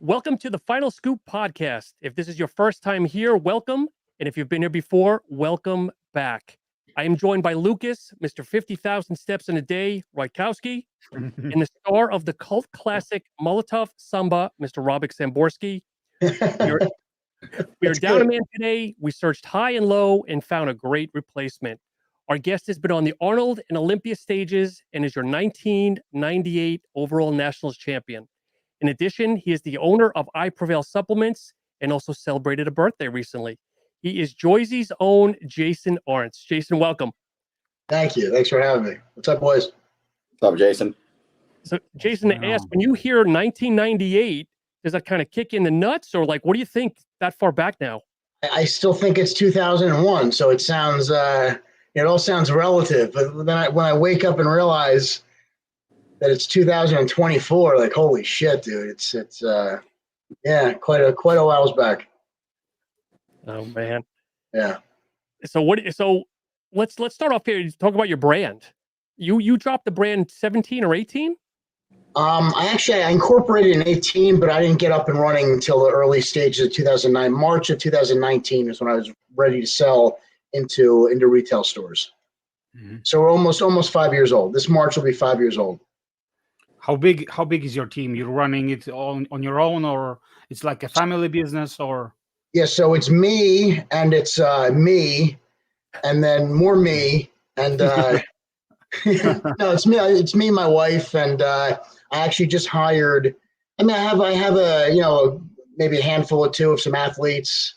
Welcome to the Final Scoop podcast. If this is your first time here, welcome. And if you've been here before, welcome back. I am joined by Lucas, Mr. 50,000 Steps in a Day, Rajkowski, and the star of the cult classic Molotov Samba, Mr. Robik Samborski. We are down a man today. We searched high and low and found a great replacement. Our guest has been on the Arnold and Olympia stages and is your 1998 overall nationals champion. In addition, he is the owner of I Prevail Supplements and also celebrated a birthday recently. He is Joyzy's own Jason ARS. Jason, welcome. Thank you. Thanks for having me. What's up, boys? What's up, Jason? So, Jason, to ask, when you hear 1998, does that kind of kick in the nuts, or like, what do you think that far back now? I still think it's 2001, so it sounds, it all sounds relative. But then when I wake up and realize that it's 2024, like, holy shit, dude! It's yeah, quite a whiles back. Oh man. Yeah. So let's start off here. Talk about your brand. You dropped the brand 17 or 18? I incorporated in 18, but I didn't get up and running until the early stages of 2009. March of 2019 is when I was ready to sell into retail stores. Mm-hmm. So we're almost 5 years old. This March will be 5 years old. How big is your team? You're running it on your own, or it's like a family business, or? Yeah, so it's me, and it's me, and then more me, and no, it's me. It's me, my wife, and I actually just hired. I mean, I have a maybe a handful or two of some athletes,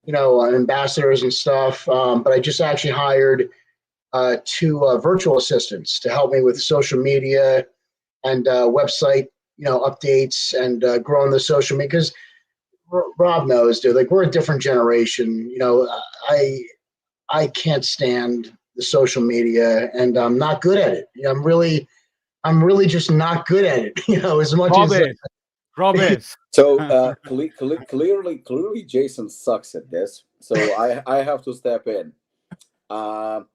ambassadors and stuff. But I just actually hired two virtual assistants to help me with social media and website, updates and growing the social media. Because Rob knows, dude, like, we're a different generation. I can't stand the social media, and I'm not good at it. I'm really just not good at it. As much Robert. So clearly, Jason sucks at this. So I have to step in. Out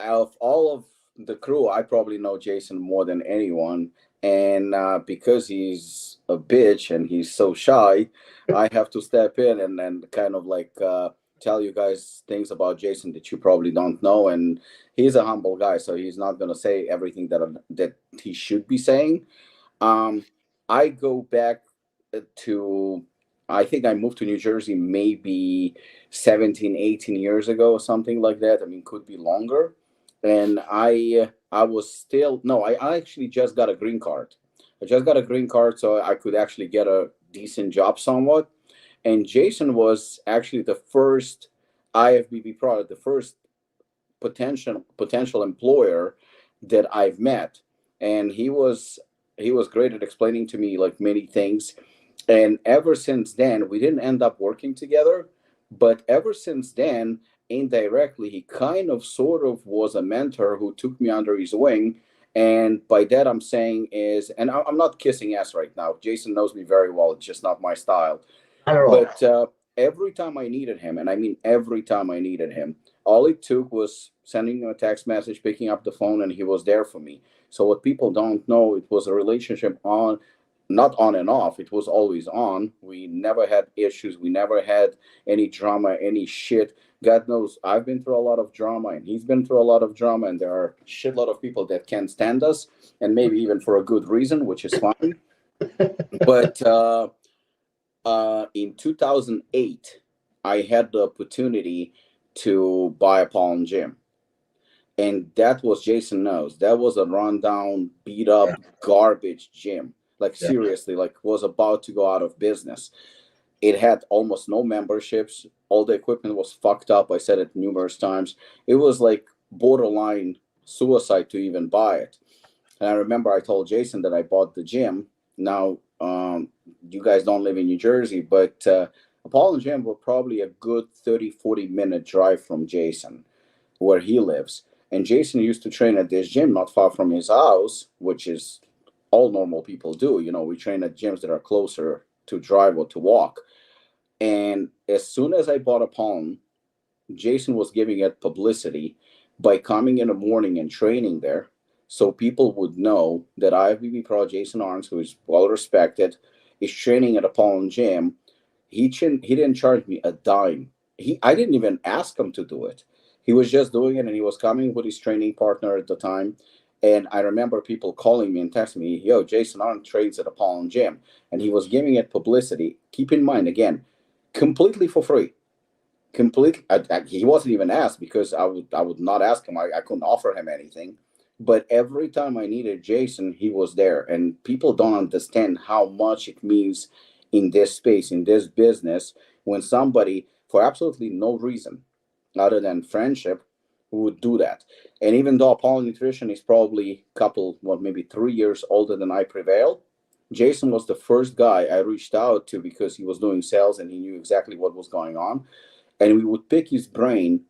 of all of the crew, I probably know Jason more than anyone, and because he's a bitch and he's so shy, I have to step in and kind of like tell you guys things about Jason that you probably don't know. And he's a humble guy, so he's not going to say everything that he should be saying. I go back to, I think I moved to New Jersey maybe 17, 18 years ago or something like that. I mean, could be longer. And I actually just got a green card. I just got a green card so I could actually get a decent job somewhat. And Jason was actually the first IFBB product, the first potential employer that I've met. And he was great at explaining to me like many things. And ever since then, we didn't end up working together, but ever since then, indirectly, he kind of sort of was a mentor who took me under his wing. And by that I'm saying is, and I'm not kissing ass right now. Jason knows me very well. It's just not my style. But every time I needed him, and I mean every time I needed him, all it took was sending him a text message, picking up the phone, and he was there for me. So what people don't know, it was a relationship not on and off. It was always on. We never had issues. We never had any drama, any shit. God knows I've been through a lot of drama, and he's been through a lot of drama, and there are a shitload of people that can't stand us, and maybe even for a good reason, which is fine. But in 2008, I had the opportunity to buy Apollon gym. And that was, Jason knows, that was a rundown, beat up, garbage gym. Like, seriously, like, was about to go out of business. It had almost no memberships. All the equipment was fucked up. I said it numerous times. It was like borderline suicide to even buy it. And I remember I told Jason that I bought the gym. Now, you guys don't live in New Jersey, but Apollon gym was probably a good 30, 40-minute drive from Jason, where he lives. And Jason used to train at this gym not far from his house, which is all normal people do. We train at gyms that are closer to drive or to walk. And as soon as I bought Apollon, Jason was giving it publicity by coming in the morning and training there, so people would know that IFBB Pro Jason ARS, who is well respected, is training at Apollon Gym. He didn't charge me a dime. I didn't even ask him to do it. He was just doing it, and he was coming with his training partner at the time. And I remember people calling me and texting me, yo, Jason Arntz trains at Apollon Gym. And he was giving it publicity. Keep in mind, again, completely for free. Completely. He wasn't even asked, because I would not ask him. I couldn't offer him anything. But every time I needed Jason, he was there. And people don't understand how much it means in this space, in this business, when somebody, for absolutely no reason other than friendship, who would do that. And even though Apollon Nutrition is probably maybe 3 years older than I Prevail, Jason was the first guy I reached out to, because he was doing sales and he knew exactly what was going on. And we would pick his brain.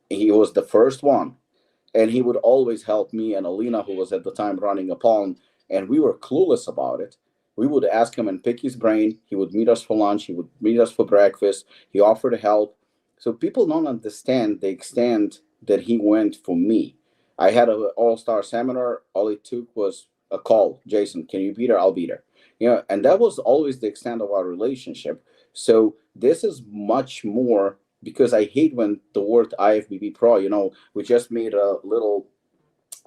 He was the first one. And he would always help me and Alina, who was at the time running Apollon, and we were clueless about it. We would ask him and pick his brain. He would meet us for lunch. He would meet us for breakfast. He offered help. So people don't understand the extent that he went for me. I had an all-star seminar. All it took was a call. Jason, can you beat her? I'll beat her. And that was always the extent of our relationship. So this is much more, because I hate when the word IFBB Pro, we just made a little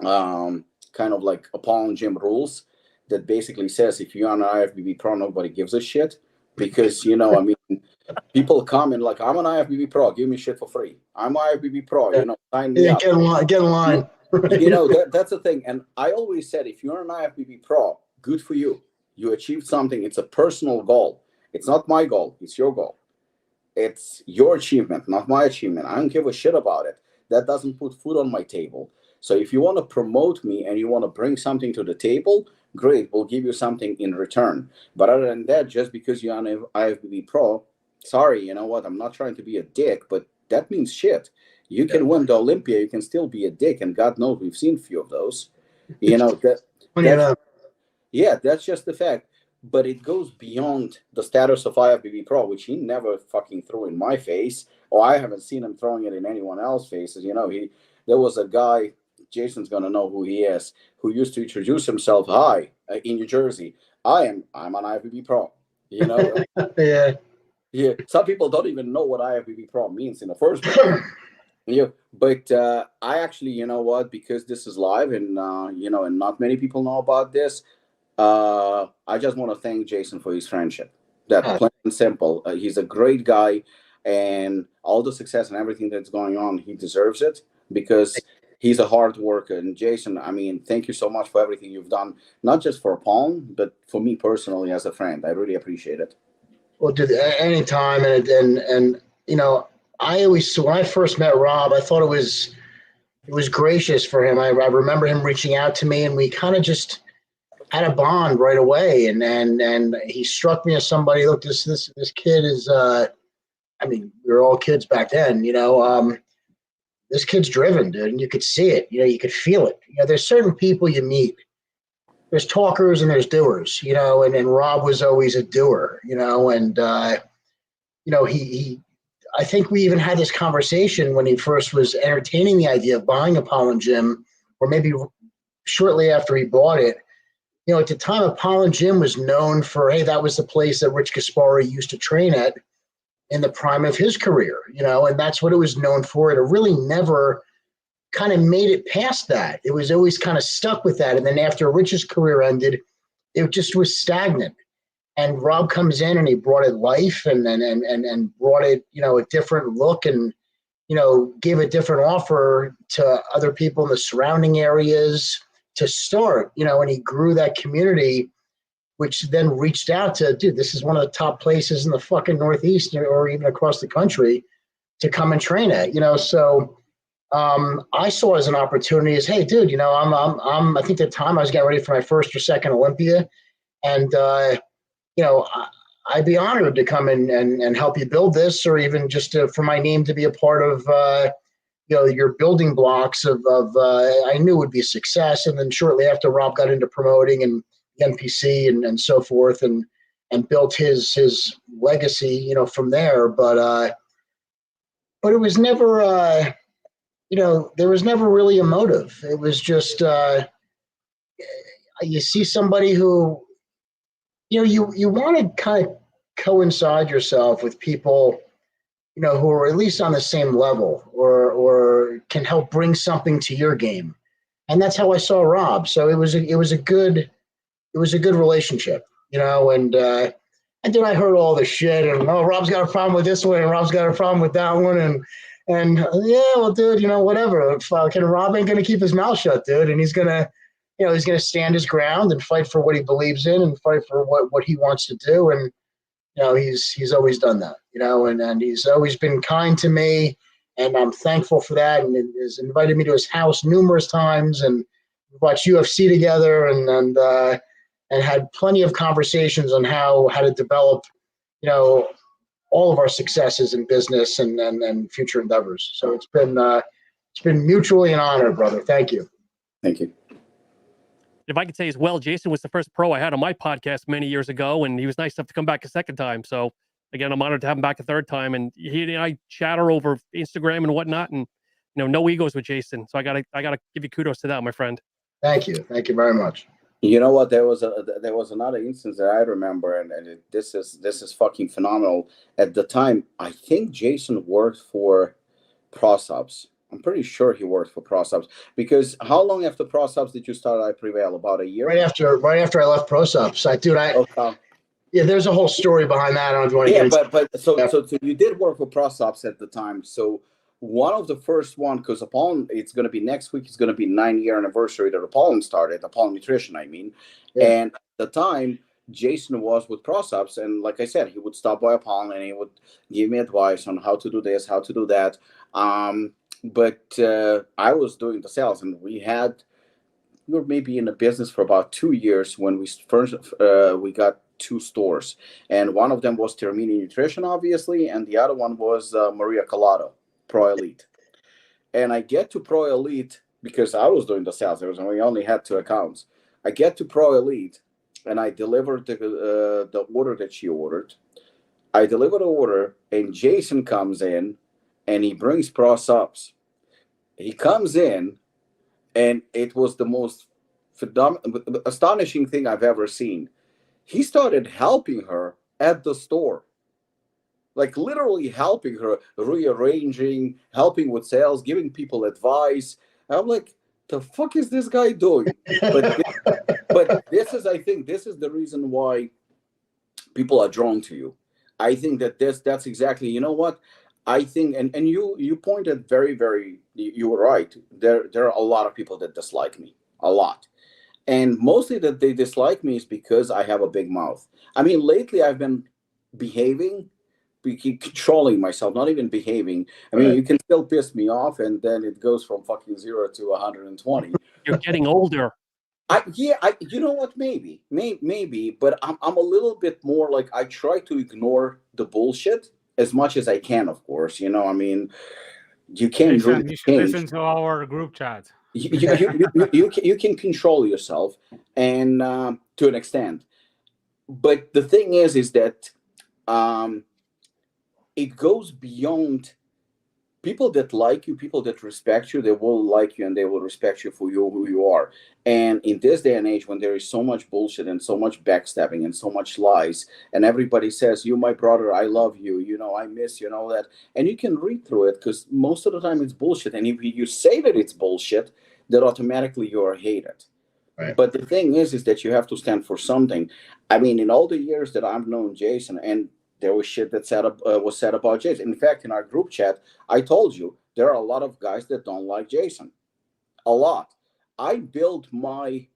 kind of like Apollon Gym rules that basically says, if you're an IFBB Pro, nobody gives a shit. Because, people come and like, I'm an IFBB Pro, give me shit for free. I'm IFBB Pro, sign me up. Get in line. That's the thing. And I always said, if you're an IFBB Pro, good for you. You achieved something. It's a personal goal. It's not my goal. It's your goal. It's your achievement, not my achievement. I don't give a shit about it. That doesn't put food on my table. So if you want to promote me and you want to bring something to the table, great, we'll give you something in return. But other than that, just because you're an IFBB Pro, sorry, you know what? I'm not trying to be a dick, but that means shit. You can win the Olympia, you can still be a dick, and God knows we've seen a few of those. That's just the fact. But it goes beyond the status of IFBB Pro, which he never fucking threw in my face, or I haven't seen him throwing it in anyone else's faces. There was a guy, Jason's gonna know who he is, who used to introduce himself, hi, in New Jersey. I'm an IFBB Pro. Yeah. Some people don't even know what IFBB Pro means in the first place. But I actually, because this is live and and not many people know about this, I just want to thank Jason for his friendship. That plain and simple. He's a great guy, and all the success and everything that's going on, he deserves it, because he's a hard worker. And Jason, thank you so much for everything you've done, not just for Apollon, but for me personally as a friend. I really appreciate it. Well, dude, anytime. And I always, when I first met Rob, I thought it was gracious for him. I remember him reaching out to me, and we kind of just had a bond right away. And he struck me as somebody, look, this kid is, we were all kids back then, this kid's driven, dude, and you could see it, you could feel it. There's certain people you meet. There's talkers and there's doers, and Rob was always a doer, and I think we even had this conversation when he first was entertaining the idea of buying Apollon Gym, or maybe shortly after he bought it. At the time, Apollon Gym was known for, hey, that was the place that Rich Gaspari used to train at in the prime of his career, and that's what it was known for. It really never kind of made it past that. It was always kind of stuck with that. And then after Rich's career ended, it just was stagnant. And Rob comes in and he brought it life and brought it, a different look, and, gave a different offer to other people in the surrounding areas to start, and he grew that community, which then reached out to, dude, this is one of the top places in the fucking Northeast or even across the country to come and train at, so I saw it as an opportunity as, hey, dude, I think at the time I was getting ready for my first or second Olympia, and I'd be honored to come and help you build this, or even just for my name to be a part of your building blocks of I knew would be a success. And then shortly after, Rob got into promoting and NPC and so forth, and built his legacy from there. But it was never there was never really a motive. It was just you see somebody who you want to kind of coincide yourself with people, who are at least on the same level or can help bring something to your game. And that's how I saw Rob. So it was a good relationship, and then I heard all the shit and Rob's got a problem with this one and Rob's got a problem with that one and yeah, well, dude, whatever. Fucking Rob ain't gonna keep his mouth shut, dude, and he's gonna stand his ground and fight for what he believes in and fight for what he wants to do. And he's always done that, and he's always been kind to me, and I'm thankful for that. And has invited me to his house numerous times, and watched UFC together, and had plenty of conversations on how to develop, all of our successes in business and future endeavors. So it's been mutually an honor, brother. Thank you. Thank you. If I could say as well, Jason was the first pro I had on my podcast many years ago, and he was nice enough to come back a second time. So again, I'm honored to have him back a third time. And he and I chatter over Instagram and whatnot, and no egos with Jason. So I gotta give you kudos to that, my friend. Thank you very much. You know what? There was another instance that I remember, and this is fucking phenomenal. At the time, I think Jason worked for ProSupps. I'm pretty sure he worked for ProSupps, because how long after ProSupps did you start I Prevail? About a year? Right after I left ProSupps. Yeah, there's a whole story behind that. I don't know if you want to get into it. So you did work for ProSupps at the time. So one of the first one, because Apollon, it's going to be next week, it's going to be 9-year anniversary that Apollon started, Apollon Nutrition, I mean. Yeah. And at the time, Jason was with ProSupps, and like I said, he would stop by Apollon and he would give me advice on how to do this, how to do that. But I was doing the sales, and we were maybe in the business for about 2 years when we got 2 stores, and one of them was Termini Nutrition, obviously, and the other one was Maria Collado, Pro Elite. And I get to Pro Elite because I was doing the sales. We only had 2 accounts. I get to Pro Elite, and I delivered the order that she ordered. I delivered the order, and Jason comes in, and he brings ProSupps. He comes in, and it was the most astonishing thing I've ever seen. He started helping her at the store, like literally helping her, rearranging, helping with sales, giving people advice. And I'm like, the fuck is this guy doing? But this is, I think, this is the reason why people are drawn to you. I think that's exactly, you know what? I think, and you pointed very, very, you were right. There are a lot of people that dislike me, a lot. And mostly that they dislike me is because I have a big mouth. I mean, lately I've been controlling myself, not even behaving. I mean, you can still piss me off, and then it goes from fucking 0 to 120. You're getting older. You know what? Maybe, but I'm a little bit more like, I try to ignore the bullshit as much as I can, of course. I mean, you can't really you should listen to our group chat. You can control yourself, and to an extent. But the thing is that it goes beyond people that like you, people that respect you. They will like you and they will respect you for who you are. And in this day and age, when there is so much bullshit and so much backstabbing and so much lies, and everybody says, "You, my brother, I love you, I miss you," and all that, and you can read through it, because most of the time it's bullshit. And if you say that it's bullshit, then automatically you are hated. Right. But the thing is that you have to stand for something. I mean, in all the years that I've known Jason, and there was shit that was said about Jason. In fact, in our group chat, I told you there are a lot of guys that don't like Jason. A lot. I build my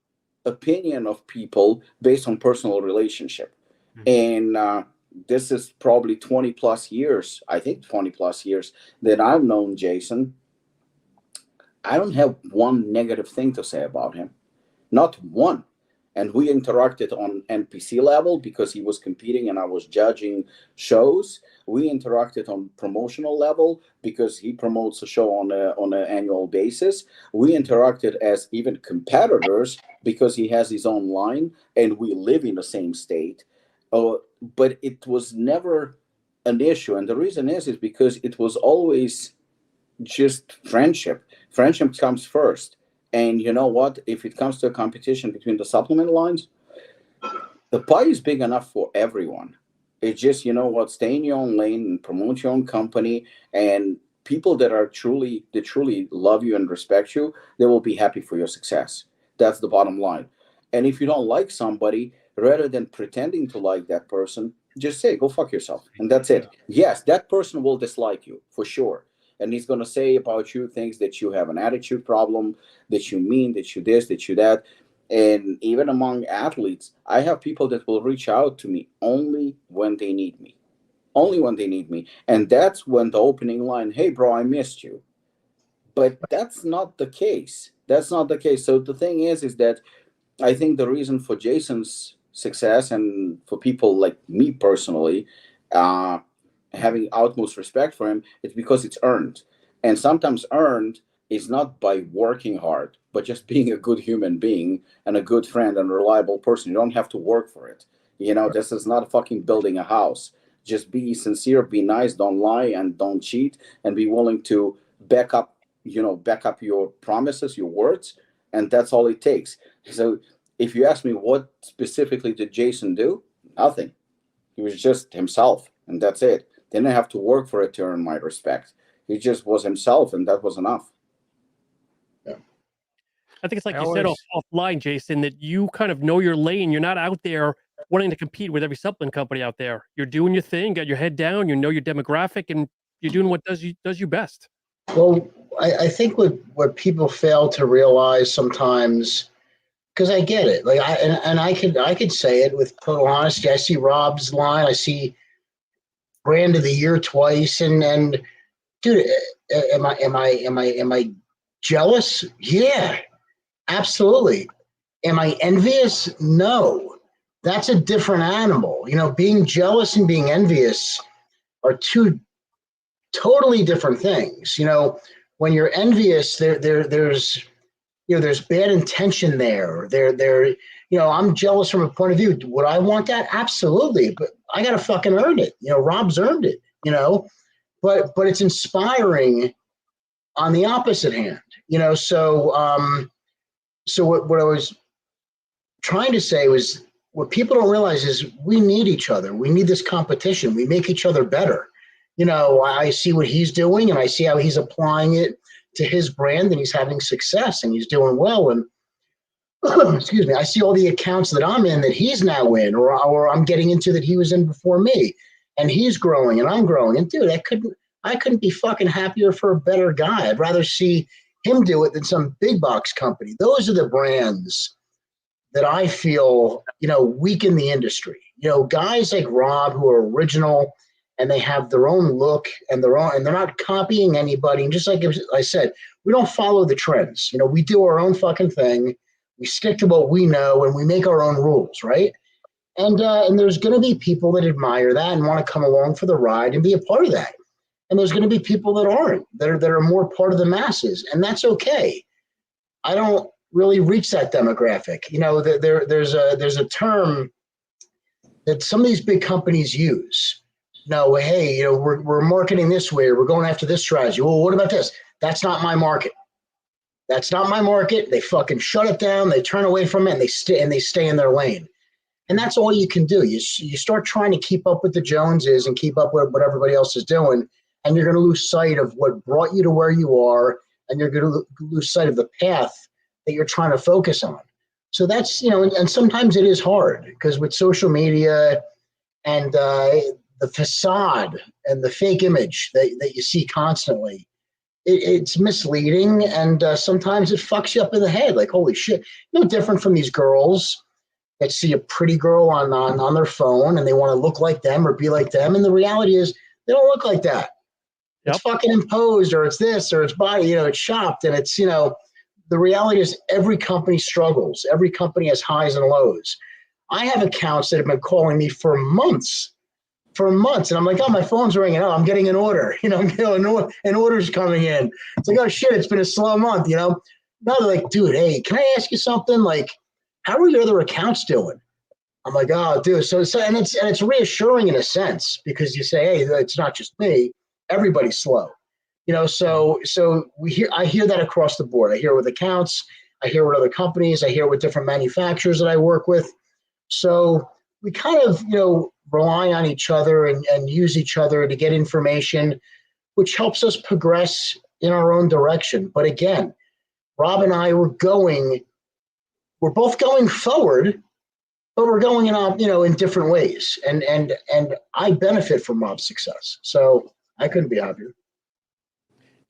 opinion of people based on personal relationship. Mm-hmm. And this is probably 20 plus years, I think 20 plus years that I've known Jason. I don't have one negative thing to say about him. Not one. And we interacted on NPC level because he was competing and I was judging shows. We interacted on promotional level because he promotes a show on an annual basis. We interacted as even competitors because he has his own line and we live in the same state. But it was never an issue. And the reason is because it was always just friendship. Friendship comes first. And you know what? If it comes to a competition between the supplement lines, The pie is big enough for everyone. It's just, you know what, stay in your own lane and promote your own company, and people that truly love you and respect you, they will be happy for your success. That's the bottom line. And if you don't like somebody, rather than pretending to like that person, just say, go fuck yourself. And that's it. Yes, that person will dislike you for sure. And he's going to say about you things that you have an attitude problem, that you mean, that you this, that you that. And even among athletes, I have people that will reach out to me only when they need me. Only when they need me. And that's when the opening line, hey, bro, I missed you. But that's not the case. That's not the case. So the thing is that I think the reason for Jason's success and for people like me personally, having utmost respect for him, it's because it's earned. And sometimes earned is not by working hard, but just being a good human being and a good friend and a reliable person. You don't have to work for it. You know, this is not fucking building a house. Just be sincere, be nice, don't lie, and don't cheat, and be willing to back up your promises, your words, and that's all it takes. So if you ask me what specifically did Jason do, nothing. He was just himself, and that's it. Didn't have to work for it to earn my respect. He just was himself, and that was enough. Yeah. I think it's like you said offline, Jason, that you kind of know your lane. You're not out there wanting to compete with every supplement company out there. You're doing your thing, got your head down, you know your demographic, and you're doing what does you best. Well, I think what people fail to realize sometimes, because I get it, like I could say it with total honesty. I see Rob's line, I see Brand of the Year twice, and dude, am I jealous? Yeah, absolutely. Am I envious? No. That's a different animal. You know, being jealous and being envious are two totally different things. You know, when you're envious, there's bad intention there. You know, I'm jealous from a point of view. Would I want that? Absolutely, but I gotta fucking earn it. You know, Rob's earned it. You know, but it's inspiring on the opposite hand. You know, so what I was trying to say was, what people don't realize is we need each other. We need this competition. We make each other better. You know, I see what he's doing, and I see how he's applying it to his brand, and he's having success, and he's doing well. And excuse me, I see all the accounts that I'm in that he's now in, or I'm getting into that he was in before me, and he's growing and I'm growing. And dude, I couldn't be fucking happier for a better guy. I'd rather see him do it than some big box company. Those are the brands that I feel, you know, weaken the industry. You know, guys like Rob who are original and they have their own look and and they're not copying anybody. And just like I said, we don't follow the trends. You know, we do our own fucking thing. We stick to what we know and we make our own rules, right? And there's going to be people that admire that and want to come along for the ride and be a part of that. And there's going to be people that aren't, that are more part of the masses, and that's okay. I don't really reach that demographic. You know, there's a term that some of these big companies use. No, hey, you know, we're marketing this way, we're going after this strategy. Well, what about this? That's not my market. That's not my market. They fucking shut it down. They turn away from it, and they stay in their lane. And that's all you can do. You start trying to keep up with the Joneses and keep up with what everybody else is doing, and you're going to lose sight of what brought you to where you are, and you're going to lose sight of the path that you're trying to focus on. So that's, you know, and sometimes it is hard because with social media and the facade and the fake image that you see constantly, it's misleading, and sometimes it fucks you up in the head. Like, holy shit, no different from these girls that see a pretty girl on their phone and they want to look like them or be like them. And the reality is they don't look like that. Yep. It's fucking imposed, or it's this, or it's body, you know, it's shopped. And it's, you know, the reality is every company struggles. Every company has highs and lows. I have accounts that have been calling me for months. And I'm like, oh, my phone's ringing. Oh, I'm getting an order. You know, an order's coming in. It's like, oh shit, it's been a slow month, you know? Now they're like, dude, hey, can I ask you something? Like, how are your other accounts doing? I'm like, oh, dude. So and it's reassuring in a sense, because you say, hey, it's not just me. Everybody's slow. You know, so I hear that across the board. I hear it with accounts. I hear it with other companies. I hear it with different manufacturers that I work with. So kind of, rely on each other and use each other to get information, which helps us progress in our own direction. But again, Rob and I we're both going forward, but we're going in different ways. And I benefit from Rob's success. So I couldn't be happier.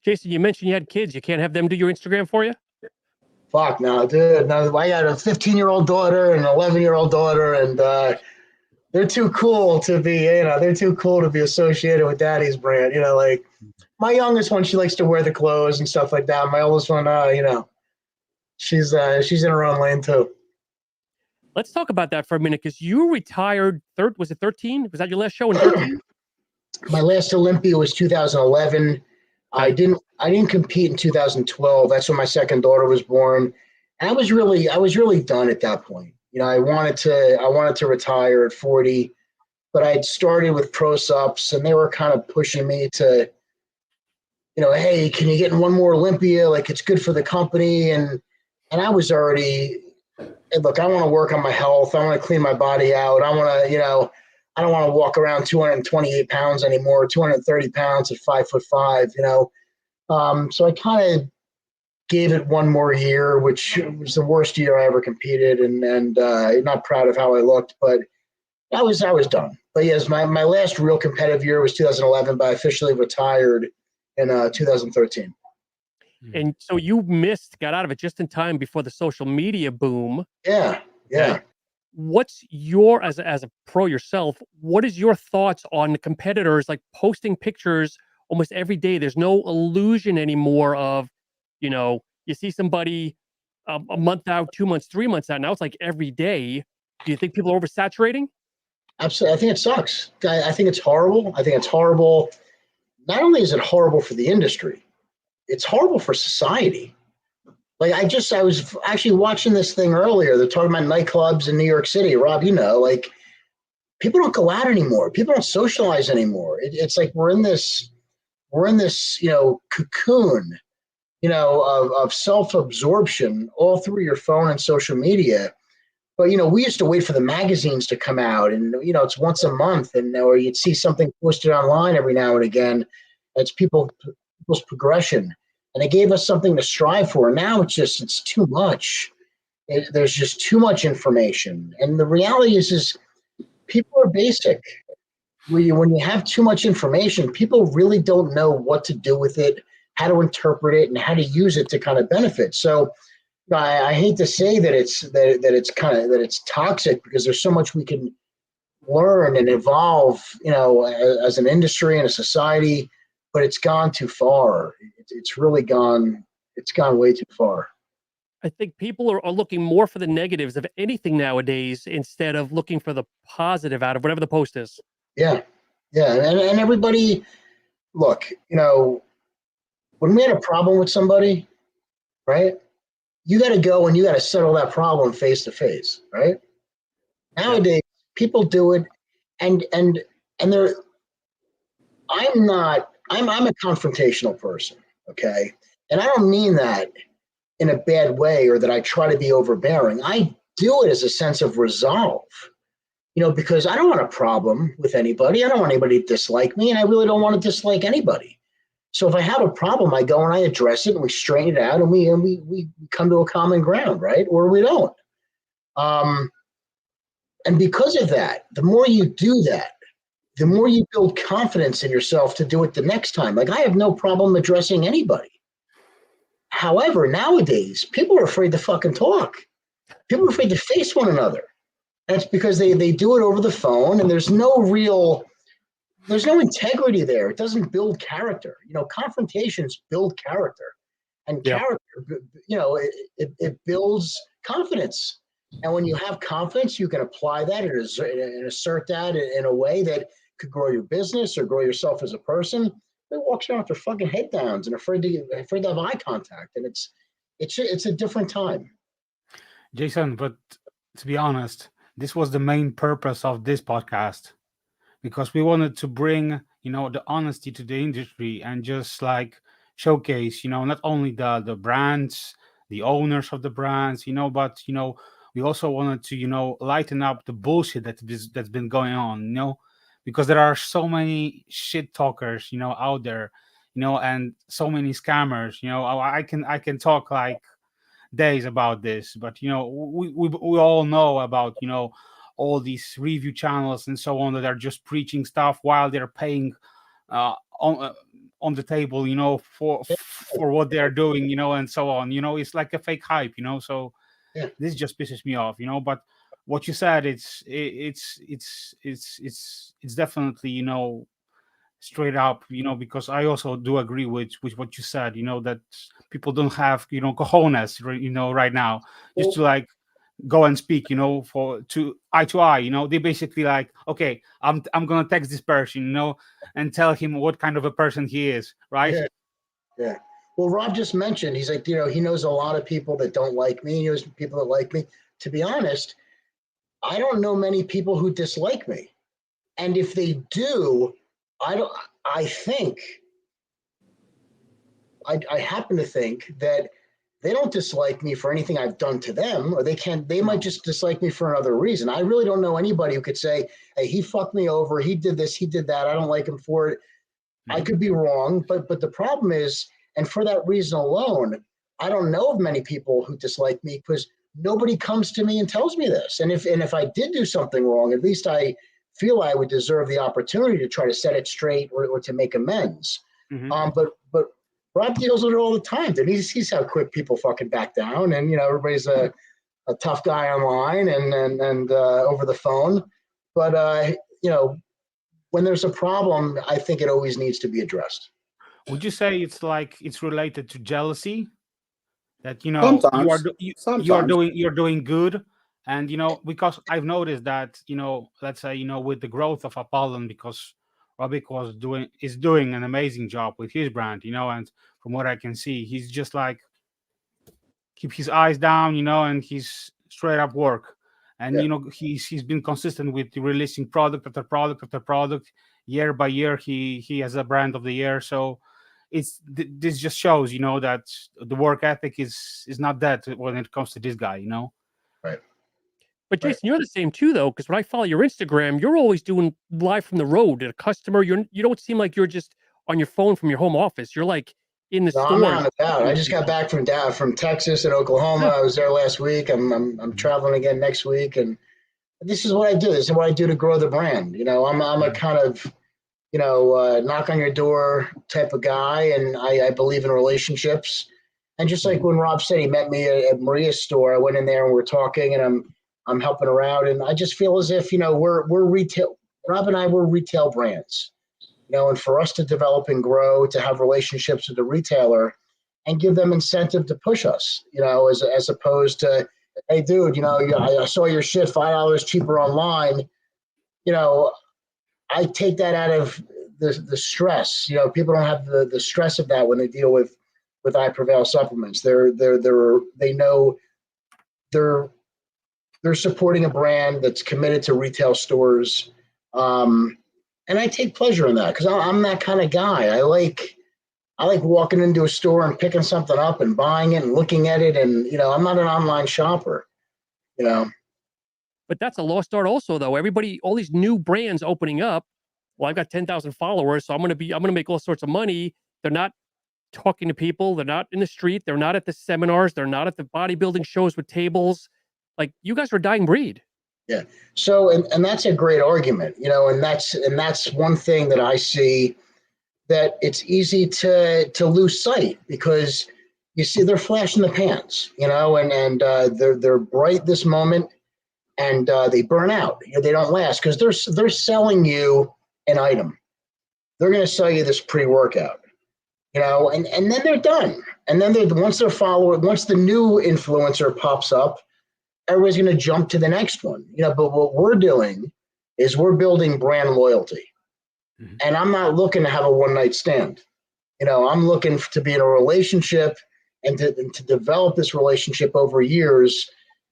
Jason, you mentioned you had kids. You can't have them do your Instagram for you? Fuck no, dude. No, I got a 15-year-old daughter and an 11-year-old daughter, and they're too cool to be, they're too cool to be associated with daddy's brand. Like my youngest one, she likes to wear the clothes and stuff like that. My oldest one, she's in her own lane too. Let's talk about that for a minute, because you retired. Was it 13? Was that your last show in 13? My last Olympia was 2011. I didn't compete in 2012. That's when my second daughter was born. And I was really done at that point. I wanted to retire at 40, but I had started with ProSupps, and they were kind of pushing me to, hey, can you get in one more Olympia? Like, it's good for the company. And I was already, look, I want to work on my health. I want to clean my body out. I want to, I don't want to walk around 228 pounds anymore, 230 pounds at 5'5", So I kind of gave it one more year, which was the worst year I ever competed, and not proud of how I looked, but I was done. But yes, my last real competitive year was 2011, but I officially retired in 2013. And so you got out of it just in time before the social media boom. Yeah. What's your, as a pro yourself, what is your thoughts on the competitors like posting pictures almost every day? There's no illusion anymore of, you see somebody a month out, 2 months, 3 months out. Now it's like every day. Do you think people are oversaturating? Absolutely. I think it sucks. I think it's horrible. I think it's horrible. Not only is it horrible for the industry, it's horrible for society. Like I was actually watching this thing earlier. They're talking about nightclubs in New York City. Rob, like people don't go out anymore. People don't socialize anymore. It's like we're in this, cocoon, of self-absorption all through your phone and social media. But, we used to wait for the magazines to come out, and, it's once a month, and or you'd see something posted online every now and again. It's people's progression. And it gave us something to strive for. Now it's too much. There's just too much information. And the reality is people are basic. When you have too much information, people really don't know what to do with it, how to interpret it, and how to use it to kind of benefit. So I hate to say that it's toxic, because there's so much we can learn and evolve, as an industry and a society. But it's gone too far. It's really gone. It's gone way too far. I think people are looking more for the negatives of anything nowadays instead of looking for the positive out of whatever the post is. Yeah. And everybody, look, when we had a problem with somebody, right? You got to go and you got to settle that problem face to face, right? Nowadays, people do it, and they're. I'm a confrontational person, okay? And I don't mean that in a bad way or that I try to be overbearing. I do it as a sense of resolve, because I don't want a problem with anybody. I don't want anybody to dislike me, and I really don't want to dislike anybody. So if I have a problem, I go and I address it, and we straighten it out, and we come to a common ground, right? Or we don't. And because of that, the more you do that, the more you build confidence in yourself to do it the next time. Like I have no problem addressing anybody. However, nowadays, people are afraid to fucking talk. People are afraid to face one another. That's because they do it over the phone, and there's no integrity there. It doesn't build character. Confrontations build character. And character, it builds confidence. And when you have confidence, you can apply that and assert that in a way that could grow your business or grow yourself as a person. They walk around with their fucking head downs and afraid to have eye contact. And it's a different time. Jason, but to be honest, this was the main purpose of this podcast, because we wanted to bring, the honesty to the industry and just like showcase, not only the brands, the owners of the brands, but, we also wanted to, lighten up the bullshit that's been going on, because there are so many shit talkers, out there, and so many scammers. I can talk like days about this, but we all know about all these review channels and so on that are just preaching stuff while they're paying on the table, for what they're doing, and so on. It's like a fake hype, so Yeah. this just pisses me off, but what you said, it's definitely, straight up, because I also do agree with what you said, that people don't have, cojones, right now, just to like go and speak, to eye. They basically like, okay, I'm gonna text this person, and tell him what kind of a person he is, right? Yeah. Well, Rob just mentioned, he's like, he knows a lot of people that don't like me. He knows people that like me. To be honest, I don't know many people who dislike me. And if they do, I happen to think that they don't dislike me for anything I've done to them, or they might just dislike me for another reason. I really don't know anybody who could say, hey, he fucked me over, he did this, he did that, I don't like him for it. I could be wrong, but the problem is, and for that reason alone, I don't know of many people who dislike me because nobody comes to me and tells me this. And if I did do something wrong, at least I feel I would deserve the opportunity to try to set it straight or to make amends. But Rob deals with it all the time. And he sees how quick people fucking back down. And everybody's a tough guy online and over the phone. But when there's a problem, I think it always needs to be addressed. Would you say it's related to jealousy? That Sometimes. you're doing good, and because I've noticed that let's say with the growth of Apollon, because Robic is doing an amazing job with his brand, and from what I can see, he's just like keep his eyes down, and he's straight up work. And he's been consistent with releasing product after product after product, year by year. He has a brand of the year. So this just shows, that the work ethic is not that when it comes to this guy, Right. But Jason, you're the same too, though, because when I follow your Instagram, you're always doing live from the road at a customer. You don't seem like you're just on your phone from your home office. You're like in the store. I'm out and about. I just got back from Texas and Oklahoma. I was there last week. I'm traveling again next week, and this is what I do. This is what I do to grow the brand. I'm a kind of knock on your door type of guy, and I believe in relationships. And just like when Rob said he met me at Maria's store, I went in there and we're talking, and I'm helping her out, and I just feel as if we're retail. Rob and I were retail brands, and for us to develop and grow, to have relationships with the retailer, and give them incentive to push us, as opposed to, hey, dude, I saw your shit $5 cheaper online. I take that out of the stress. People don't have the stress of that when they deal with I Prevail supplements. They know they're supporting a brand that's committed to retail stores. And I take pleasure in that because I'm that kind of guy. I like walking into a store and picking something up and buying it and looking at it. And, I'm not an online shopper, But that's a lost art also, though. Everybody, all these new brands opening up. Well, I've got 10,000 followers, so I'm going to make all sorts of money. They're not talking to people. They're not in the street. They're not at the seminars. They're not at the bodybuilding shows with tables. Like, you guys are a dying breed. Yeah. So, and that's a great argument, and that's one thing that I see that it's easy to lose sight because you see they're flash in the pans, and they're bright this moment and they burn out. They don't last because they're selling you an item. They're going to sell you this pre-workout, and then they're done. And then once the new influencer pops up, everybody's going to jump to the next one, but what we're doing is we're building brand loyalty. Mm-hmm. And I'm not looking to have a one-night stand. I'm looking to be in a relationship and to develop this relationship over years.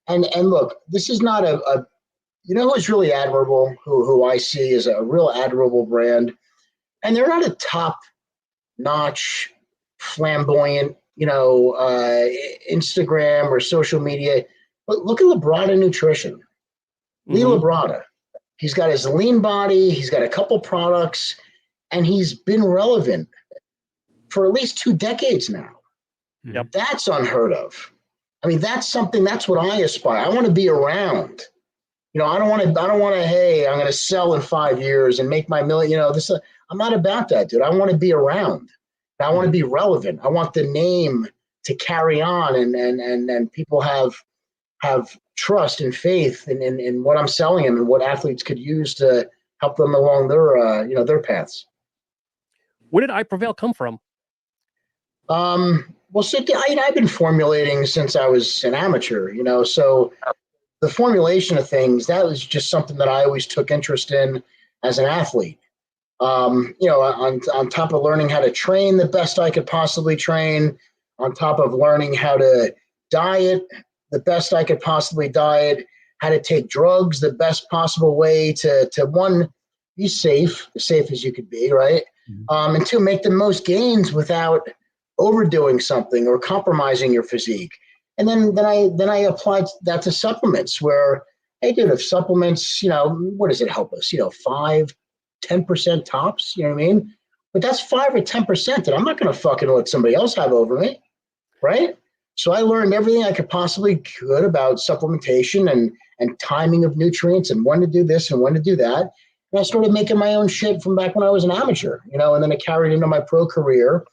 And look, this is not who's really admirable, who I see is a real admirable brand. And they're not a top-notch, flamboyant, Instagram or social media. Look at Labrada Nutrition. Lee Labrada. He's got his lean body. He's got a couple products, and he's been relevant for at least 2 decades now. Yep. That's unheard of. I mean, that's what I aspire. I want to be around. I don't want to, hey, I'm going to sell in 5 years and make my million. I'm not about that, dude. I want to be around. I want to be relevant. I want the name to carry on, and people have trust and faith in what I'm selling them and what athletes could use to help them along their paths. Where did I Prevail come from? Well, so I've been formulating since I was an amateur, so the formulation of things, that was just something that I always took interest in as an athlete. On top of learning how to train the best I could possibly train, on top of learning how to diet the best I could possibly diet, how to take drugs the best possible way to one, be safe, as safe as you could be, right? And 2, make the most gains without overdoing something or compromising your physique. And then I applied that to supplements where, hey, dude, if supplements, what does it help us? 5, 10% tops, you know what I mean? But that's 5 or 10% that I'm not going to fucking let somebody else have over me, right? So I learned everything I could possibly could about supplementation and timing of nutrients and when to do this and when to do that. And I started making my own shit from back when I was an amateur, and then I carried into my pro career.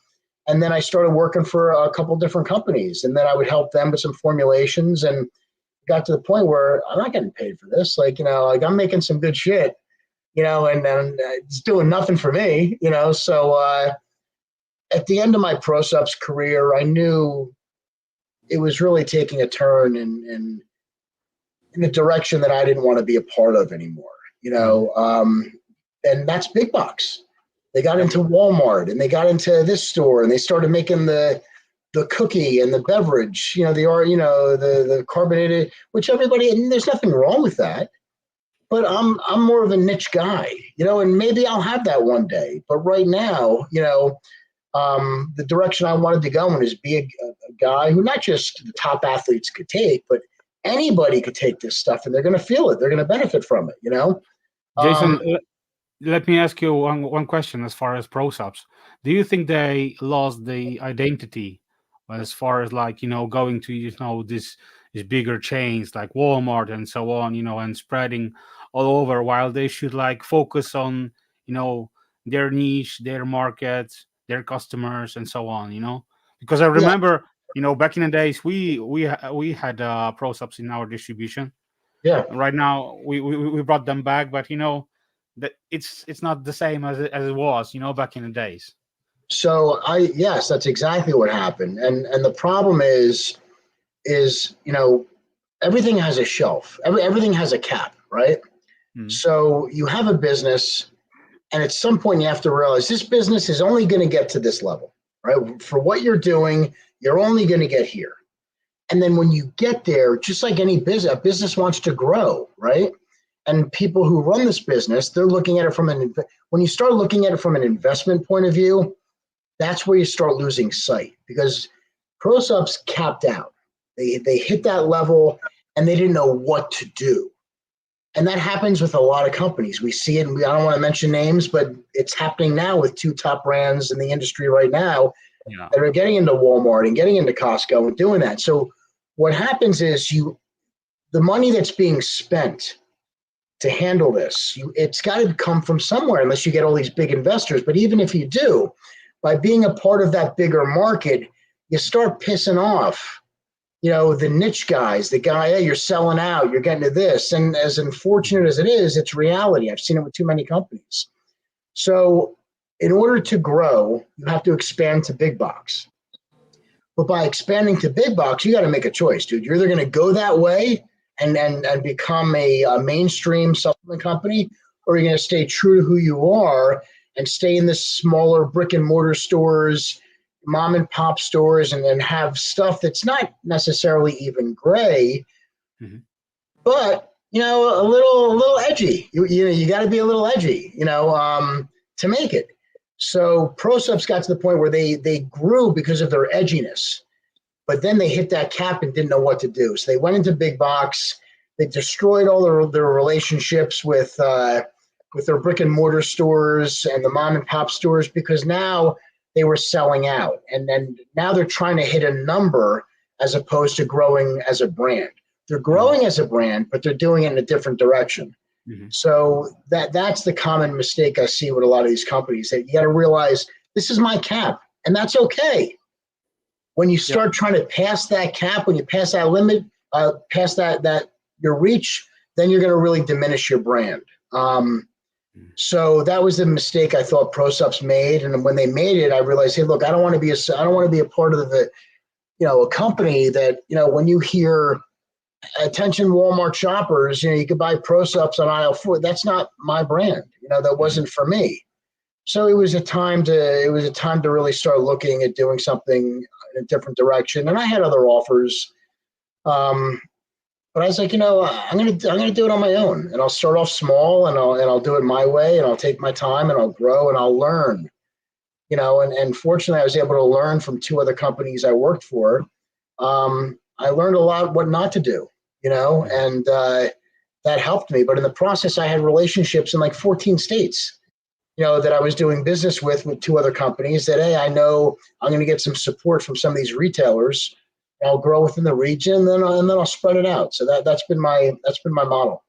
And then I started working for a couple different companies, and then I would help them with some formulations, and got to the point where I'm not getting paid for this. I'm making some good shit, and it's doing nothing for me, So at the end of my ProSupps career, I knew it was really taking a turn in a direction that I didn't want to be a part of anymore, and that's big box. They got into Walmart and they got into this store and they started making the cookie and the beverage, the carbonated, which everybody, and there's nothing wrong with that, but I'm more of a niche guy, and maybe I'll have that one day. But right now, the direction I wanted to go in is be a guy who not just the top athletes could take, but anybody could take this stuff and they're going to feel it. They're going to benefit from it, Jason, let me ask you one question as far as ProSupps. Do you think they lost the identity as far as going to, these bigger chains like Walmart and so on, and spreading all over, while they should focus on, their niche, their market, their customers and so on, because I remember, back in the days, we had ProSupps in our distribution. Yeah. Right now we brought them back, but that it's not the same as it was, back in the days. So yes, that's exactly what happened. And the problem is everything has a shelf. Everything has a cap, right? So you have a business, and at some point you have to realize this business is only going to get to this level, right? For what you're doing, you're only going to get here. And then when you get there, just like any business, a business wants to grow, right? And people who run this business, they're looking at it when you start looking at it from an investment point of view, that's where you start losing sight, because ProSupps capped out. They hit that level and they didn't know what to do. And that happens with a lot of companies. We see it, and I don't want to mention names, but it's happening now with 2 top brands in the industry right now that are getting into Walmart and getting into Costco and doing that. So what happens is the money that's being spent to handle this, it's got to come from somewhere, unless you get all these big investors. But even if you do, by being a part of that bigger market, you start pissing off, the niche guys, the guy, hey, you're selling out, you're getting to this. And as unfortunate as it is, it's reality. I've seen it with too many companies. So in order to grow, you have to expand to big box. But by expanding to big box, you got to make a choice, dude. You're either going to go that way and become a mainstream supplement company, or you're going to stay true to who you are and stay in the smaller brick and mortar stores, mom and pop stores, and then have stuff that's not necessarily even gray, but a little edgy. You got to be a little edgy, to make it. So ProSupps got to the point where they grew because of their edginess. but then they hit that cap and didn't know what to do. So they went into big box. They destroyed all their relationships with their brick and mortar stores and the mom and pop stores, because now they were selling out. And then now they're trying to hit a number as opposed to growing as a brand. They're growing as a brand, but they're doing it in a different direction. Mm-hmm. So that's the common mistake I see with a lot of these companies, that you got to realize this is my cap, and that's okay. When you start trying to pass that cap, when you pass that limit, past that your reach, then you're going to really diminish your brand. So that was the mistake I thought ProSupps made, and when they made it, I realized, hey, look, I don't want to be a part of the, a company that, when you hear attention Walmart shoppers, you could buy ProSupps on aisle 4. That's not my brand. That wasn't for me. So it was a time to really start looking at doing something in a different direction. And I had other offers. But I was like, I'm gonna do it on my own, and I'll start off small, and I'll do it my way, and I'll take my time, and I'll grow, and I'll learn. And fortunately, I was able to learn from 2 other companies I worked for. I learned a lot what not to do, and that helped me. But in the process, I had relationships in like 14 states, that I was doing business with 2 other companies that, hey, I know I'm going to get some support from some of these retailers. I'll grow within the region, and then I'll spread it out. So that's been my model.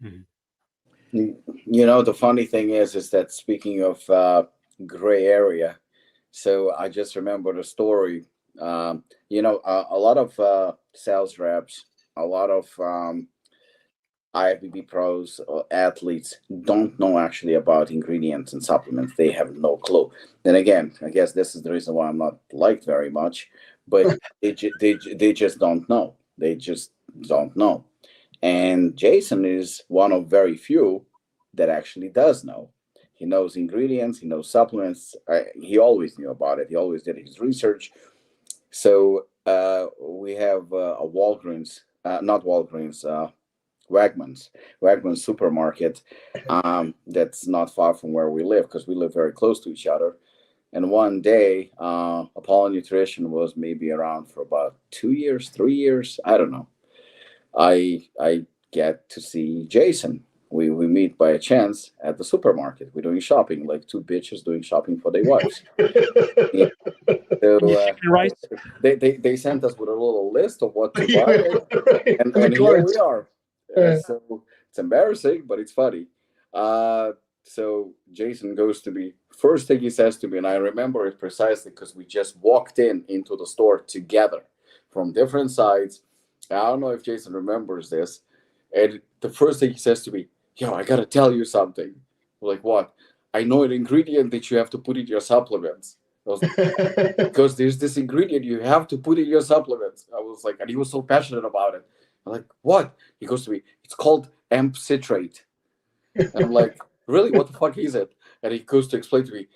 Mm-hmm. The funny thing is that, speaking of gray area, so I just remembered a story. A lot of sales reps, a lot of IFBB pros, athletes don't know actually about ingredients and supplements. They have no clue. Then again, I guess this is the reason why I'm not liked very much. But they just don't know. They just don't know. And Jason is one of very few that actually does know. He knows ingredients. He knows supplements. He always knew about it. He always did his research. So we have a Walgreens, not Walgreens, Wegmans supermarket that's not far from where we live, because we live very close to each other. And one day, Apollon Nutrition was maybe around for about 2 years, 3 years. I don't know. I get to see Jason. We meet by a chance at the supermarket. We're doing shopping, like 2 bitches doing shopping for their wives. So they sent us with a little list of what to buy, and here we are. So it's embarrassing, but it's funny. So Jason goes to me. First thing he says to me, and I remember it precisely because we just walked into the store together from different sides. I don't know if Jason remembers this. And the first thing he says to me, yo, I got to tell you something. I'm like, what? I know an ingredient that you have to put in your supplements. I was like, because there's this ingredient you have to put in your supplements. I was like, and he was so passionate about it. I'm like, what? He goes to me, it's called hemp citrate. And I'm like, really? What the fuck is it? And he goes to explain to me,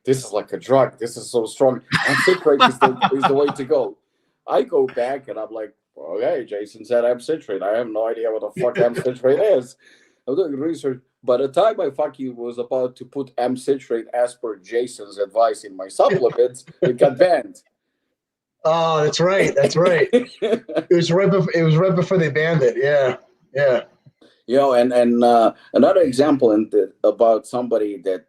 this is like a drug. This is so strong. And citrate is the way to go. I go back and I'm like, okay, Jason said hemp citrate. I have no idea what the fuck hemp citrate is. I'm doing research. By the time I fucking was about to put hemp citrate as per Jason's advice in my supplements, it got banned. Oh, that's right. That's right. It was right before they banned it. Yeah. Yeah. And another example about somebody that,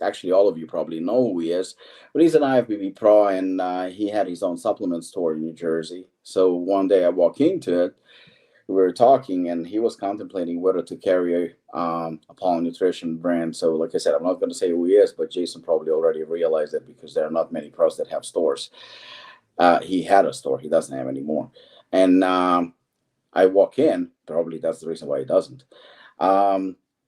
actually all of you probably know who he is, but he's an IFBB pro, and he had his own supplement store in New Jersey. So one day I walk into it, we were talking, and he was contemplating whether to carry Apollon Nutrition brand. So like I said, I'm not going to say who he is, but Jason probably already realized it because there are not many pros that have stores. He had a store. He doesn't have anymore. And I walk in, probably that's the reason why he doesn't.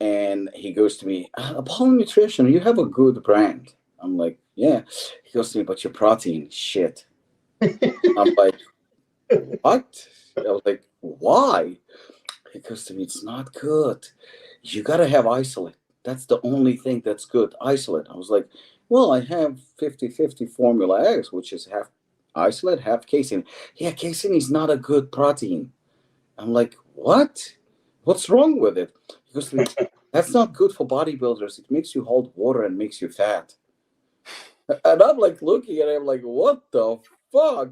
And he goes to me, Apollon Nutrition, you have a good brand. I'm like, yeah. He goes to me, but your protein, shit. I'm like, what? I was like, why? He goes to me, it's not good. You got to have isolate. That's the only thing that's good, isolate. I was like, well, I have 50-50 Formula X, which is half isolate, half casein. Yeah, casein is not a good protein. I'm like, what? What's wrong with it? He goes to me, that's not good for bodybuilders. It makes you hold water and makes you fat. And I'm like looking at him like, what the fuck?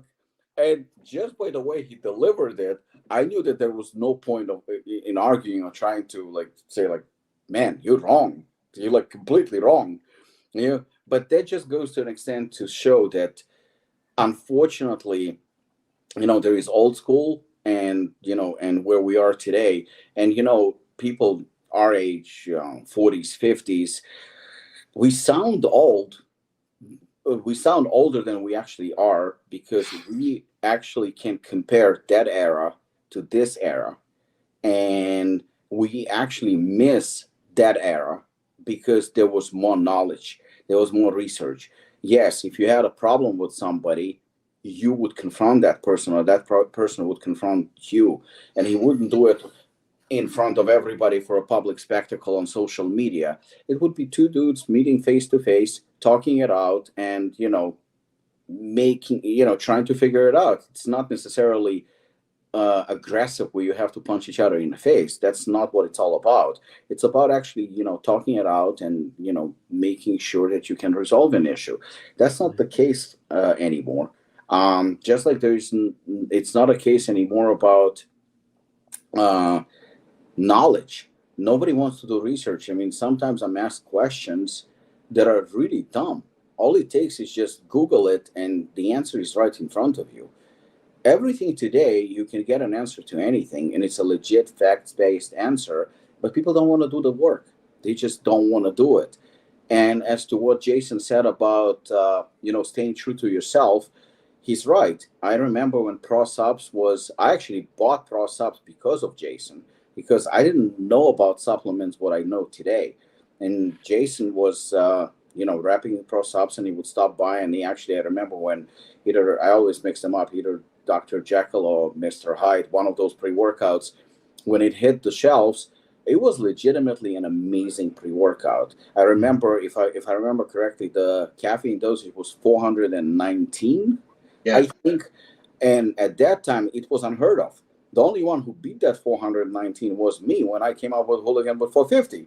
And just by the way he delivered it, I knew that there was no point of in arguing or trying to like say like, man, you're wrong. You're like completely wrong. You know, but that just goes to an extent to show that unfortunately, you know, there is old school and, you know, and where we are today. And, you know, people our age, 40s, 50s, we sound old. We sound older than we actually are because we actually can compare that era to this era. And we actually miss that era because there was more knowledge, there was more research. Yes, if you had a problem with somebody, you would confront that person, or that person would confront you, and he wouldn't do it in front of everybody for a public spectacle on social media. It would be two dudes meeting face to face, talking it out, and, you know, making, you know, trying to figure it out. It's not necessarily aggressive where you have to punch each other in the face. That's not what it's all about. It's about actually, you know, talking it out and, you know, making sure that you can resolve an issue. That's not the case anymore. Just like it's not a case anymore about knowledge. Nobody wants to do research. I mean, sometimes I'm asked questions that are really dumb. All it takes is just Google it and the answer is right in front of you. Everything today, you can get an answer to anything, and it's a legit facts-based answer, but people don't want to do the work. They just don't want to do it. And as to what Jason said about, you know, staying true to yourself, he's right. I remember when ProSupps I actually bought ProSupps because of Jason, because I didn't know about supplements what I know today. And Jason was, you know, wrapping ProSupps, and he would stop by, and I remember when I always mix them up, either Dr. Jekyll or Mr. Hyde, one of those pre-workouts, when it hit the shelves, it was legitimately an amazing pre-workout. I remember, if I remember correctly, the caffeine dosage was 419, yeah. I think. And at that time, it was unheard of. The only one who beat that 419 was me when I came out with Hooligan with 450.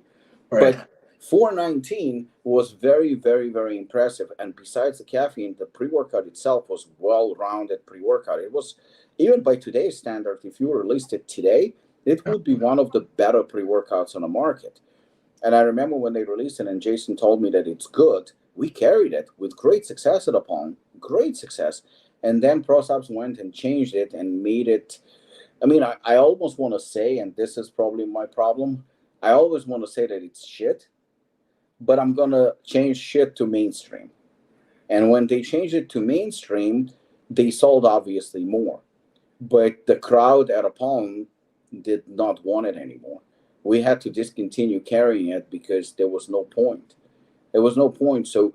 Right. But 419 was very, very, very impressive. And besides the caffeine, the pre-workout itself was well-rounded pre-workout. It was, even by today's standard, if you released it today, it would be one of the better pre-workouts on the market. And I remember when they released it and Jason told me that it's good, we carried it with great success at Apollon, great success. And then ProSupps went and changed it and made it, I mean, I almost want to say, and this is probably my problem, I always want to say that it's shit, but I'm going to change shit to mainstream. And when they changed it to mainstream, they sold obviously more. But the crowd at Apollon did not want it anymore. We had to discontinue carrying it because there was no point. There was no point. So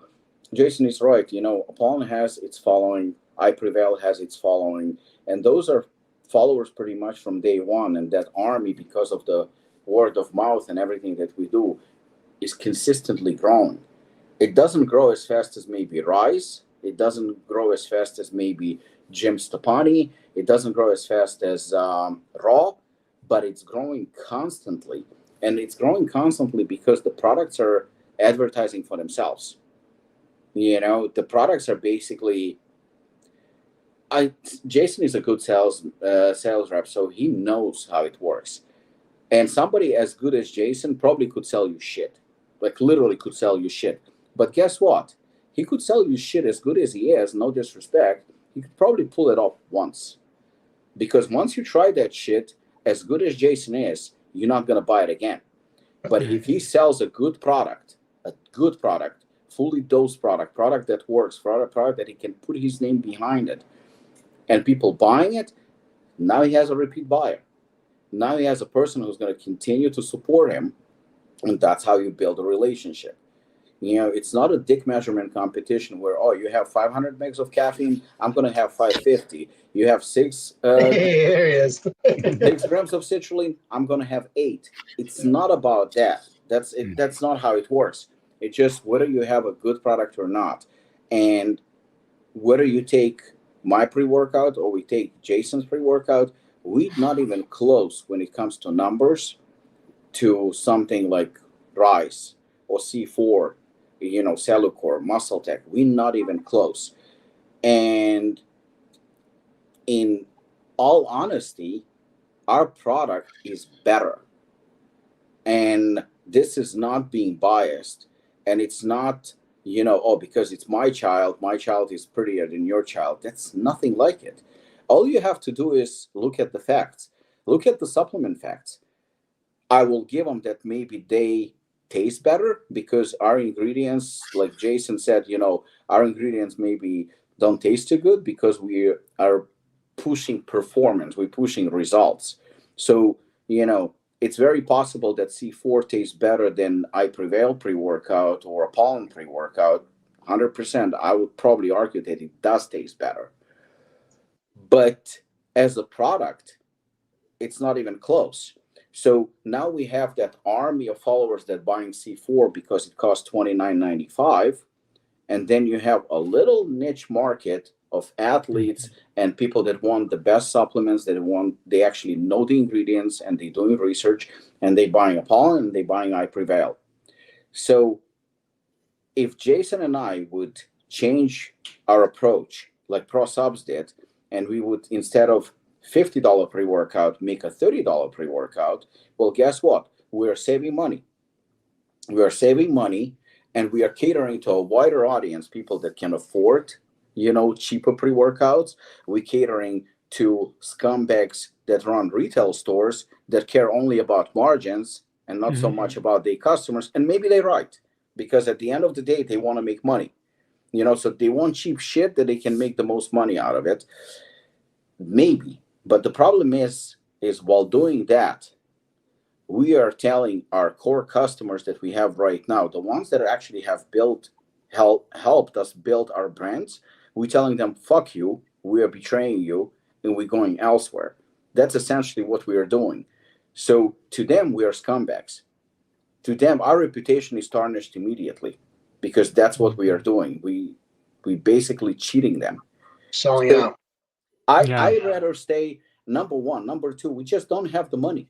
Jason is right. You know, Apollon has its following. I Prevail has its following. And those are followers pretty much from day one. And that army, because of the word of mouth and everything that we do, is consistently growing. It doesn't grow as fast as maybe Rise. It doesn't grow as fast as maybe Jim Stepani. It doesn't grow as fast as Raw, but it's growing constantly. And it's growing constantly because the products are advertising for themselves. You know, the products are basically, Jason is a good sales rep, so he knows how it works. And somebody as good as Jason probably could sell you shit. Like literally could sell you shit. But guess what? He could sell you shit as good as he is, no disrespect. He could probably pull it off once. Because once you try that shit, as good as Jason is, you're not going to buy it again. But if he sells a good product, fully dosed product that works, product that he can put his name behind it, and people buying it, now he has a repeat buyer. Now he has a person who's going to continue to support him, and that's how you build a relationship. You know, it's not a dick measurement competition where, oh, you have 500 megs of caffeine, I'm going to have 550. You have 6 there he is. 6 grams of citrulline, I'm going to have 8. It's not about that. That's not how it works. It's just whether you have a good product or not. And whether you take my pre-workout or we take Jason's pre-workout, we're not even close when it comes to numbers to something like Rise or C4, you know, Cellucor, Muscle Tech. We're not even close. And in all honesty, our product is better. And this is not being biased. And it's not, oh, because it's my child is prettier than your child. That's nothing like it. All you have to do is look at the facts. Look at the supplement facts. I will give them that maybe they taste better because our ingredients, like Jason said, our ingredients maybe don't taste too good because we are pushing performance, we're pushing results. So, it's very possible that C4 tastes better than I Prevail pre-workout or Apollon pre-workout. 100%, I would probably argue that it does taste better. But as a product, it's not even close. So now we have that army of followers that buying C4 because it costs $29.95. And then you have a little niche market of athletes and people that want the best supplements, they actually know the ingredients and they're doing research and they buying Apollon and they buying I Prevail. So if Jason and I would change our approach like ProSupps did, and we would, instead of $50 pre-workout, make a $30 pre-workout, well, guess what? We're saving money. We are saving money and we are catering to a wider audience, people that can afford cheaper pre-workouts. We're catering to scumbags that run retail stores that care only about margins and not so much about their customers. And maybe they're right, because at the end of the day, they want to make money. So they want cheap shit that they can make the most money out of it. Maybe. But the problem is while doing that, we are telling our core customers that we have right now, the ones that actually have helped us build our brands, we're telling them, fuck you, we are betraying you, and we're going elsewhere. That's essentially what we are doing. So to them, we are scumbags. To them, our reputation is tarnished immediately because that's what we are doing. We basically cheating them. Selling out. I'd rather stay number one. Number two, we just don't have the money.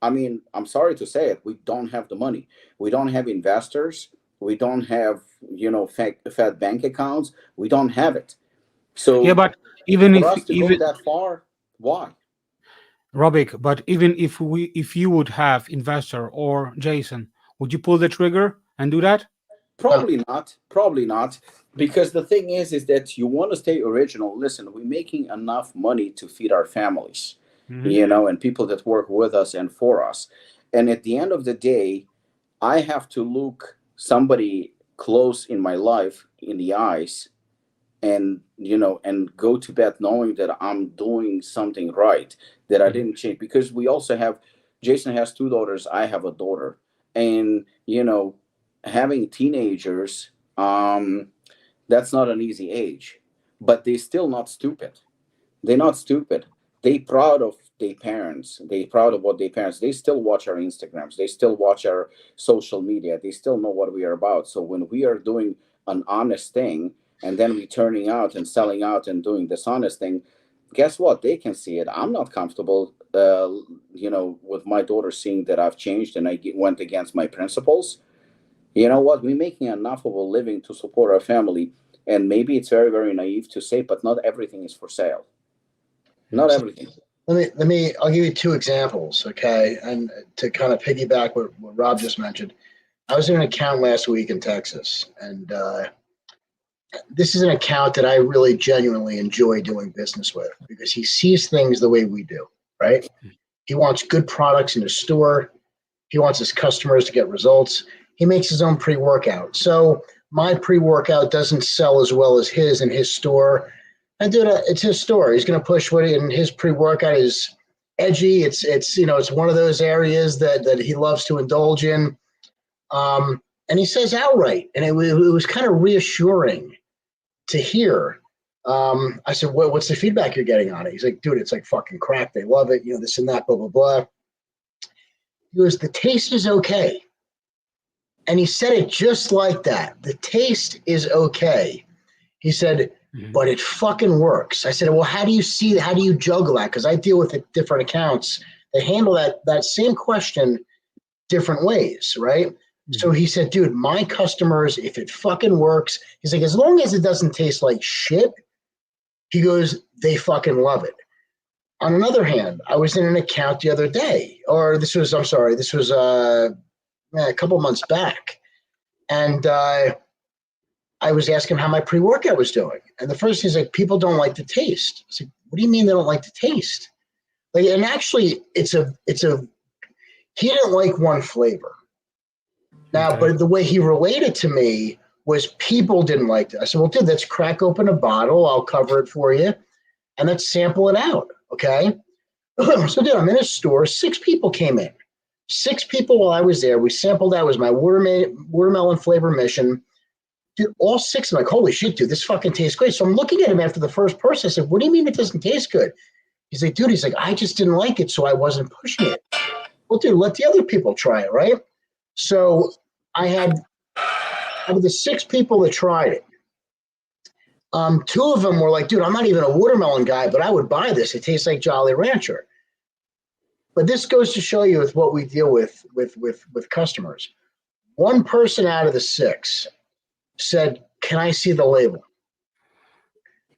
I mean, I'm sorry to say it, we don't have the money. We don't have investors. We don't have, fat bank accounts. We don't have it. So yeah, but even for if us to go that far, why? Robic, but even if you would have investor or Jason, would you pull the trigger and do that? Probably not. Probably not. Because the thing is that you want to stay original. Listen, we're making enough money to feed our families, and people that work with us and for us. And at the end of the day, I have to look somebody close in my life in the eyes and go to bed knowing that I'm doing something right, that I didn't change. Because we also have, Jason has 2 daughters, I have a daughter, and having teenagers, that's not an easy age, but they're still not stupid. They're not stupid. They proud of their parents. They proud of what their parents. They still watch our Instagrams. They still watch our social media. They still know what we are about. So when we are doing an honest thing and then we turning out and selling out and doing dishonest thing, guess what? They can see it. I'm not comfortable, with my daughter seeing that I've changed and I went against my principles. You know what? We're making enough of a living to support our family. And maybe it's very, very naive to say, but not everything is for sale. Not everything. I'll give you 2 examples, okay? And to kind of piggyback what Rob just mentioned, I was in an account last week in Texas, and this is an account that I really genuinely enjoy doing business with because he sees things the way we do, right? He wants good products in his store. He wants his customers to get results. He makes his own pre-workout. So my pre-workout doesn't sell as well as his in his store. And dude, it's his store. He's going to push what and his pre-workout is edgy. It's one of those areas that he loves to indulge in. And he says outright, and it was kind of reassuring to hear. I said, what's the feedback you're getting on it? He's like, dude, it's like fucking crack. They love it. This and that, blah, blah, blah. He goes, the taste is okay. And he said it just like that. The taste is okay. He said, but it fucking works. I said, well, how do you juggle that? Because I deal with different accounts. They handle that same question different ways, right? So he said, dude, my customers, if it fucking works, he's like, as long as it doesn't taste like shit, he goes, they fucking love it. On another hand, I was in an account the other day, or this was a couple months back, and I was asking how my pre-workout was doing, and the first thing is like, people don't like the taste. I said, what do you mean they don't like the taste? Like, and actually, it's a he didn't like one flavor. Now, Okay. but the way he related to me was people didn't like it. I said, well, dude, let's crack open a bottle. I'll cover it for you, and let's sample it out, okay? So, dude, I'm in a store. 6 people came in. 6 people while I was there. We sampled that. It was my watermelon flavor mission. Dude, all 6 of them, like, holy shit, dude, this fucking tastes great. So I'm looking at him after the first person. I said, what do you mean it doesn't taste good? He's like, dude, I just didn't like it, so I wasn't pushing it. Well, dude, let the other people try it, right? So I had, out of the 6 people that tried it, 2 of them were like, dude, I'm not even a watermelon guy, but I would buy this. It tastes like Jolly Rancher. But this goes to show you with what we deal with customers. 1 person out of the 6 said, can I see the label?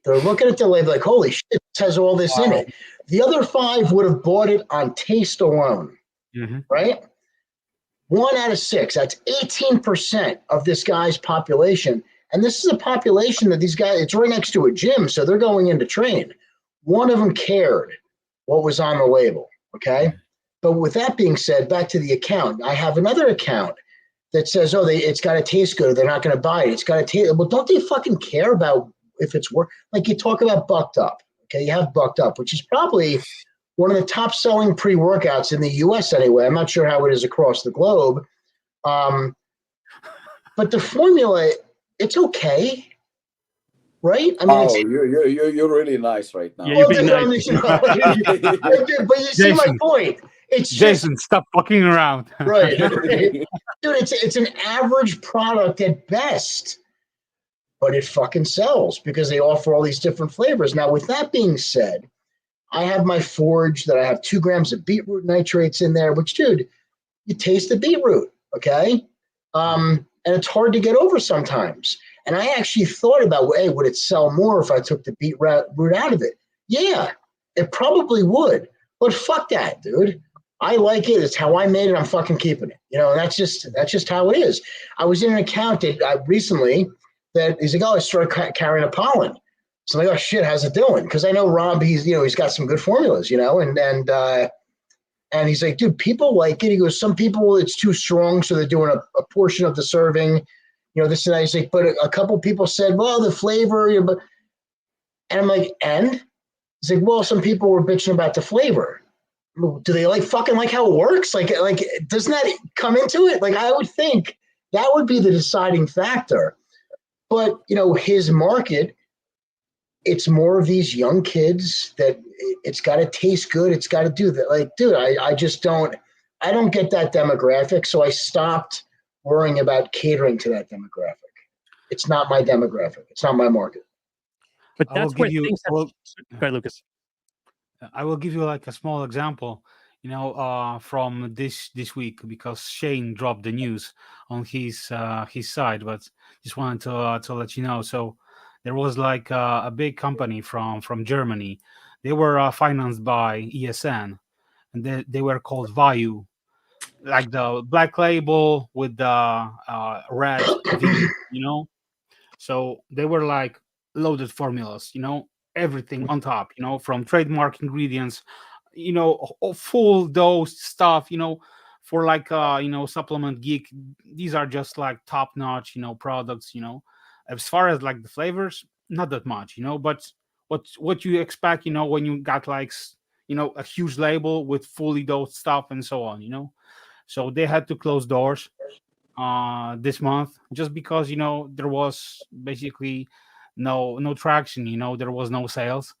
They're looking at the label like, holy shit, it has all this in it. The other 5 would have bought it on taste alone, right? 1 out of 6, that's 18% of this guy's population. And this is a population that these guys, it's right next to a gym, so they're going in to train. 1 of them cared what was on the label, okay? But with that being said, back to the account, I have another account that says, oh, it's got to taste good, or they're not going to buy it. It's got to taste, well, don't they fucking care about if it's worth, like you talk about Bucked Up, okay? You have Bucked Up, which is probably one of the top selling pre-workouts in the US anyway. I'm not sure how it is across the globe. But the formula, it's okay, right? I mean, you're really nice right now. Yeah, you're being nice. But you see my point. It's just, Jason, stop fucking around. right. Dude, it's an average product at best, but it fucking sells because they offer all these different flavors. Now, with that being said, I have my Forge that I have 2 grams of beetroot nitrates in there, which, dude, you taste the beetroot, okay? And it's hard to get over sometimes. And I actually thought about, hey, would it sell more if I took the beetroot out of it? Yeah, it probably would. But fuck that, dude. I like it. It's how I made it. I'm fucking keeping it. You know, and that's just how it is. I was in an account that recently that he's like, oh, I started carrying Apollon. So I'm like, oh shit, how's it doing? Because I know Rob, he's got some good formulas, and he's like, dude, people like it. He goes, some people it's too strong, so they're doing a portion of the serving, this and that. He's like, but a couple people said, well, the flavor, and I'm like, and he's like, well, some people were bitching about the flavor. Do they fucking like how it works? Like doesn't that come into it? Like, I would think that would be the deciding factor. But his market, it's more of these young kids that it's got to taste good. It's got to do that. Like, dude, I just don't get that demographic. So I stopped worrying about catering to that demographic. It's not my demographic. It's not my market. But that's where things have... Go ahead, Lucas. I will give you like a small example, from this week, because Shane dropped the news on his side, but just wanted to let you know. So there was like a big company from Germany. They were financed by ESN, and they were called Value, like the black label with the red V, So they were like loaded formulas, everything on top, from trademark ingredients, full dose stuff, for like Supplement Geek. These are just like top notch, products, as far as like the flavors, not that much, but what you expect, when you got like a huge label with fully dosed stuff and so on, so they had to close doors this month just because there was basically no traction, there was no sales,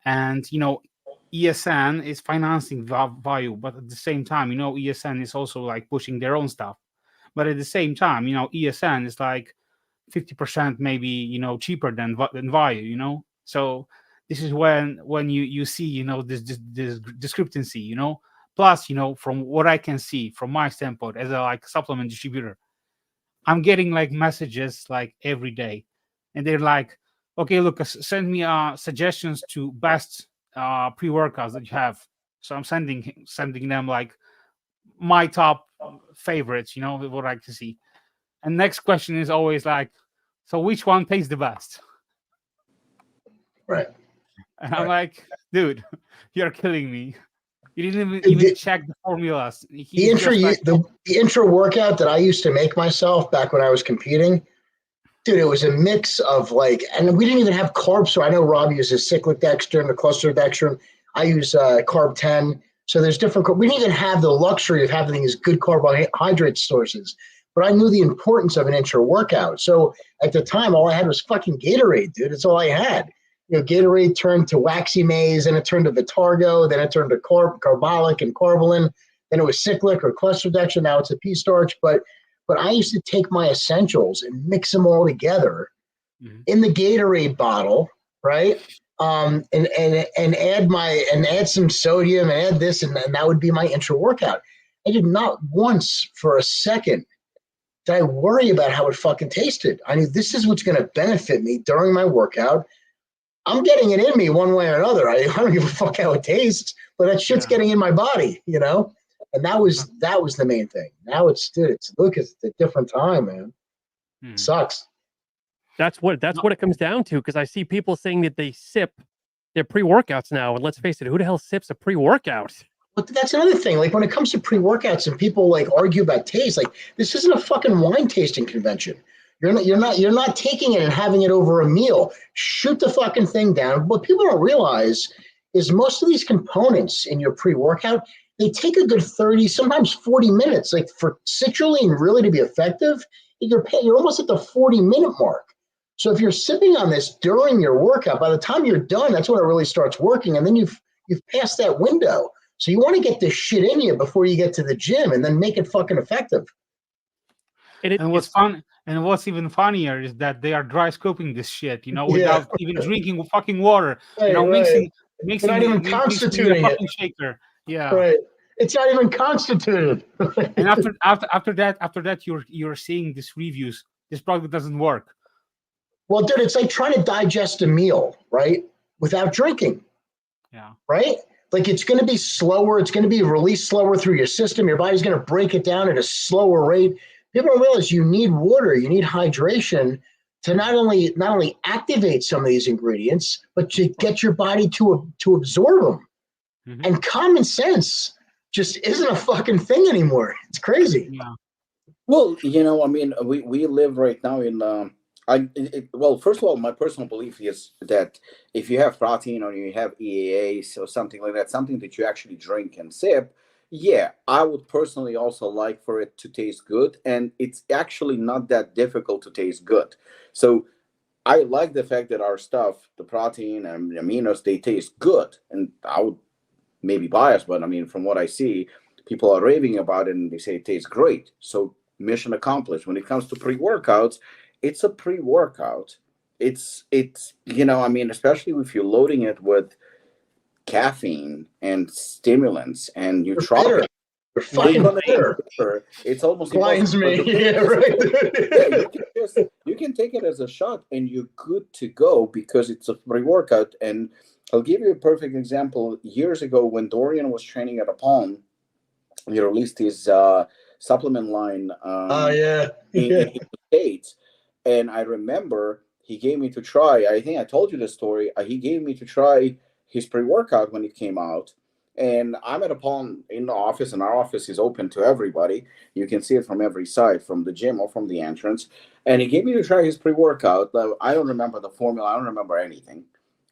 and ESN is financing Value, but at the same time ESN is also like pushing their own stuff, but at the same time ESN is like 50% maybe cheaper than Value, so this is when you see this discrepancy, plus from what I can see from my standpoint as a like supplement distributor, I'm getting like messages like every day, and they're like, Okay, Lucas, send me suggestions to best pre-workouts that you have. So I'm sending them like my top favorites, what I like to see. And next question is always like, so which one tastes the best? Right. And I'm like, dude, you're killing me. You didn't even check the formulas. The intro workout that I used to make myself back when I was competing, dude, it was a mix of like, and we didn't even have carbs. So I know Rob uses cyclic dextrin, the cluster dextrin. I use carb 10. So there's different. We didn't even have the luxury of having these good carbohydrate sources. But I knew the importance of an intro workout. So at the time, all I had was fucking Gatorade, dude. It's all I had. Gatorade turned to Waxy Maize, and it turned to Vitargo, then it turned to Carbolic and Carbolin. Then it was cyclic or cluster dextrin. Now it's a pea starch. But I used to take my essentials and mix them all together in the Gatorade bottle, right? And add some sodium and add this, and that would be my intro workout. I did not once for a second did I worry about how it fucking tasted. I knew this is what's going to benefit me during my workout. I'm getting it in me one way or another. I don't give a fuck how it tastes, but that shit's getting in my body, And that was the main thing. Now it's Lucas, it's a different time, man. It sucks. That's what it comes down to, because I see people saying that they sip their pre-workouts now, and let's face it, who the hell sips a pre-workout? But that's another thing. Like when it comes to pre-workouts and people like argue about taste, like this isn't a fucking wine tasting convention. You're not taking it and having it over a meal. Shoot the fucking thing down. What people don't realize is most of these components in your pre-workout, they take a good 30, sometimes 40 minutes. Like for citrulline really to be effective, you're almost at the 40-minute mark. So if you're sipping on this during your workout, by the time you're done, that's when it really starts working. And then you've passed that window. So you want to get this shit in you before you get to the gym and then make it fucking effective. And what's fun, and what's even funnier is that they are dry scoping this shit, without even drinking fucking water. Right, mixing not even constituting a fucking shaker. Yeah. Right. It's not even constituted. And after that, you're seeing these reviews. This product doesn't work. Well, dude, it's like trying to digest a meal, right? Without drinking. Yeah. Right? Like it's going to be slower. It's going to be released slower through your system. Your body's going to break it down at a slower rate. People don't realize you need water. You need hydration to not only activate some of these ingredients, but to get your body to absorb them. Mm-hmm. And common sense just isn't a fucking thing anymore. It's crazy. Yeah. Well, we live right now in well, first of all, my personal belief is that if you have protein or you have EAAs or something like that, something that you actually drink and sip, yeah, I would personally also like for it to taste good. And it's actually not that difficult to taste good. So I like the fact that our stuff, the protein and the aminos, they taste good. And I would maybe biased, but from what I see, people are raving about it and they say it tastes great. So mission accomplished. When it comes to pre-workouts, it's a pre-workout. It's especially if you're loading it with caffeine and stimulants and you try it. You're fucking bitter. It's almost blinds me. Yeah, right. You can take it as a shot and you're good to go because it's a pre-workout. And I'll give you a perfect example. Years ago, when Dorian was training at Apollon, he released his supplement line in the States. And I remember he gave me to try, I think I told you the story, he gave me to try his pre-workout when it came out. And I'm at Apollon in the office, and our office is open to everybody. You can see it from every side, from the gym or from the entrance. And he gave me to try his pre-workout. I don't remember the formula. I don't remember anything.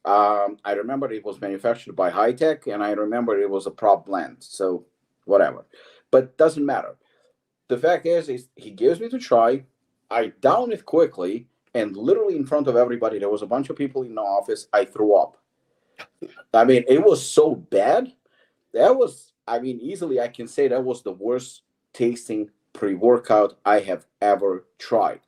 I remember it was manufactured by High Tech, and I remember it was a prop blend. So whatever. But doesn't matter. The fact is he gives me to try. I down it quickly, and literally in front of everybody, there was a bunch of people in the office. I threw up. It was so bad. That was, easily I can say that was the worst tasting pre-workout I have ever tried,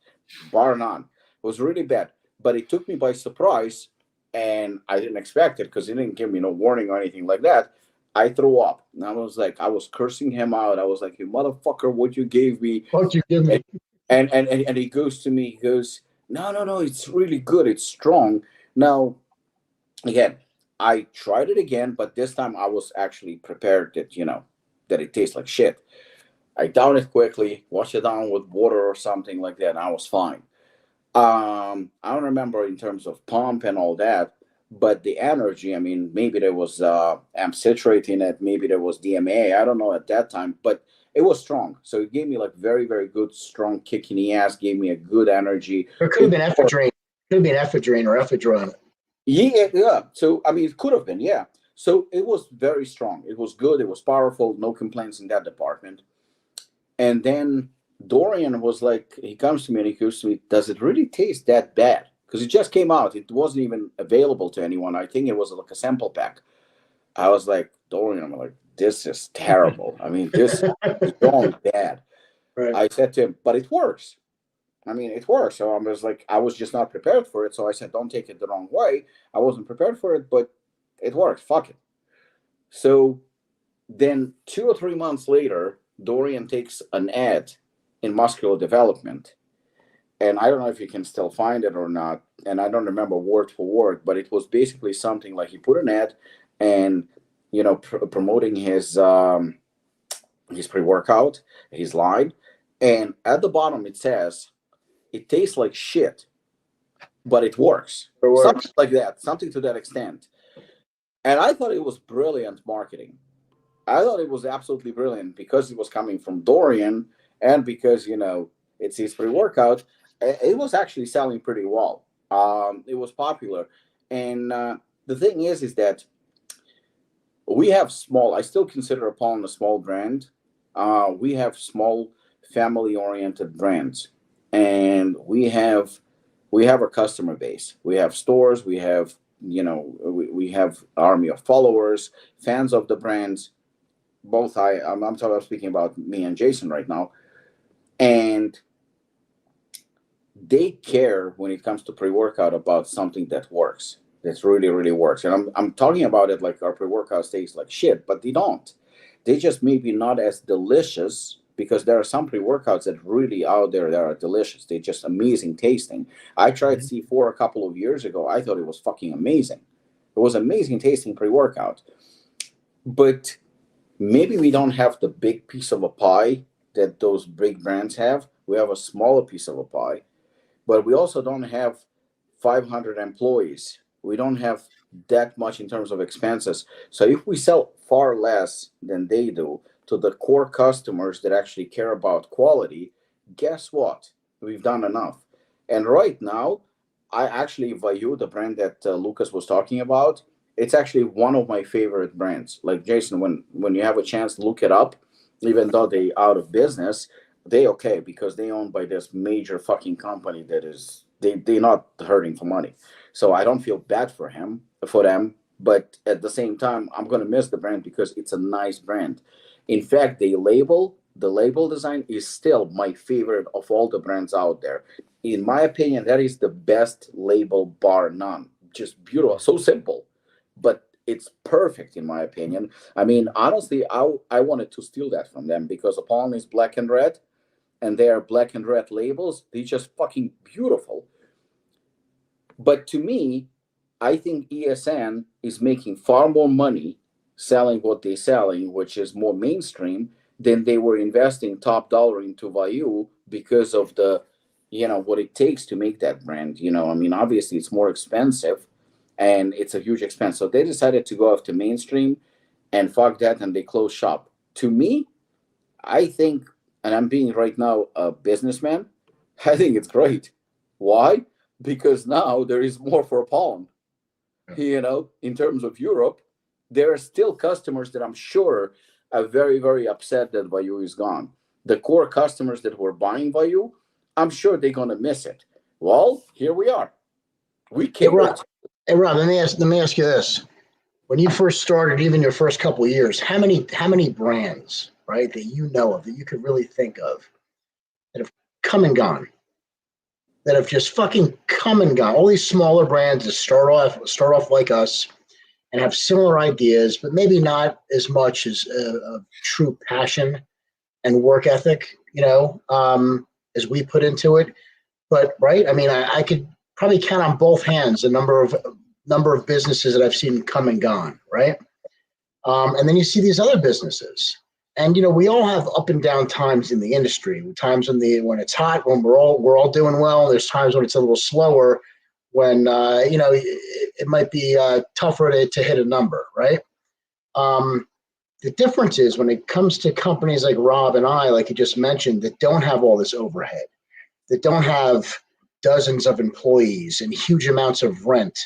bar none. It was really bad, but it took me by surprise, and I didn't expect it because he didn't give me no warning or anything like that. I threw up, and I was cursing him out. I was like, "You motherfucker, what you gave me?" What you give me? And he goes to me, he goes, No, it's really good. It's strong. Now, again, I tried it again, but this time I was actually prepared that, that it tastes like shit. I downed it quickly, washed it down with water or something like that, and I was fine. I don't remember in terms of pump and all that, but the energy, I mean, maybe there was amp citrate in it, maybe there was DMA, I don't know at that time, but it was strong. So it gave me like very, very good, strong kick in the ass, gave me a good energy. There could have been ephedrine. Could have been ephedrine or ephedrine. Yeah. So, I mean, it could have been, yeah. So it was very strong. It was good. It was powerful. No complaints in that department. And then Dorian was like, he comes to me and he goes to me, does it really taste that bad? Because it just came out. It wasn't even available to anyone. I think it was like a sample pack. I was like, Dorian, I'm like, this is terrible. I mean, this is going bad. Right. I said to him, but it works. I mean, it works. So I was like, I was just not prepared for it. So I said, don't take it the wrong way. I wasn't prepared for it, but it works. Fuck it. So then 2 or 3 months later, Dorian takes an ad in Muscular Development. And I don't know if you can still find it or not. And I don't remember word for word, but it was basically something like he put an ad and, promoting his pre-workout, his line. And at the bottom, it says, it tastes like shit, but it works. Something like that, something to that extent. And I thought it was brilliant marketing. I thought it was absolutely brilliant because it was coming from Dorian and because, it's his pre-workout. It was actually selling pretty well. It was popular. And the thing is that we have I still consider Apollon a small brand. We have small family-oriented brands. And we have a customer base. We have stores. We have, we have army of followers, fans of the brands. Both I'm speaking about me and Jason right now. And they care when it comes to pre-workout about something that works. That really, really works. And I'm talking about it like our pre-workout tastes like shit, but they don't. They just maybe not as delicious, because there are some pre-workouts that really out there that are delicious. They're just amazing tasting. I tried C4 a couple of years ago. I thought it was fucking amazing. It was amazing tasting pre-workout. But maybe we don't have the big piece of a pie that those big brands have. We have a smaller piece of a pie. But we also don't have 500 employees. We don't have that much in terms of expenses. So if we sell far less than they do to the core customers that actually care about quality, guess what? We've done enough. And right now, I actually value the brand that Lucas was talking about. It's actually one of my favorite brands. Like Jason, when you have a chance to look it up, even though they out of business, they okay because they owned by this major fucking company that is they're not hurting for money. So I don't feel bad for them, but at the same time, I'm gonna miss the brand because it's a nice brand. In fact, the label design is still my favorite of all the brands out there. In my opinion, that is the best label bar none. Just beautiful, so simple, but it's perfect in my opinion. I mean, honestly, I wanted to steal that from them because Apollon is black and red, and they are black and red labels. They're just fucking beautiful. But to me, I think ESN is making far more money selling what they're selling, which is more mainstream, than they were investing top dollar into Vayu because of the, what it takes to make that brand. I mean, obviously it's more expensive and it's a huge expense. So they decided to go after mainstream and fuck that, and they closed shop. To me, I think, and I'm being right now a businessman, I think it's great. Why? Because now there is more for Apollon. In terms of Europe, there are still customers that I'm sure are very, very upset that Vayu is gone. The core customers that were buying Vayu, I'm sure they're going to miss it. Well, here we are. We can't. Hey, Rob, let me ask you this. When you first started, even your first couple of years, how many brands, right, that you know of, that you could really think of, that have come and gone, that have just fucking come and gone? All these smaller brands that start off like us and have similar ideas, but maybe not as much as a true passion and work ethic, as we put into it. But right, I mean, I could probably count on both hands the number of businesses that I've seen come and gone, right? And then you see these other businesses, and we all have up and down times in the industry. Times when it's hot, when we're all doing well. There's times when it's a little slower, when it might be tougher to hit a number, right? The difference is when it comes to companies like Rob and I, like you just mentioned, that don't have all this overhead, that don't have dozens of employees and huge amounts of rent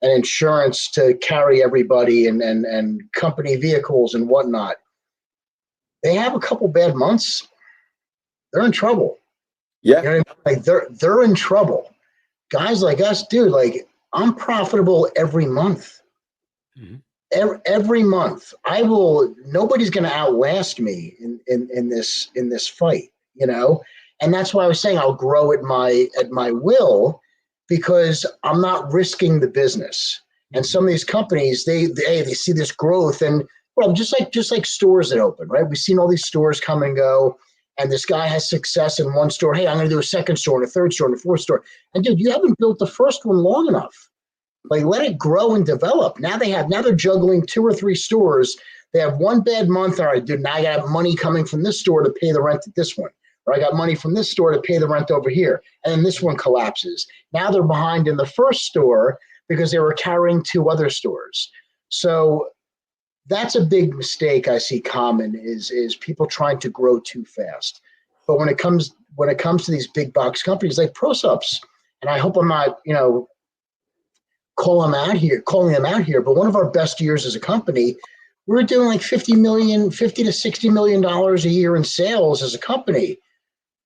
and insurance to carry everybody and company vehicles and whatnot. They have a couple bad months, they're in trouble. Yeah. You know what I mean? Like they're in trouble. Guys like us, dude, like I'm profitable every month. Mhm. Every month. Nobody's gonna outlast me in this fight, And that's why I was saying I'll grow at my will, because I'm not risking the business. And some of these companies, they see this growth, and well, just like stores that open, right? We've seen all these stores come and go, and this guy has success in one store. Hey, I'm going to do a second store and a third store and a fourth store. And dude, you haven't built the first one long enough. Like, let it grow and develop. Now they're juggling 2 or 3 stores. They have one bad month. All right, dude, now I got money coming from this store to pay the rent at this one. Or I got money from this store to pay the rent over here. And then this one collapses. Now they're behind in the first store because they were carrying 2 other stores. So that's a big mistake I see common is people trying to grow too fast. But when it comes to these big box companies like ProSupps, and I hope I'm not, calling them out here, but one of our best years as a company, we were doing like $50 to $60 million a year in sales as a company,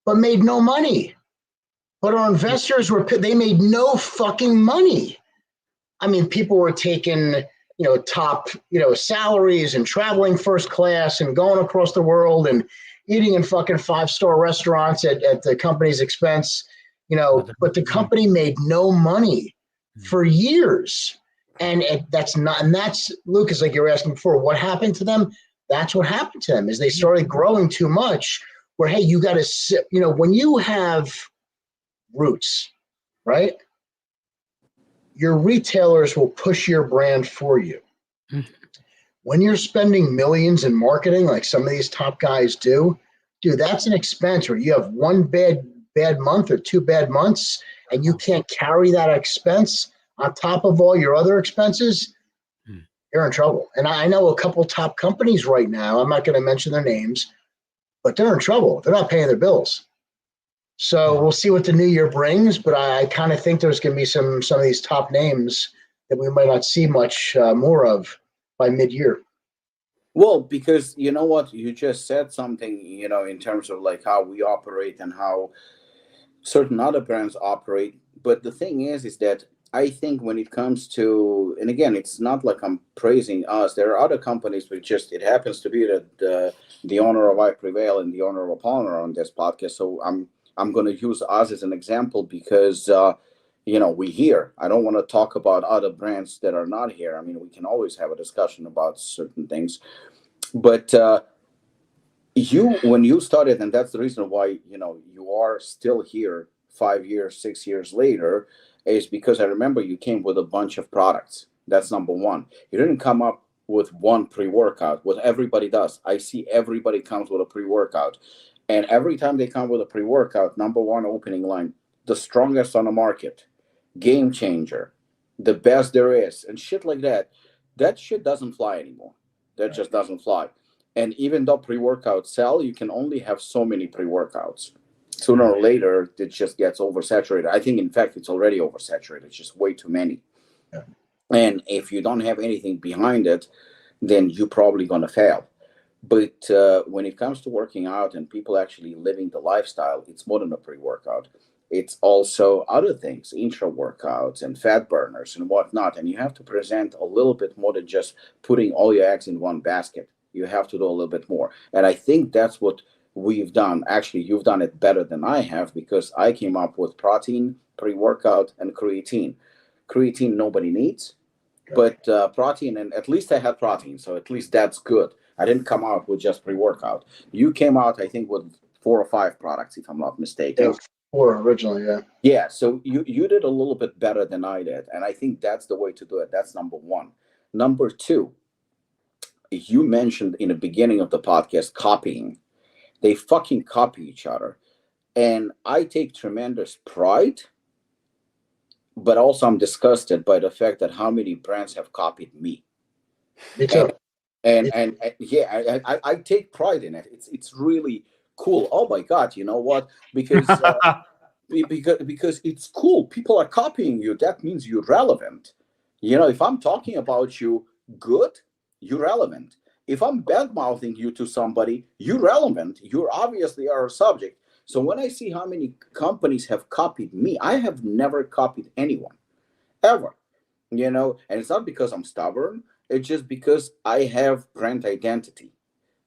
but made no money. But our investors they made no fucking money. I mean, people were taking, top, salaries and traveling first class and going across the world and eating in fucking 5-star restaurants at the company's expense, but the company made no money for years. And that's Lucas, like you were asking before, what happened to them? That's what happened to them is they started growing too much where, hey, you got to sit, when you have roots, right? Your retailers will push your brand for you. When you're spending millions in marketing, like some of these top guys do, dude, that's an expense where you have one bad month or 2 bad months and you can't carry that expense on top of all your other expenses, you're in trouble. And I know a couple top companies right now, I'm not going to mention their names, but they're in trouble. They're not paying their bills. So we'll see what the new year brings, but I kind of think there's going to be some of these top names that we might not see much more of by mid-year. Well, because you know what, you just said something, in terms of like how we operate and how certain other brands operate. But the thing is that I think when it comes to, and again, it's not like I'm praising us. There are other companies, but it happens to be that the owner of I Prevail and the owner of Apollon are on this podcast. So I'm going to use us as an example because, we here. I don't want to talk about other brands that are not here. I mean, we can always have a discussion about certain things. But when you started, and that's the reason why, you are still here 5 years, 6 years later, is because I remember you came with a bunch of products. That's number one. You didn't come up with one pre-workout, what everybody does. I see everybody comes with a pre-workout. And every time they come with a pre-workout, number one opening line, the strongest on the market, game changer, the best there is, and shit like that. That shit doesn't fly anymore. That just doesn't fly. And even though pre-workouts sell, you can only have so many pre-workouts. Sooner or later, it just gets oversaturated. I think, in fact, it's already oversaturated. It's just way too many. Yeah. And if you don't have anything behind it, then you're probably going to fail. But when it comes to working out and people actually living the lifestyle, it's more than a pre-workout. It's also other things, intra-workouts and fat burners and whatnot. And you have to present a little bit more than just putting all your eggs in one basket. You have to do a little bit more. And I think that's what we've done. Actually, you've done it better than I have because I came up with protein, pre-workout, and creatine. Creatine nobody needs, but protein, and at least I had protein, so at least that's good. I didn't come out with just pre-workout. You came out, I think, with 4 or 5 products, if I'm not mistaken. 4 originally, yeah. Yeah, so you did a little bit better than I did, and I think that's the way to do it. That's number one. Number two, you mentioned in the beginning of the podcast copying. They fucking copy each other, and I take tremendous pride, but also I'm disgusted by the fact that how many brands have copied me. Me too. And yeah, I take pride in it. It's really cool. Oh my God, you know what? Because it's cool. People are copying you. That means you're relevant. You know, if I'm talking about you good, you're relevant. If I'm bad mouthing you to somebody, you're relevant. You obviously are a subject. So when I see how many companies have copied me, I have never copied anyone, ever. You know, and it's not because I'm stubborn. It's just because I have brand identity,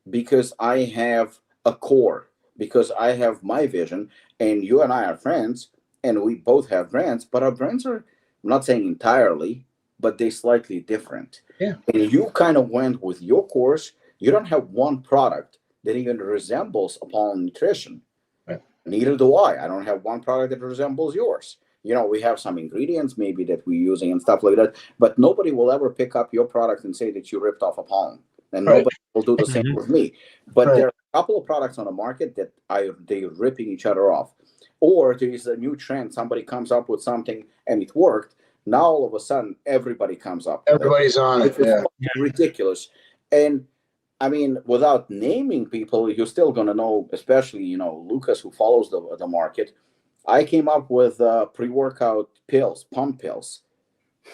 because I have a core, because I have my vision, and you and I are friends, and we both have brands, but our brands are, I'm not saying entirely, but they're slightly different. Yeah. And you kind of went with your course. You don't have one product that even resembles Apollon Nutrition. Right. Neither do I. I don't have one product that resembles yours. You know, we have some ingredients maybe that we're using and stuff like that, but nobody will ever pick up your product and say that you ripped off Apollon. And Right. nobody will do the same with me. But Right. there are a couple of products on the market that they're ripping each other off. Or there is a new trend. Somebody comes up with something and it worked. Now all of a sudden, everybody comes up with it. Everybody's on it. Which is Yeah. ridiculous. And I mean, without naming people, you're still going to know, especially, you know, Lucas, who follows the market. I came up with pre-workout pills, pump pills.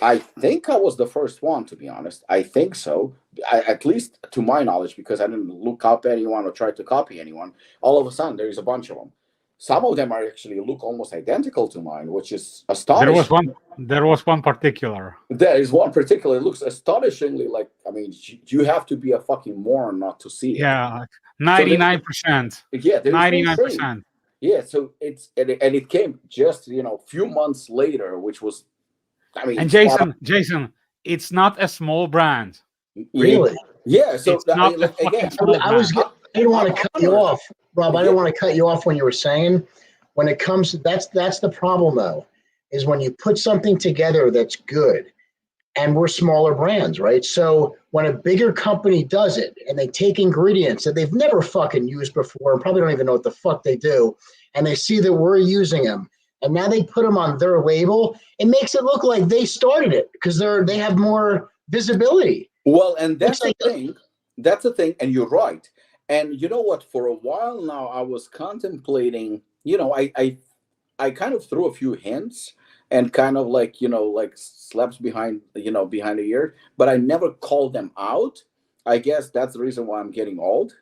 I think I was the first one, to be honest. I think so, at least to my knowledge, because I didn't look up anyone or try to copy anyone. All of a sudden, there's a bunch of them. Some of them are actually look almost identical to mine, which is astonishing. There was one particular. There is one particular. It looks astonishingly like. I mean, you have to be a fucking moron not to see it. Yeah, 99%. Yeah, 99%. Yeah, so it's and it came just, you know, a few months later, which was, I mean, And Jason, it's not a small brand. Really? Yeah. So It's not a like, fucking again, small I didn't want to cut you off, Rob. I didn't want to cut you off when you were saying, when it comes, that's the problem though, is when you put something together that's good, and we're smaller brands, right? So when a bigger company does it and they take ingredients that they've never fucking used before and probably don't even know what the fuck they do, and they see that we're using them, and now they put them on their label, it makes it look like they started it because they have more visibility. Well, and that's Looks the thing. That's the thing, and you're right. And you know what? For a while now, I was contemplating. You know, I kind of threw a few hints and kind of like, you know, like slaps behind the ear, but I never called them out. I guess that's the reason why I'm getting old.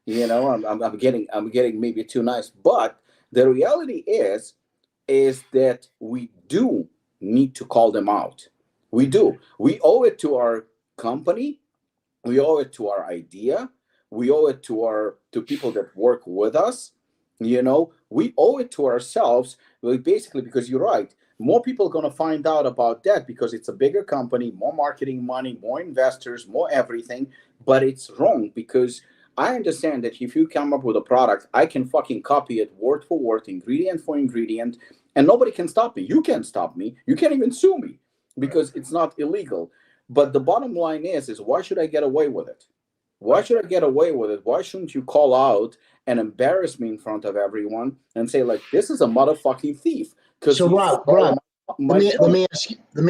You know, I'm getting maybe too nice. But the reality is that we do need to call them out. We do. We owe it to our company. We owe it to our idea. We owe it to people that work with us. You know, we owe it to ourselves. Basically, because you're right. More people are going to find out about that because it's a bigger company, more marketing money, more investors, more everything. But it's wrong because I understand that if you come up with a product, I can fucking copy it word for word, ingredient for ingredient, and nobody can stop me. You can't stop me. You can't even sue me because it's not illegal. But the bottom line is why should I get away with it? Why should I get away with it? Why shouldn't you call out and embarrass me in front of everyone and say, like, this is a motherfucking thief? So Rob, let me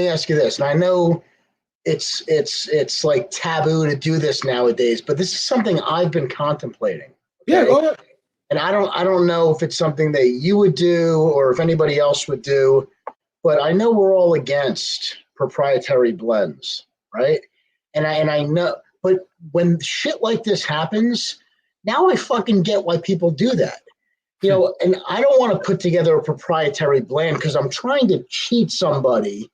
ask you this, and I know it's like taboo to do this nowadays, but this is something I've been contemplating. Okay? Yeah, go ahead. And I don't know if it's something that you would do or if anybody else would do, but I know we're all against proprietary blends, right? And I know, but when shit like this happens, now I fucking get why people do that. You know, and I don't want to put together a proprietary blend because I'm trying to cheat somebody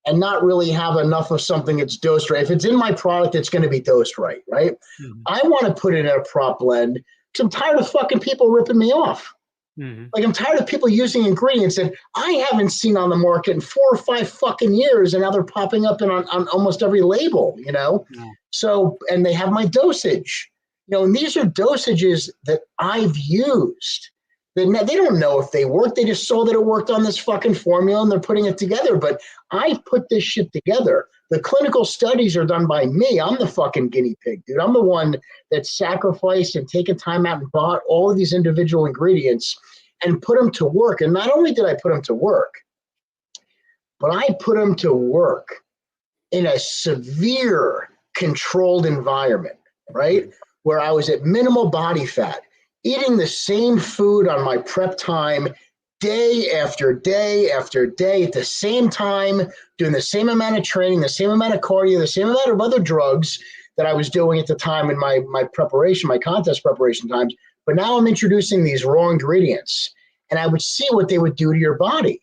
and not really have enough of something that's dosed right. If it's in my product, it's going to be dosed right, right? Mm-hmm. I want to put it in a prop blend because I'm tired of fucking people ripping me off. Mm-hmm. Like, I'm tired of people using ingredients that I haven't seen on the market in 4 or 5 fucking years, and now they're popping up on almost every label, you know? Yeah. So, and they have my dosage. You know, and these are dosages that I've used. They don't know if they work. They just saw that it worked on this fucking formula and they're putting it together. But I put this shit together. The clinical studies are done by me. I'm the fucking guinea pig, dude. I'm the one that sacrificed and taken time out and bought all of these individual ingredients and put them to work. And not only did I put them to work, but I put them to work in a severe controlled environment, right? Where I was at minimal body fat, eating the same food on my prep time, day after day after day, at the same time, doing the same amount of training, the same amount of cardio, the same amount of other drugs that I was doing at the time in my preparation, my contest preparation times. But now I'm introducing these raw ingredients, and I would see what they would do to your body,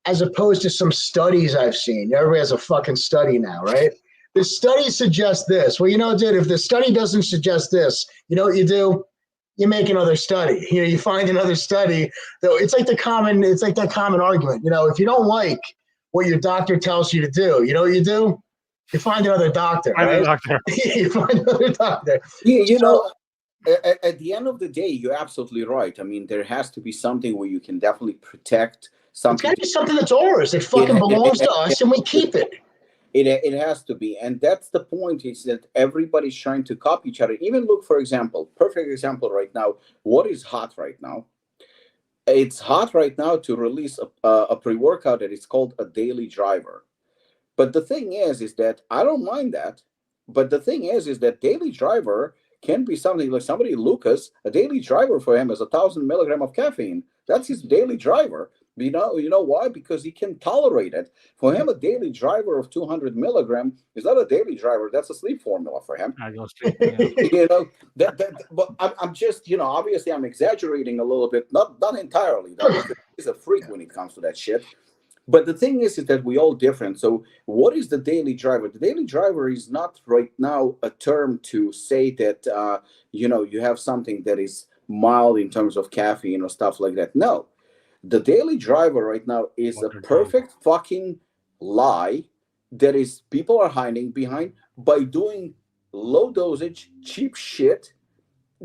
as opposed to some studies I've seen. Everybody has a fucking study now, right? The study suggests this. Well, you know, dude, if the study doesn't suggest this, you know what you do? You make another study. You know, you find another study. Though it's like that common argument. You know, if you don't like what your doctor tells you to do, you know what you do? You find another doctor. Right? You find another doctor. Yeah, you know, at the end of the day, you're absolutely right. I mean, there has to be something where you can definitely protect something. It's got to be something that's ours. It fucking belongs to us, and we keep it. It has to be. And that's the point, is that everybody's trying to copy each other. Even look, for example, perfect example right now, what is hot right now? It's hot right now to release a pre-workout that is called a daily driver. But the thing is that I don't mind that. But the thing is that daily driver can be something like somebody, Lucas, a daily driver for him is 1,000 milligrams of caffeine. That's his daily driver. You know why? Because he can tolerate it. For him, a daily driver of 200 milligrams is not a daily driver. That's a sleep formula for him. I go sleep, yeah. You know, but I'm just, you know, obviously I'm exaggerating a little bit, not entirely. He's a freak when it comes to that shit. But the thing is that we all different. So what is the daily driver? The daily driver is not right now a term to say that, you know, you have something that is mild in terms of caffeine or stuff like that. No. The daily driver right now is a perfect fucking lie that is people are hiding behind by doing low dosage, cheap shit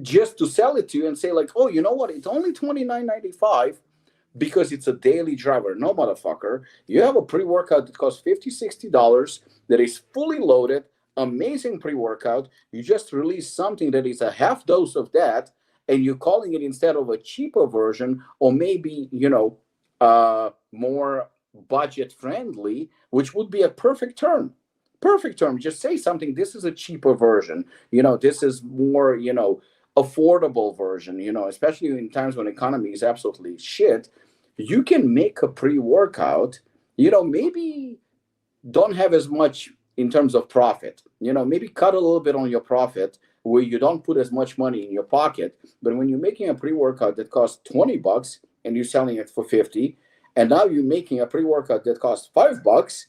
just to sell it to you and say like, oh, you know what? It's only $29.95 because it's a daily driver. No, motherfucker. You have a pre-workout that costs $50, $60 that is fully loaded, amazing pre-workout. You just release something that is a half dose of that, and you're calling it, instead of a cheaper version, or maybe, you know, more budget friendly, which would be a perfect term. Perfect term. Just say something. This is a cheaper version. You know, this is more, you know, affordable version. You know, especially in times when economy is absolutely shit, you can make a pre-workout. You know, maybe don't have as much in terms of profit. You know, maybe cut a little bit on your profit, where you don't put as much money in your pocket. But when you're making a pre-workout that costs $20 and you're selling it for $50, and now you're making a pre-workout that costs $5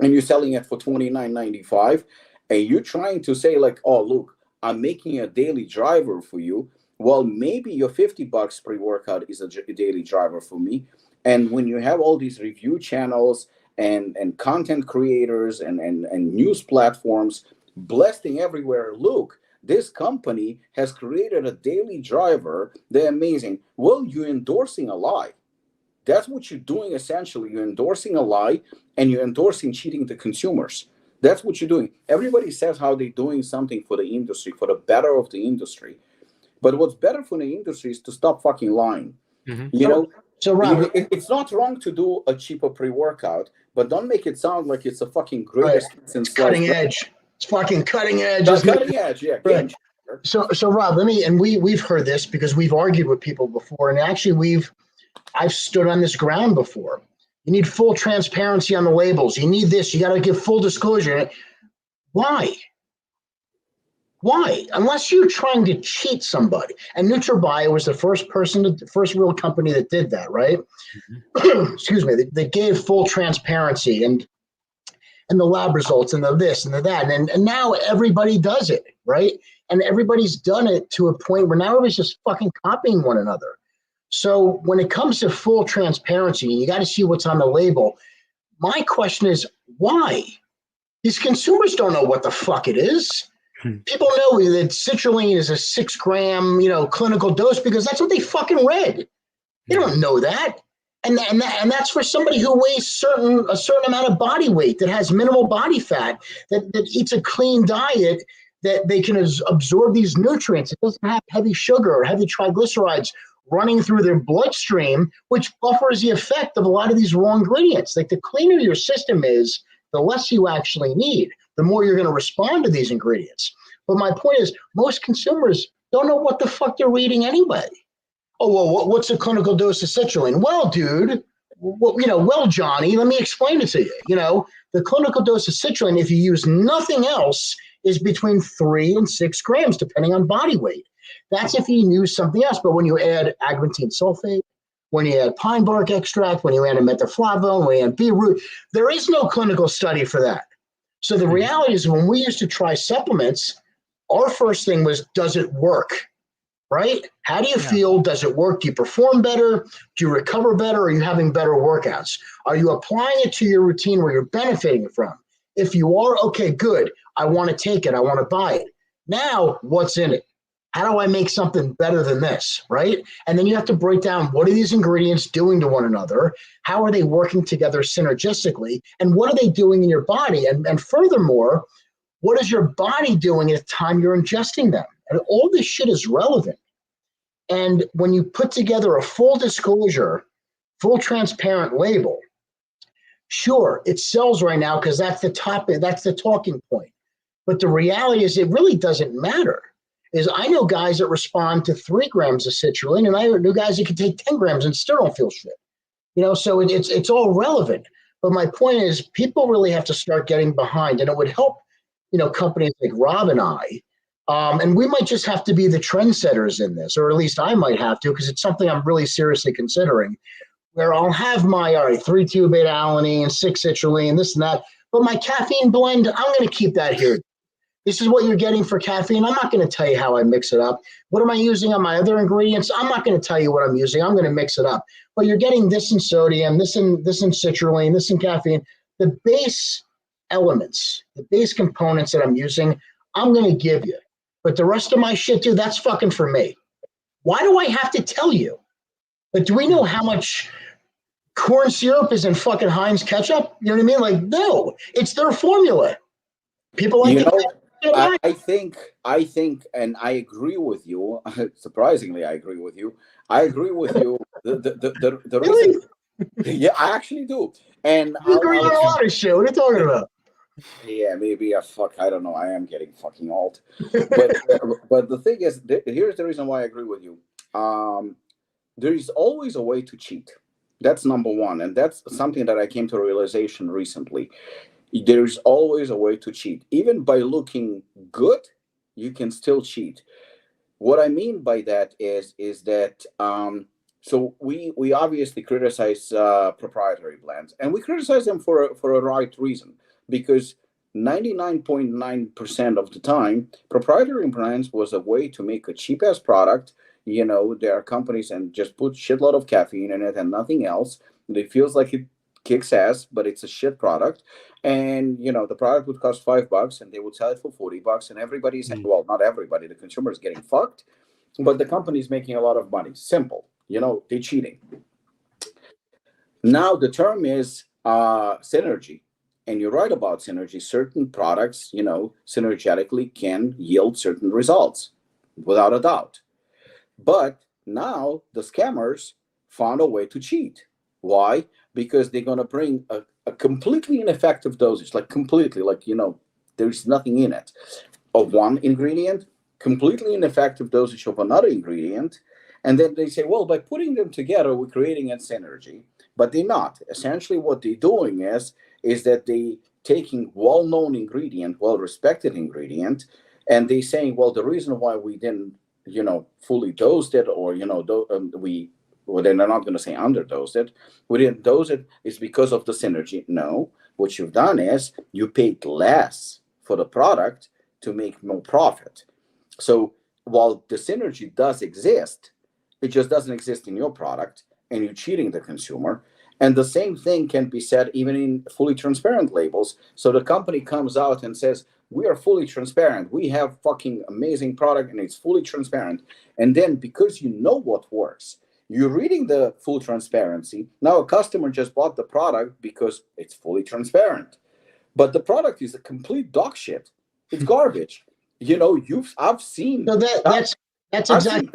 and you're selling it for $29.95, and you're trying to say like, oh, look, I'm making a daily driver for you. Well, maybe your $50 pre-workout is a daily driver for me. And when you have all these review channels and content creators and news platforms blasting everywhere, look, this company has created a daily driver. They're amazing. Well, you're endorsing a lie. That's what you're doing essentially. You're endorsing a lie, and you're endorsing cheating the consumers. That's what you're doing. Everybody says how they're doing something for the industry, for the better of the industry. But what's better for the industry is to stop fucking lying. Mm-hmm. You know, so Rob, it's not wrong to do a cheaper pre-workout, but don't make it sound like it's a fucking greatest since cutting edge. It's fucking cutting edge. Cutting edge, yeah. Right. So Rob, we've heard this because we've argued with people before, and actually I've stood on this ground before. You need full transparency on the labels. You need this. You got to give full disclosure. Why? Unless you're trying to cheat somebody. And NutraBio was the first real company that did that, right? Mm-hmm. Excuse me. They gave full transparency and the lab results and the this and the that. And now everybody does it, right? And everybody's done it to a point where now everybody's just fucking copying one another. So when it comes to full transparency, you got to see what's on the label. My question is, why? These consumers don't know what the fuck it is. People know that citrulline is a 6 gram, clinical dose because that's what they fucking read. They don't know that. And that's for somebody who weighs a certain amount of body weight, that has minimal body fat, that eats a clean diet, that they can absorb these nutrients. It doesn't have heavy sugar or heavy triglycerides running through their bloodstream, which buffers the effect of a lot of these raw ingredients. Like, the cleaner your system is, the less you actually need, the more you're going to respond to these ingredients. But my point is, most consumers don't know what the fuck they're reading anyway. Oh, well, what's a clinical dose of citrulline? Well, dude, well, Johnny, let me explain it to you. The clinical dose of citrulline, if you use nothing else, is between 3 and 6 grams, depending on body weight. That's if you use something else. But when you add agrantine sulfate, when you add pine bark extract, when you add a metaflavone, when you add beetroot, there is no clinical study for that. So the reality is, when we used to try supplements, our first thing was, does it work? Right? How do you feel? Does it work? Do you perform better? Do you recover better? Are you having better workouts? Are you applying it to your routine where you're benefiting from? If you are, okay, good. I want to take it. I want to buy it. Now, what's in it? How do I make something better than this? Right? And then you have to break down, what are these ingredients doing to one another? How are they working together synergistically? And what are they doing in your body? And furthermore, what is your body doing at the time you're ingesting them? And all this shit is relevant. And when you put together a full disclosure, full transparent label, sure, it sells right now because that's the topic, that's the talking point. But the reality is, it really doesn't matter. I know guys that respond to 3 grams of citrulline, and I know guys that can take 10 grams and still don't feel shit. So it's all relevant. But my point is, people really have to start getting behind, and it would help, companies like Rob and I. And we might just have to be the trendsetters in this, or at least I might have to, because it's something I'm really seriously considering, where I'll have my, 3-2-beta-alanine, 6 citrulline, this and that, but my caffeine blend, I'm going to keep that here. This is what you're getting for caffeine. I'm not going to tell you how I mix it up. What am I using on my other ingredients? I'm not going to tell you what I'm using. I'm going to mix it up. But you're getting this in sodium, this in citrulline, this in caffeine. The base elements, the base components that I'm using, I'm going to give you. But the rest of my shit, dude, that's fucking for me. Why do I have to tell you? Like, do we know how much corn syrup is in fucking Heinz ketchup? You know what I mean? Like, no, it's their formula. People like I think, and I agree with you. Surprisingly, I agree with you. I agree with you. The really? reason, yeah, I actually do. And you agree on a lot of shit. What are you talking about? Yeah, maybe I don't know. I am getting fucking old. But the thing is, here's the reason why I agree with you. There is always a way to cheat. That's number one. And that's something that I came to a realization recently. There is always a way to cheat. Even by looking good, you can still cheat. What I mean by that is that so we obviously criticize proprietary blends, and we criticize them for a right reason, because 99.9% of the time, proprietary brands was a way to make a cheap ass product. There are companies and just put shitload of caffeine in it and nothing else. It feels like it kicks ass, but it's a shit product. And the product would cost $5 and they would sell it for $40, and everybody's well, not everybody, the consumer is getting fucked, but the company's making a lot of money. Simple. They're cheating. Now the term is synergy. And you're right about synergy. Certain products, synergetically can yield certain results, without a doubt. But now the scammers found a way to cheat. Why? Because they're going to bring a completely ineffective dosage, there's nothing in it, of one ingredient, completely ineffective dosage of another ingredient. And then they say, well, by putting them together, we're creating a synergy. But they're not. Essentially, what they're doing is that they taking well-known ingredient, well-respected ingredient, and they saying, well, the reason why we didn't, fully dosed it, or they're not going to say underdosed it, we didn't dose it, is because of the synergy. No, what you've done is you paid less for the product to make more profit. So while the synergy does exist, it just doesn't exist in your product, and you're cheating the consumer. And the same thing can be said even in fully transparent labels. So the company comes out and says, we are fully transparent. We have fucking amazing product and it's fully transparent. And then because you know what works, you're reading the full transparency. Now a customer just bought the product because it's fully transparent. But the product is a complete dog shit. It's garbage. You know, I've seen that's exactly.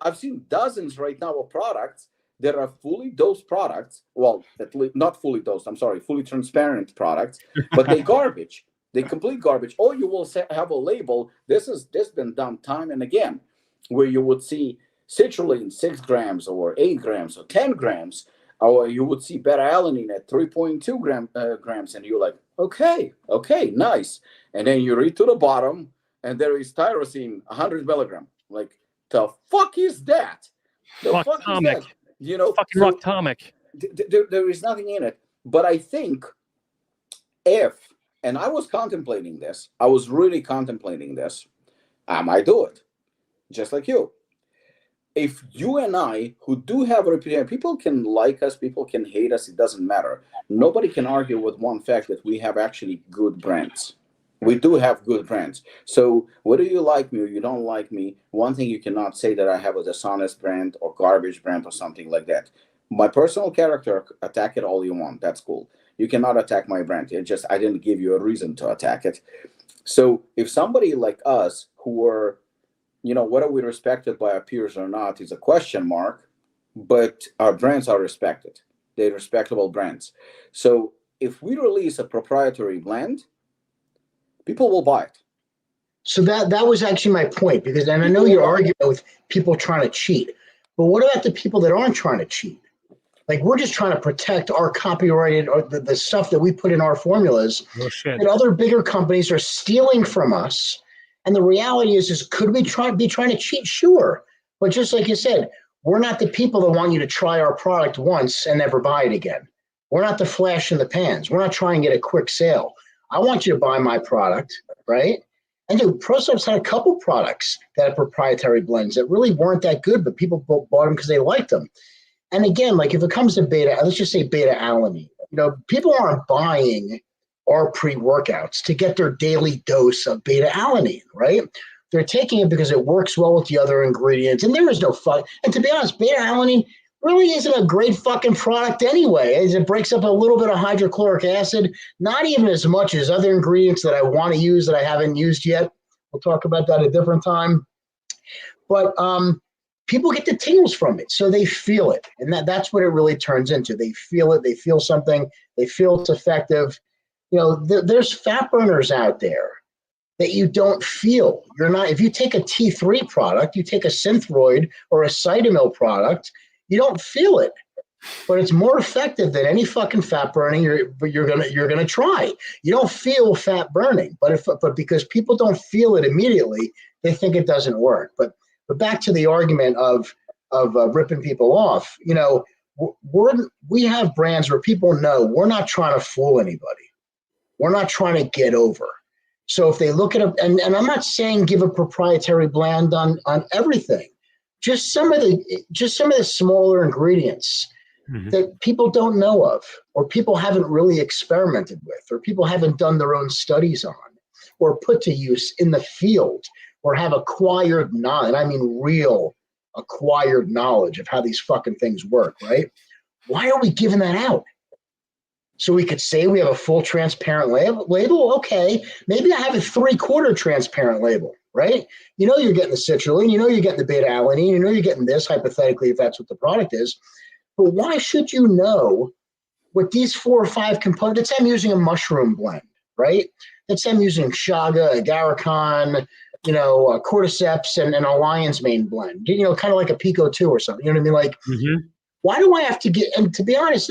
I've seen dozens right now of products that are fully dosed products. Well, at least not fully dosed. I'm sorry, fully transparent products, but they garbage. They complete garbage. Or you will have a label. This been done time and again, where you would see citrulline 6 grams or 8 grams or 10 grams, or you would see beta-alanine at 3.2 grams, and you're like, okay, nice. And then you read to the bottom, and there is tyrosine 100 milligram. Like, the fuck is that? The fuck is that? You know, fucking Roctomic. There is nothing in it. But I think and I was contemplating this, I was really contemplating this, I might do it, just like you. If you and I, who do have a reputation, people can like us, people can hate us, it doesn't matter. Nobody can argue with one fact that we have actually good brands. We do have good brands. So whether you like me or you don't like me, one thing you cannot say that I have a dishonest brand or garbage brand or something like that. My personal character, attack it all you want. That's cool. You cannot attack my brand. I didn't give you a reason to attack it. So if somebody like us who are, you know, whether we're respected by our peers or not is a question mark, but our brands are respected. They're respectable brands. So if we release a proprietary blend, people will buy it. So that was actually my point, because and I know you're arguing with people trying to cheat, but what about the people that aren't trying to cheat? Like, we're just trying to protect our copyrighted, or the stuff that we put in our formulas that other bigger companies are stealing from us. And the reality is could we be trying to cheat? Sure. But just like you said, we're not the people that want you to try our product once and never buy it again. We're not the flash in the pans. We're not trying to get a quick sale. I want you to buy my product, right? And dude, ProSupps had a couple products that had proprietary blends that really weren't that good, but people bought them because they liked them. And again, like if it comes to let's just say beta-alanine, you know, people aren't buying our pre-workouts to get their daily dose of beta-alanine, right? They're taking it because it works well with the other ingredients, and there is no fun. And to be honest, beta-alanine really isn't a great fucking product anyway, as it breaks up a little bit of hydrochloric acid, not even as much as other ingredients that I want to use that I haven't used yet. We'll talk about that a different time. But people get the tingles from it, so they feel it. And that's what it really turns into. They feel it. They feel something. They feel it's effective. You know, there's fat burners out there that you don't feel. You're not, if you take a T3 product, you take a Synthroid or a Cytomel product, you don't feel it, but it's more effective than any fucking fat burning you're gonna try. You don't feel fat burning, but because people don't feel it immediately, they think it doesn't work. But back to the argument of ripping people off. You know, we have brands where people know we're not trying to fool anybody. We're not trying to get over. So if they look at and I'm not saying give a proprietary blend on everything. Just some of the smaller ingredients that people don't know of, or people haven't really experimented with, or people haven't done their own studies on, or put to use in the field, or have acquired knowledge. I mean, real acquired knowledge of how these fucking things work, right? Why are we giving that out? So we could say we have a full transparent label. Okay, maybe I have a 3/4 transparent label, right? You know you're getting the citrulline, you know you're getting the beta-alanine, you know you're getting this, hypothetically, if that's what the product is. But why should you know what these 4 or 5 components? Let's say I'm using a mushroom blend, right? Let's say I'm using chaga, agarikon, you know, cordyceps, and a lion's mane blend, you know, kind of like a Pico 2 or something. You know what I mean? Like, why do I have to get, and to be honest,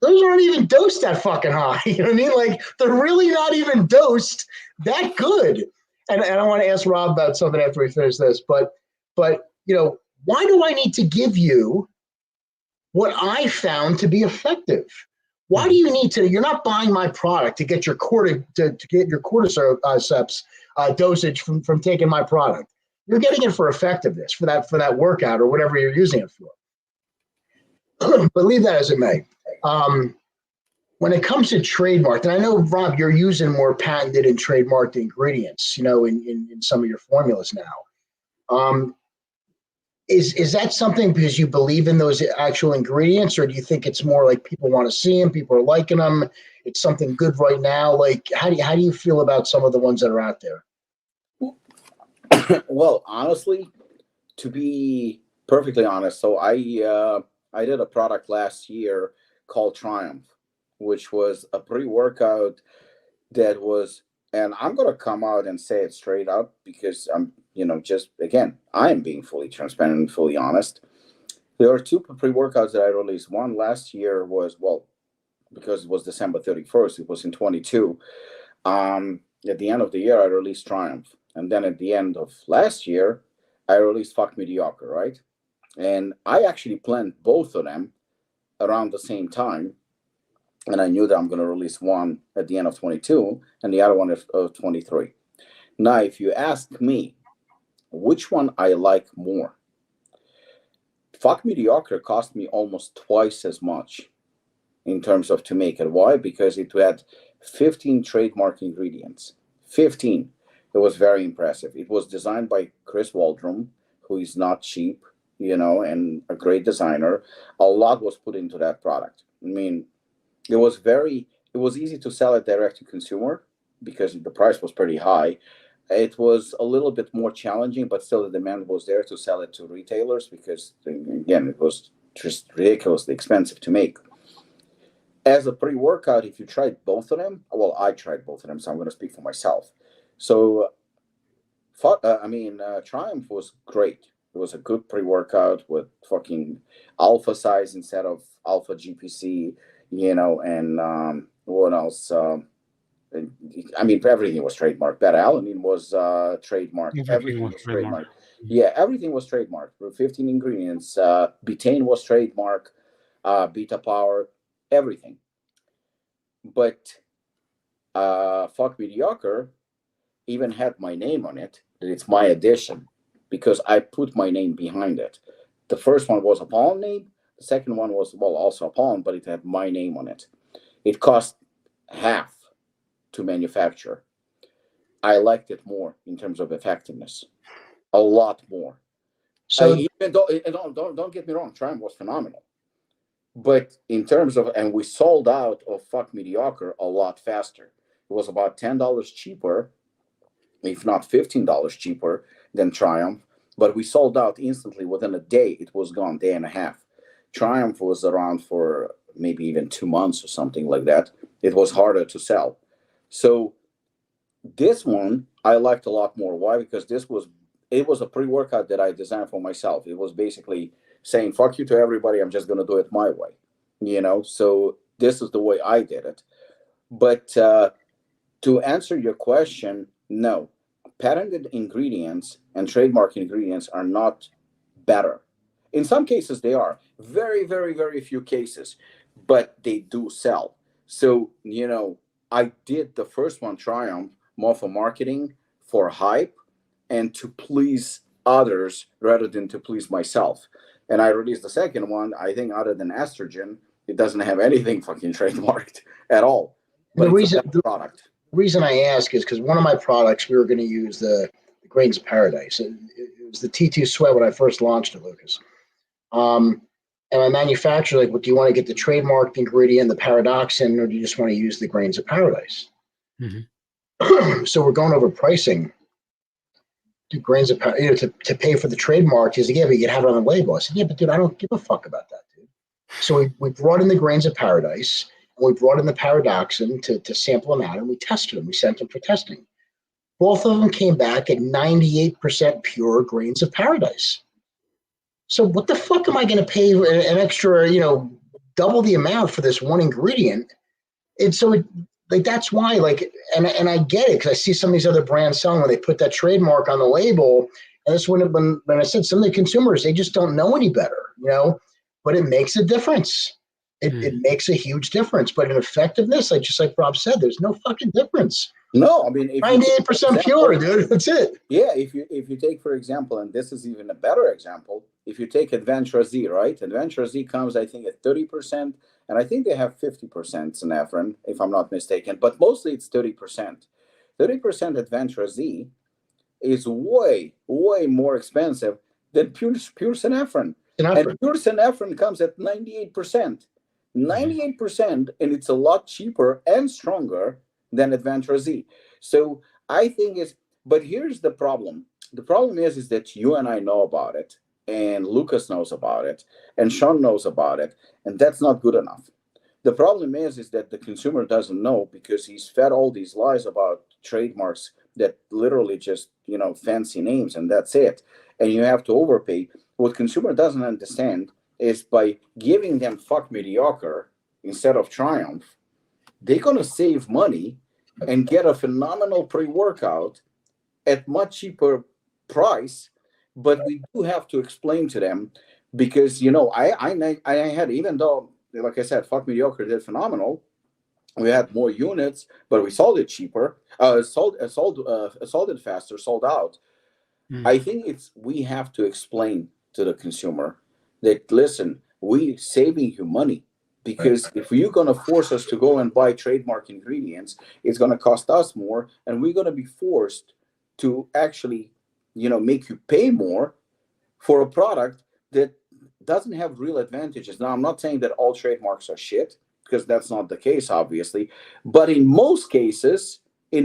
those aren't even dosed that fucking high. You know what I mean? Like, they're really not even dosed that good. And I want to ask Rob about something after we finish this, but you know, why do I need to give you what I found to be effective? Why do you need to? You're not buying my product to get your cordyceps dosage from taking my product. You're getting it for effectiveness, for that workout or whatever you're using it for. But leave that as it may. when it comes to trademarked, and I know, Rob, you're using more patented and trademarked ingredients, in some of your formulas now. Is that something because you believe in those actual ingredients, or do you think it's more like people want to see them, people are liking them, it's something good right now? Like, how do you feel about some of the ones that are out there? Well, honestly, to be perfectly honest, so I did a product last year called Triumph, which was a pre-workout that was, and I'm gonna come out and say it straight up because I'm, just again, I am being fully transparent and fully honest. There are two pre-workouts that I released. One last year was, well, because it was December 31st, it was in 22. At the end of the year, I released Triumph. And then at the end of last year, I released Fuck Mediocre, right? And I actually planned both of them around the same time. And I knew that I'm going to release one at the end of 22 and the other one of 23. Now, if you ask me which one I like more, Fuck Mediocre cost me almost twice as much in terms of to make it. Why? Because it had 15 trademark ingredients. 15. It was very impressive. It was designed by Chris Waldron, who is not cheap, and a great designer. A lot was put into that product. I mean, it was easy to sell it direct to consumer because the price was pretty high. It was a little bit more challenging, but still the demand was there to sell it to retailers because, again, it was just ridiculously expensive to make. As a pre-workout, if you tried both of them, well, I tried both of them, so I'm going to speak for myself. So, Triumph was great. It was a good pre-workout with fucking alpha size instead of alpha GPC, and what else? Everything was trademarked. Beta-alanine was trademarked. Everything was trademarked. Yeah, everything was trademarked. 15 ingredients. Betaine was trademarked. Beta Power, everything. But Fuck Mediocre even had my name on it. It's my edition because I put my name behind it. The first one was Apollon name. The second one was, also Apollon, but it had my name on it. It cost half to manufacture. I liked it more in terms of effectiveness, a lot more. So don't get me wrong, Triumph was phenomenal, but in terms of, and we sold out of Fuck Mediocre a lot faster. It was about $10 cheaper, if not $15 cheaper than Triumph, but we sold out instantly within a day. It was gone, day and a half. Triumph was around for maybe even 2 months or something like that. It was harder to sell. So this one I liked a lot more. Why? Because it was a pre-workout that I designed for myself. It was basically saying, fuck you to everybody. I'm just going to do it my way, So this is the way I did it. But to answer your question, no. Patented ingredients and trademark ingredients are not better. In some cases, they are. Very, very, very few cases. But they do sell. So, I did the first one, Triumph, more for marketing, for hype, and to please others rather than to please myself. And I released the second one. I think other than estrogen, it doesn't have anything fucking trademarked at all. But the reason I ask is because one of my products, we were going to use the Grains of Paradise. It was the T2 Sweat when I first launched it, Lucas. And my manufacturer like, well, do you want to get the trademarked ingredient, the paradoxin, or do you just want to use the Grains of Paradise? Mm-hmm. So we're going over pricing. Do Grains of Paradise, to pay for the trademark? He's like, yeah, but you can have it on the label. I said, yeah, but dude, I don't give a fuck about that, dude. So we brought in the Grains of Paradise, and we brought in the paradoxin to sample them out, and we tested them. We sent them for testing. Both of them came back at 98% pure Grains of Paradise. So what the fuck am I going to pay an extra, double the amount for this one ingredient? And so that's why, and I get it, because I see some of these other brands selling when they put that trademark on the label. And that's when I said some of the consumers, they just don't know any better, but it makes a difference. It makes a huge difference. But in effectiveness, just like Rob said, there's no fucking difference. No, I mean, 98% pure, dude. That's it. Yeah, if you take, for example, and this is even a better example, if you take Adventure Z, right? Adventure Z comes, I think, at 30%, and I think they have 50% synephrine, if I'm not mistaken, but mostly it's 30%. 30% Adventure Z is way, way more expensive than pure synephrine. And pure synephrine comes at 98%. 98%, and it's a lot cheaper and stronger than Adventure Z. So I think but here's the problem. The problem is that you and I know about it, and Lucas knows about it, and Sean knows about it, and that's not good enough. The problem is that the consumer doesn't know because he's fed all these lies about trademarks that literally just, fancy names, and that's it. And you have to overpay. What consumer doesn't understand is by giving them fuck mediocre instead of triumph, they're going to save money and get a phenomenal pre-workout at much cheaper price. But we do have to explain to them because, I had, even though, like I said, fuck mediocre did phenomenal, we had more units, but we sold it cheaper, sold it faster, sold out. I think we have to explain to the consumer that, listen, we saving you money, because if you're going to force us to go and buy trademark ingredients, it's going to cost us more, and we're going to be forced to actually, make you pay more for a product that doesn't have real advantages. Now, I'm not saying that all trademarks are shit, because that's not the case, obviously, but in most cases, it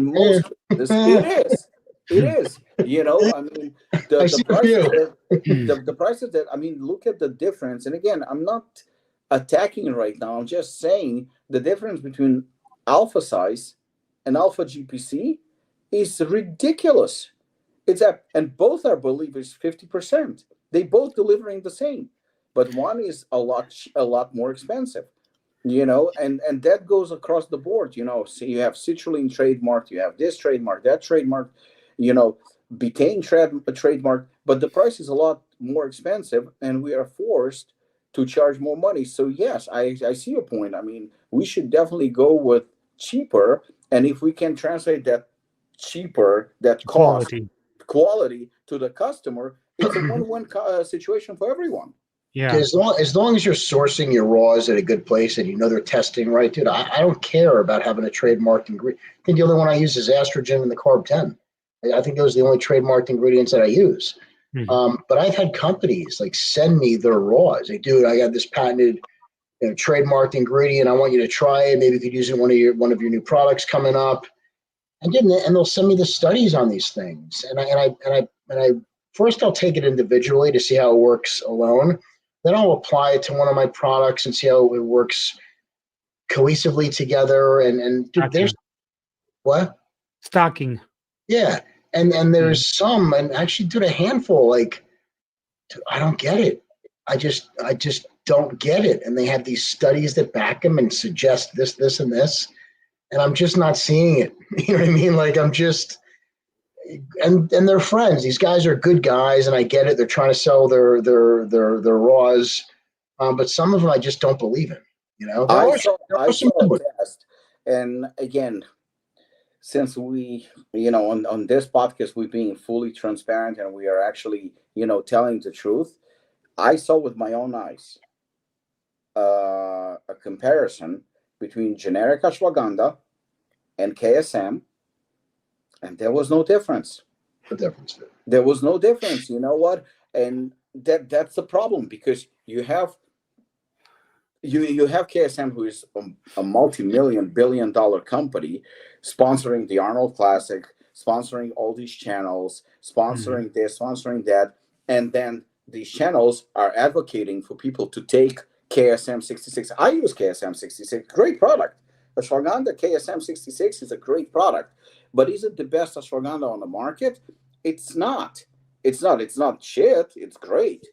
is. It is. I mean, the prices that, I mean, look at the difference. And again, I'm not attacking it right now. I'm just saying the difference between alpha size and alpha GPC is ridiculous. And both, I believe, is 50%. They both delivering the same, but one is a lot more expensive. And that goes across the board. So you have citrulline trademark, you have this trademark, that trademark, betaine trademark, but the price is a lot more expensive, and we are forced to charge more money. So yes, I see your point. I mean, we should definitely go with cheaper, and if we can translate that cheaper, that cost quality to the customer, it's a win-win situation for everyone. Yeah. As long as you're sourcing your raws at a good place and they're testing right, dude, I don't care about having a trademarked ingredient. I think the only one I use is estrogen and the carb 10. I think those are the only trademarked ingredients that I use. But I've had companies send me their raws. Like, dude, I got this patented, trademarked ingredient. I want you to try it. Maybe you could use it in one of your new products coming up. And they'll send me the studies on these things. And I first I'll take it individually to see how it works alone. Then I'll apply it to one of my products and see how it works cohesively together. And dude, there's what? Stocking. Yeah. And there's some, and actually did a handful, I don't get it. I just don't get it. And they have these studies that back them and suggest this, this, and this. And I'm just not seeing it. You know what I mean? I'm just, and they're friends. These guys are good guys, and I get it. They're trying to sell their raws. But some of them I just don't believe in. I saw a test. And again, since we, on this podcast, we're being fully transparent and we are actually, telling the truth, I saw with my own eyes a comparison between generic ashwagandha and KSM, and there was no difference. There was no difference. You know what? And that's the problem, because you have KSM, who is a multi-million, billion-dollar company, sponsoring the Arnold Classic, sponsoring all these channels, sponsoring this, sponsoring that, and then these channels are advocating for people to take KSM 66. I use KSM 66, great product. Ashwagandha KSM 66 is a great product, but is it the best ashwagandha on the market? It's not. It's not shit. It's great,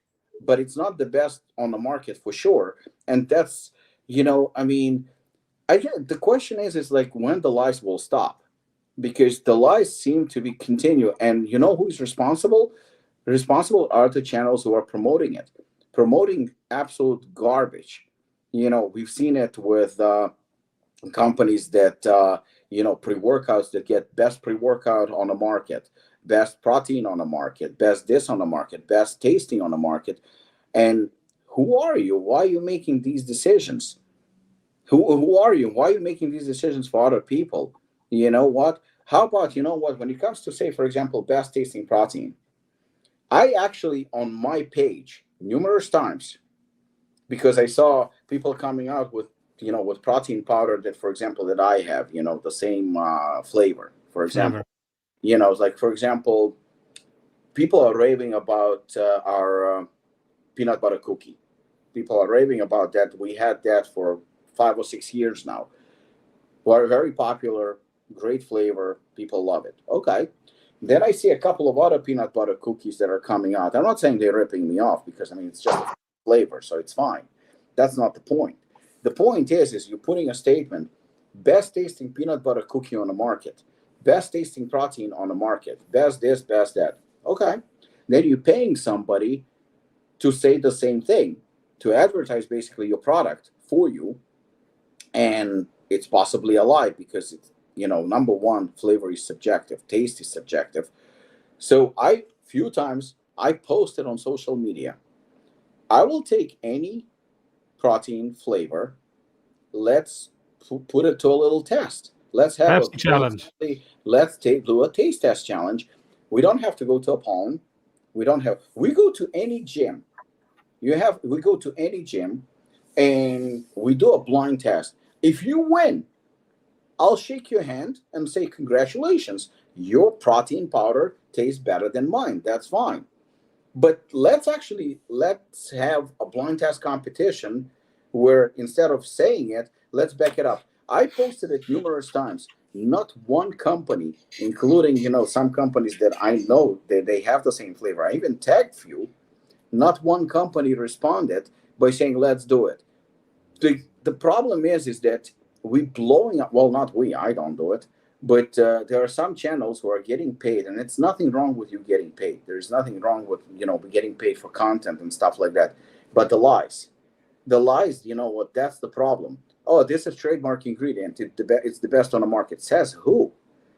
but it's not the best on the market for sure. And that's, I mean, the question is when the lies will stop, because the lies seem to be continue. And who's responsible? Responsible are the channels who are promoting it, promoting absolute garbage. We've seen it with companies that, pre-workouts that get best pre-workout on the market, best protein on the market, best this on the market, best tasting on the market. And who are you? Why are you making these decisions? Who are you? Why are you making these decisions for other people? You know what? How about, you know what, when it comes to, say, for example, best tasting protein, I actually, on my page, numerous times, because I saw people coming out with, you know, with protein powder that, for example, that I have, you know, the same flavor, for example. You know, it's like, for example, people are raving about our peanut butter cookie. People are raving about that. We had that for 5 or 6 years now. We're very popular, great flavor. People love it. Okay. Then I see a couple of other peanut butter cookies that are coming out. I'm not saying they're ripping me off, because I mean, it's just a flavor, so it's fine. That's not the point. The point is you're putting a statement: best tasting peanut butter cookie on the market, best tasting protein on the market, best this, best that. Okay. Then you're paying somebody to say the same thing, to advertise basically your product for you, and it's possibly a lie, because it's, you know, number one, flavor is subjective, taste is subjective. So few times I posted on social media, I will take any protein flavor, let's put it to a little test. Let's have a challenge. Let's do a taste test challenge. We don't have to go to Apollon. We go to any gym. We go to any gym and we do a blind test. If you win, I'll shake your hand and say, congratulations, your protein powder tastes better than mine. That's fine. But let's have a blind test competition where, instead of saying it, let's back it up. I posted it numerous times. Not one company, including, you know, some companies that I know that they have the same flavor, I even tagged few, not one company responded by saying, let's do it. The problem is that we blowing up. Well, not we. I don't do it, but there are some channels who are getting paid, and it's nothing wrong with you getting paid. There's nothing wrong with, you know, getting paid for content and stuff like that. But the lies, you know what? That's the problem. Oh, this is trademark ingredient. It's the best on the market. Says who?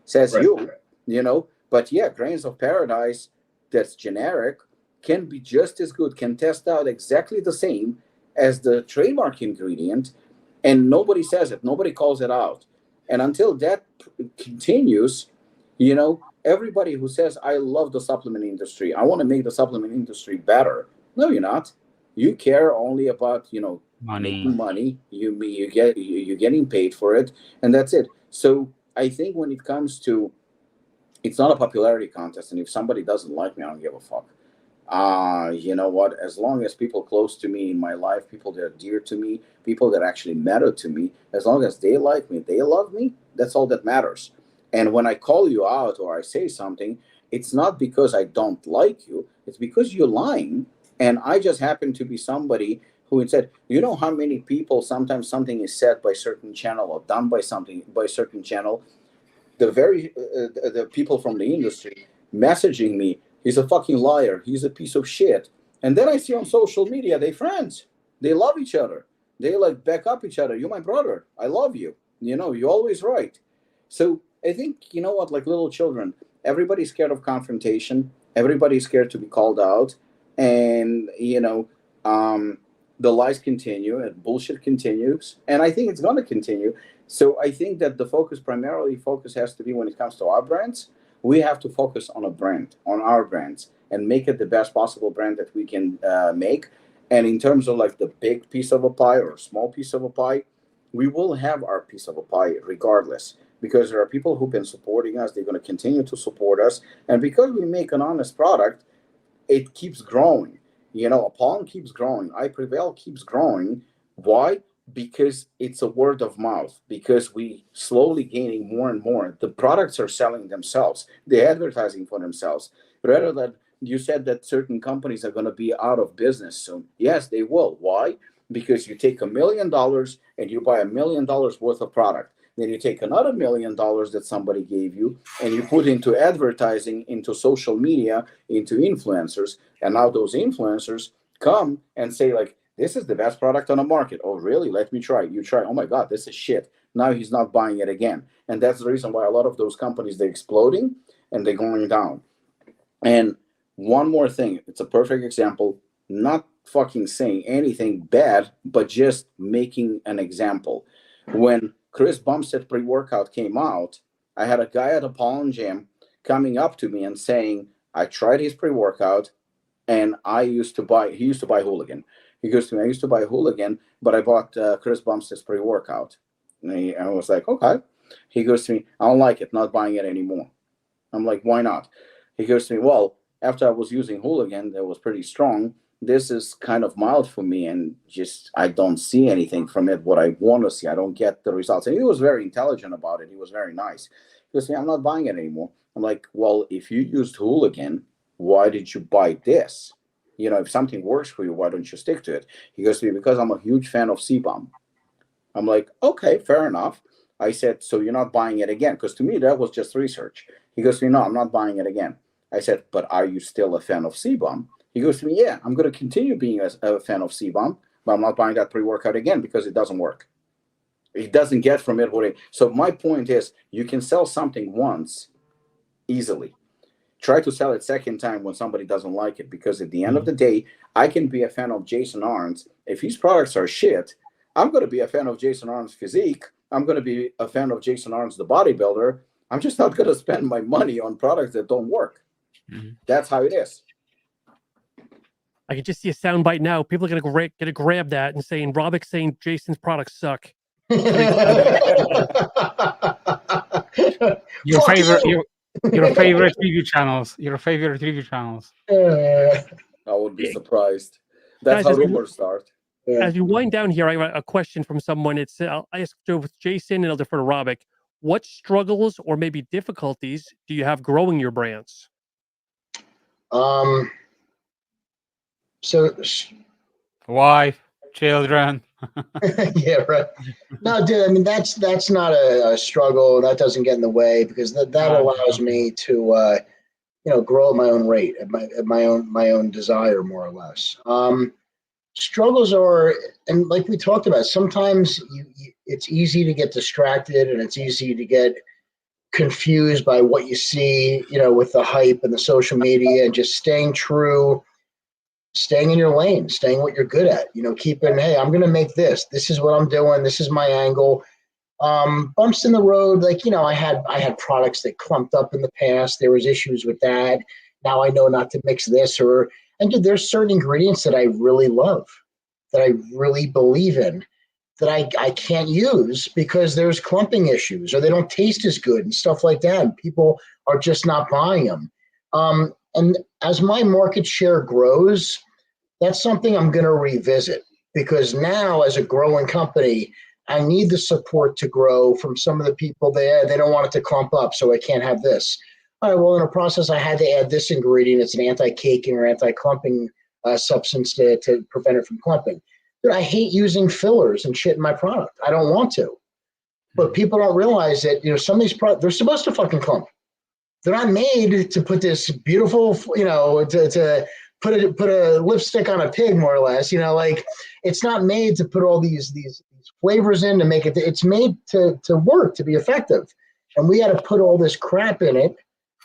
Says right. You know. But yeah, Grains of Paradise, that's generic, can be just as good. Can test out exactly the same as the trademark ingredient. And nobody says it. Nobody calls it out. And until that continues, you know, everybody who says, I love the supplement industry, I want to make the supplement industry better. No, you're not. You care only about, you know, making money. You're getting paid for it, and that's it. So I think when it comes to, it's not a popularity contest. And if somebody doesn't like me, I don't give a fuck. You know what? As long as people close to me in my life, people that are dear to me, people that actually matter to me, as long as they like me, they love me, that's all that matters. And when I call you out or I say something, it's not because I don't like you, it's because you're lying. And I just happen to be somebody who said, you know how many people, sometimes something is said by certain channel or done by certain channel, the people from the industry messaging me, he's a fucking liar, he's a piece of shit. And then I see on social media, they friends, they love each other, they like back up each other. You're my brother, I love you, you know, you're always right. So I think, you know what, like little children, everybody's scared of confrontation, everybody's scared to be called out, and you know, the lies continue and bullshit continues, and I think it's going to continue. So I think that the focus has to be, when it comes to our brands, we have to focus on our brands, and make it the best possible brand that we can make. And in terms of like the big piece of a pie or a small piece of a pie, we will have our piece of a pie regardless, because there are people who've been supporting us. They're going to continue to support us. And because we make an honest product, it keeps growing. You know, Apollon keeps growing. I Prevail keeps growing. Why? Because it's a word of mouth, because we slowly gaining more and more. The products are selling themselves. They're advertising for themselves. Rather than, you said that certain companies are going to be out of business soon. Yes, they will. Why? Because you take $1 million and you buy $1 million worth of product. Then you take another $1 million that somebody gave you and you put into advertising, into social media, into influencers. And now those influencers come and say like, this is the best product on the market. Oh, really? Let me try. You try. Oh my God, this is shit. Now he's not buying it again. And that's the reason why a lot of those companies, they're exploding and they're going down. And one more thing, it's a perfect example, not fucking saying anything bad, but just making an example. When Chris Bumstead pre-workout came out, I had a guy at Apollon gym coming up to me and saying, I tried his pre-workout and he used to buy Hooligan. He goes to me, I used to buy Hooligan, but I bought Chris Bumstead's pre-workout. And I was like, okay. He goes to me, I don't like it, not buying it anymore. I'm like, why not? He goes to me, well, after I was using Hooligan, that was pretty strong. This is kind of mild for me, and just I don't see anything from it what I want to see. I don't get the results. And he was very intelligent about it. He was very nice. He goes to me, I'm not buying it anymore. I'm like, well, if you used Hooligan, why did you buy this? You know, if something works for you, why don't you stick to it? He goes to me, because I'm a huge fan of CBOM. I'm like, okay, fair enough. I said, so you're not buying it again? Because to me, that was just research. He goes to me, no, I'm not buying it again. I said, but are you still a fan of CBOM? He goes to me, yeah, I'm going to continue being a fan of CBOM, but I'm not buying that pre-workout again because it doesn't work. It doesn't get from it what it. So my point is, you can sell something once easily. Try to sell it second time when somebody doesn't like it, because at the end of the day, I can be a fan of Jason ARS. If his products are shit, I'm going to be a fan of Jason ARS' physique. I'm going to be a fan of Jason ARS, the bodybuilder. I'm just not going to spend my money on products that don't work. That's how it is. I can just see a soundbite now. People are gonna grab that and saying Robik's saying Jason's products suck. Your favorite review channels. Your favorite review channels. I wouldn't be surprised. That's Guys, how rumors start. As you wind down here, I have a question from someone. It's I'll ask with Jason and I'll defer to Robik. What struggles or maybe difficulties do you have growing your brands? So Wife, children. yeah, right. No, dude, I mean that's not a struggle. That doesn't get in the way, because that allows me to grow at my own rate, at my own desire, more or less. Struggles are, and like we talked about, sometimes it's easy to get distracted, and it's easy to get confused by what you see, with the hype and the social media, and just staying true, staying in your lane, staying what you're good at, keeping, hey, I'm going to make this. This is what I'm doing. This is my angle. Bumps in the road. Like, I had products that clumped up in the past. There was issues with that. Now I know not to mix this and dude, there's certain ingredients that I really love, that I really believe in, that I can't use because there's clumping issues or they don't taste as good and stuff like that. And people are just not buying them. And as my market share grows, that's something I'm going to revisit, because now as a growing company, I need the support to grow from some of the people there. They don't want it to clump up, so I can't have this. All right, well, in a process, I had to add this ingredient. It's an anti-caking or anti-clumping substance to prevent it from clumping. Dude, I hate using fillers and shit in my product. I don't want to. But people don't realize that, some of these products, they're supposed to fucking clump. They're not made to put this beautiful, to put a lipstick on a pig, more or less. Like, it's not made to put all these flavors in to make it. It's made to work, to be effective. And we got to put all this crap in it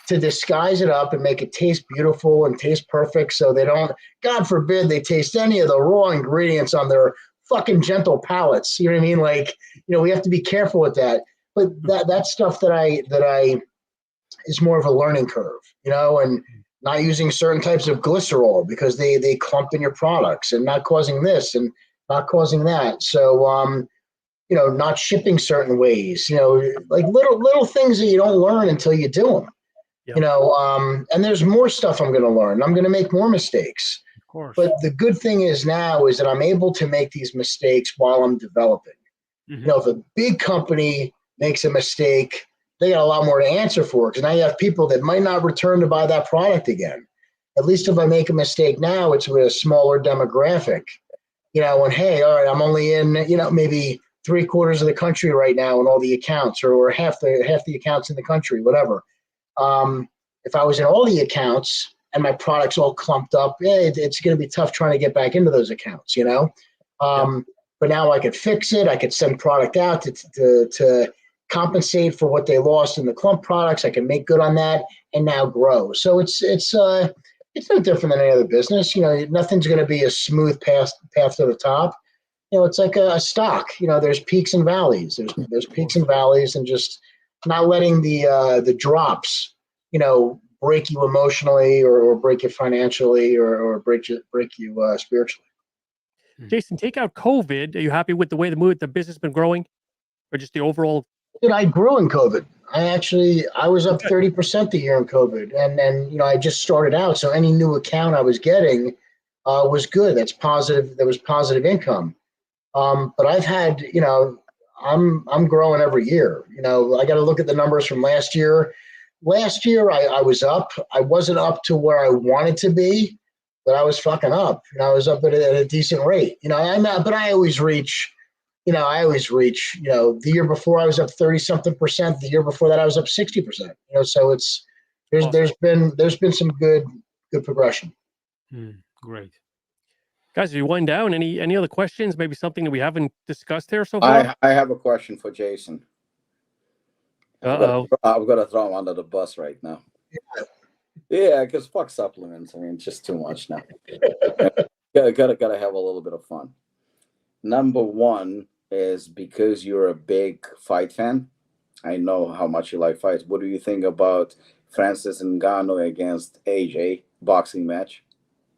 to disguise it up and make it taste beautiful and taste perfect, so they don't, God forbid, they taste any of the raw ingredients on their fucking gentle palates. You know what I mean? Like, we have to be careful with that. But that's stuff that I is more of a learning curve, and not using certain types of glycerol because they clump in your products, and not causing this and not causing that. So, not shipping certain ways, like little things that you don't learn until you do them. Yep. And there's more stuff I'm going to learn. I'm going to make more mistakes. Of course. But the good thing is now is that I'm able to make these mistakes while I'm developing. Mm-hmm. If a big company makes a mistake, they got a lot more to answer for, because now you have people that might not return to buy that product again. At least if I make a mistake now, it's with a smaller demographic. And hey, all right, I'm only in, maybe 3/4 of the country right now in all the accounts, or half the accounts in the country, whatever. If I was in all the accounts and my product's all clumped up, it's going to be tough trying to get back into those accounts, But now I could fix it. I could send product out to compensate for what they lost in the clump products. I can make good on that and now grow. So it's no different than any other business. Nothing's going to be a smooth path to the top. it's like a stock. There's peaks and valleys. There's peaks and valleys, and just not letting the drops, break you emotionally or break you financially or break you spiritually. Jason, take out COVID. Are you happy with the way the business has been growing, or just the overall? Dude, I grew in COVID. I was up 30% the year in COVID, and I just started out, so any new account I was getting was good. That's positive. There was positive income. But I've had, I'm growing every year. I got to look at the numbers from last year. Last year I was up. I wasn't up to where I wanted to be, but I was fucking up. I was up at a decent rate. But I always reach. The year before I was up 30-something%. The year before that I was up 60%. So there's been some good progression. Great. Guys, if you wind down, any other questions? Maybe something that we haven't discussed here so far? I have a question for Jason. Uh-oh. I'm going to throw him under the bus right now. Yeah, because fuck supplements. I mean, it's just too much now. Gotta have a little bit of fun. Number one is because you're a big fight fan. I know how much you like fights. What do you think about Francis Ngannou against AJ boxing match?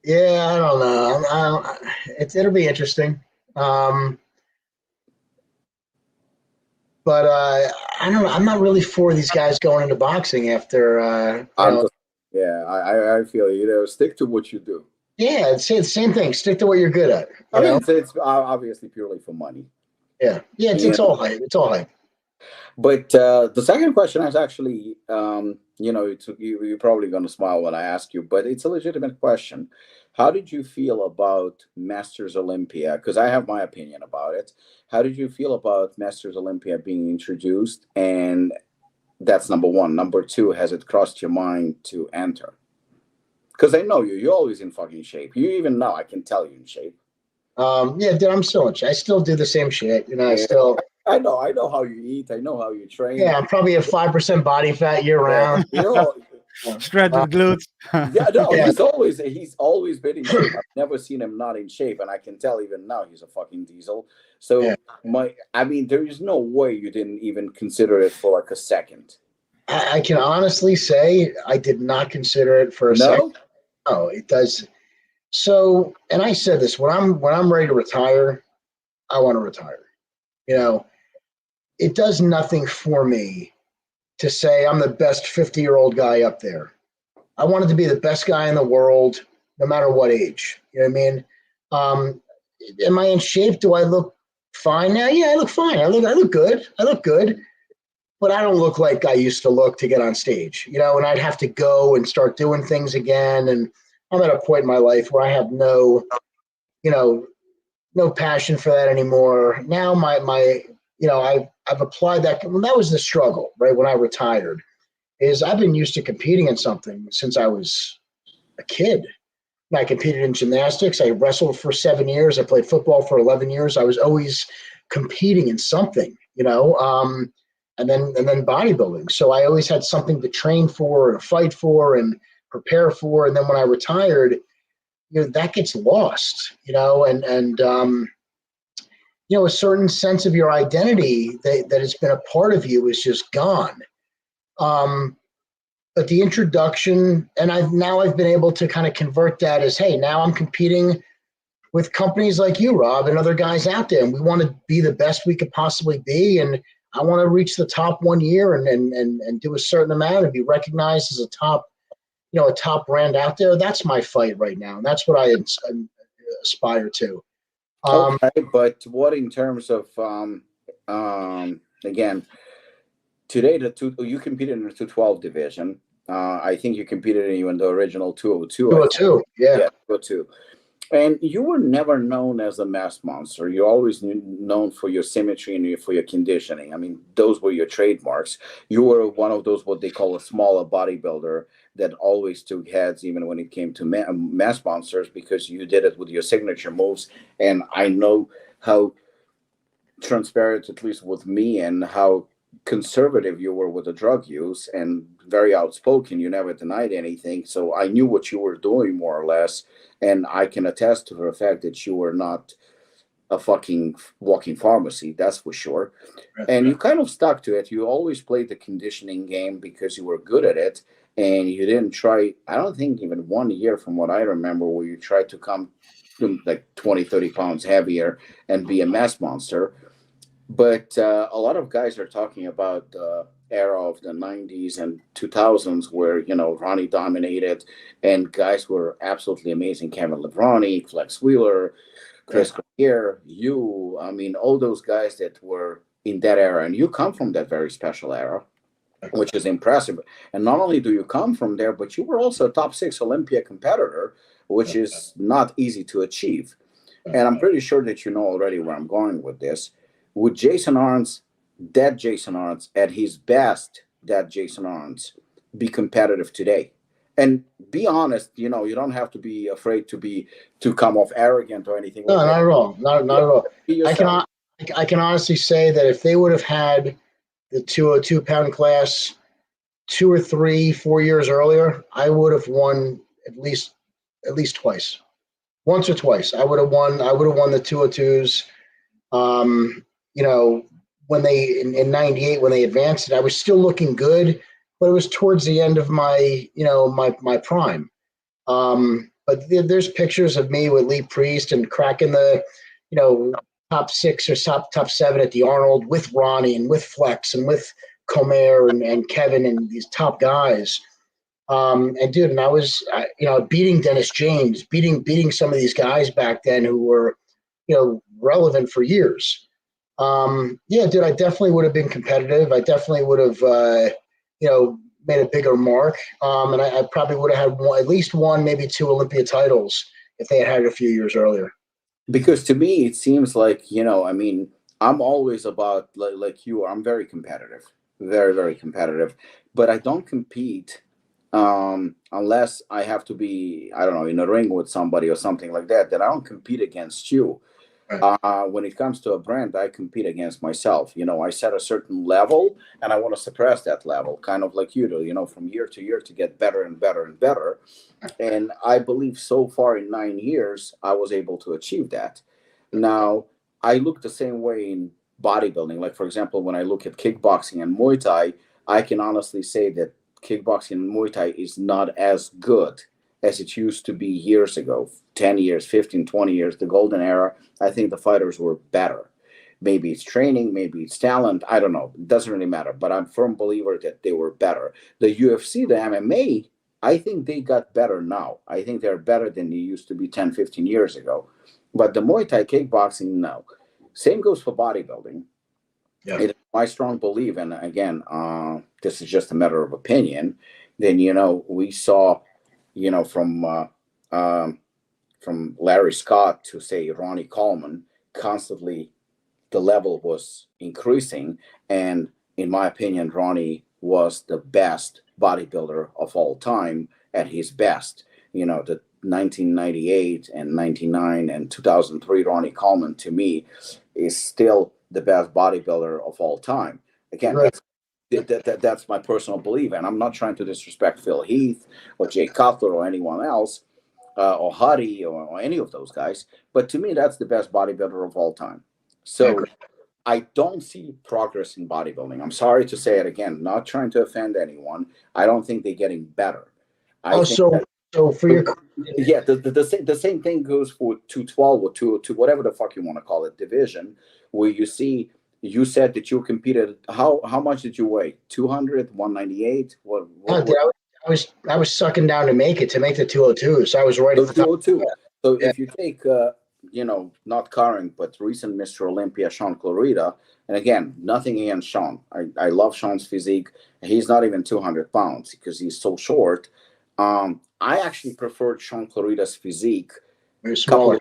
Yeah, I don't know. It'll be interesting. But I don't know. I'm not really for these guys going into boxing after. I feel stick to what you do. Yeah, it's the same thing. Stick to what you're good at. I mean, it's obviously purely for money. Yeah, it's all hype. It's all hype. But the second question is actually, you're probably going to smile when I ask you, but it's a legitimate question. How did you feel about Masters Olympia? Because I have my opinion about it. How did you feel about Masters Olympia being introduced? And that's number one. Number two, has it crossed your mind to enter? Because I know you're always in fucking shape. You even know, I can tell you're in shape. Yeah, dude, I'm still in shape. I still do the same shit. I know how you eat. I know how you train. Yeah, I'm probably at 5% body fat year round. Shredded glutes. He's always been in shape. I've never seen him not in shape, and I can tell even now he's a fucking diesel. So there is no way you didn't even consider it for like a second. I can honestly say I did not consider it for a second. No, it does. So, and I said this, when I'm ready to retire, I want to retire. It does nothing for me to say I'm the best 50-year-old guy up there. I wanted to be the best guy in the world, no matter what age. You know what I mean? Am I in shape? Do I look fine now? Yeah, I look fine. I look good. But I don't look like I used to look to get on stage, and I'd have to go and start doing things again. And I'm at a point in my life where I have no passion for that anymore. Now I've applied that. Well, that was the struggle, right? When I retired, is I've been used to competing in something since I was a kid. I competed in gymnastics. I wrestled for 7 years. I played football for 11 years. I was always competing in something, and then bodybuilding. So I always had something to train for and fight for and prepare for. And then when I retired, that gets lost, and a certain sense of your identity that has been a part of you is just gone. But the introduction, and I've been able to kind of convert that as, hey, now I'm competing with companies like you, Rob, and other guys out there, and we want to be the best we could possibly be. And I want to reach the top 1 year and do a certain amount and be recognized as a top brand out there. That's my fight right now. And that's what I aspire to. Okay, but what in terms of, again, today, you competed in the 212 division. I think you competed in the original 202. 202, yeah. 202. And you were never known as a mass monster. You're always known for your symmetry and for your conditioning. I mean, those were your trademarks. You were one of those, what they call a smaller bodybuilder that always took heads, even when it came to mass monsters, because you did it with your signature moves. And I know how transparent, at least with me, and how conservative you were with the drug use and very outspoken. You never denied anything. So I knew what you were doing more or less. And I can attest to the fact that you were not a fucking walking pharmacy, that's for sure. And you kind of stuck to it. You always played the conditioning game because you were good at it, and you didn't try, I don't think even 1 year from what I remember, where you tried to come like 20, 30 pounds heavier and be a mass monster. But a lot of guys are talking about the era of the 90s and 2000s where, Ronnie dominated and guys were absolutely amazing. Kevin Levroni, Flex Wheeler, Chris Collier, all those guys that were in that era. And you come from that very special era, which is impressive. And not only do you come from there, but you were also a top 6 Olympia competitor, which is not easy to achieve. And I'm pretty sure that you know already where I'm going with this. Would Jason ARS, that Jason ARS, at his best, that Jason ARS, be competitive today? And be honest, you don't have to be afraid to come off arrogant or anything. No, like not that. at all. Not at all. I can honestly say that if they would have had the 202-pound class 2 or 3, 4 years earlier, I would have won at least twice, once or twice. I would have won the 202s. When they in 98, when they advanced it, I was still looking good, but it was towards the end of my prime. But there's pictures of me with Lee Priest and cracking the, top 6 or top 7 at the Arnold with Ronnie and with Flex and with Comer and Kevin and these top guys. And I was, beating Dennis James, beating some of these guys back then who were, relevant for years. I definitely would have been competitive. I definitely would have, made a bigger mark. And I probably would have had at least 1, maybe 2 Olympia titles if they had it a few years earlier. Because to me, it seems like, I'm always about, like you are, I'm very competitive, very, very competitive, but I don't compete unless I have to be, I don't know, in a ring with somebody or something like that, that I don't compete against you. When it comes to a brand, I compete against myself. I set a certain level and I want to suppress that level, kind of like you do, from year to year to get better and better and better. And I believe so far in 9 years, I was able to achieve that. Now, I look the same way in bodybuilding. Like, for example, when I look at kickboxing and Muay Thai, I can honestly say that kickboxing and Muay Thai is not as good as it used to be years ago, 10 years, 15, 20 years, the golden era. I think the fighters were better. Maybe it's training, maybe it's talent. I don't know. It doesn't really matter. But I'm a firm believer that they were better. The UFC, the MMA, I think they got better now. I think they're better than they used to be 10, 15 years ago. But the Muay Thai kickboxing, no. Same goes for bodybuilding. Yeah. It is my strong belief, and again, this is just a matter of opinion, then, we saw, from Larry Scott to, say, Ronnie Coleman, constantly the level was increasing. And in my opinion, Ronnie was the best bodybuilder of all time at his best. The 1998 and 99 and 2003 Ronnie Coleman, to me, is still the best bodybuilder of all time. Again, right. That's my personal belief, and I'm not trying to disrespect Phil Heath or Jay Cutler or anyone else, or Huddy or any of those guys. But to me, that's the best bodybuilder of all time. So I don't see progress in bodybuilding. I'm sorry to say it again, not trying to offend anyone. I don't think they're getting better. So for your the same thing goes for 212 or 202, whatever the fuck you want to call it, division, where you see. You said that you competed. How much did you weigh? 200, 198? What I was sucking down to make the 202. So I was right at the 202. So if you take, not current, but recent Mr. Olympia, Sean Clarita, and again, nothing against Sean. I love Sean's physique. He's not even 200 pounds because he's so short. I actually preferred Sean Clarita's physique. Very smaller.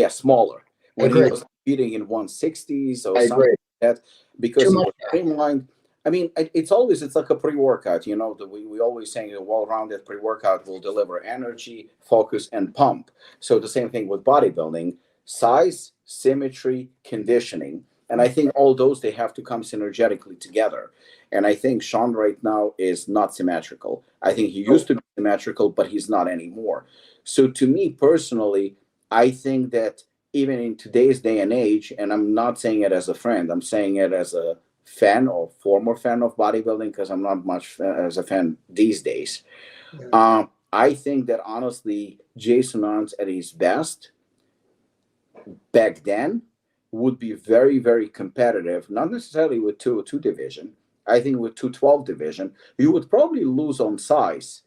Smaller. When he was competing in 160s or something like that, because he was streamlined. I mean, it's like a pre-workout, we always saying a well-rounded pre-workout will deliver energy, focus, and pump. So the same thing with bodybuilding, size, symmetry, conditioning. And I think all those, they have to come synergetically together. And I think Sean right now is not symmetrical. I think he used to be symmetrical, but he's not anymore. So to me personally, I think that even in today's day and age, and I'm not saying it as a friend, I'm saying it as a fan or former fan of bodybuilding, because I'm not much as a fan these days. Yeah. I think that honestly, Jason Arntz at his best back then would be very, very competitive, not necessarily with 202 division. I think with 212 division, you would probably lose on size,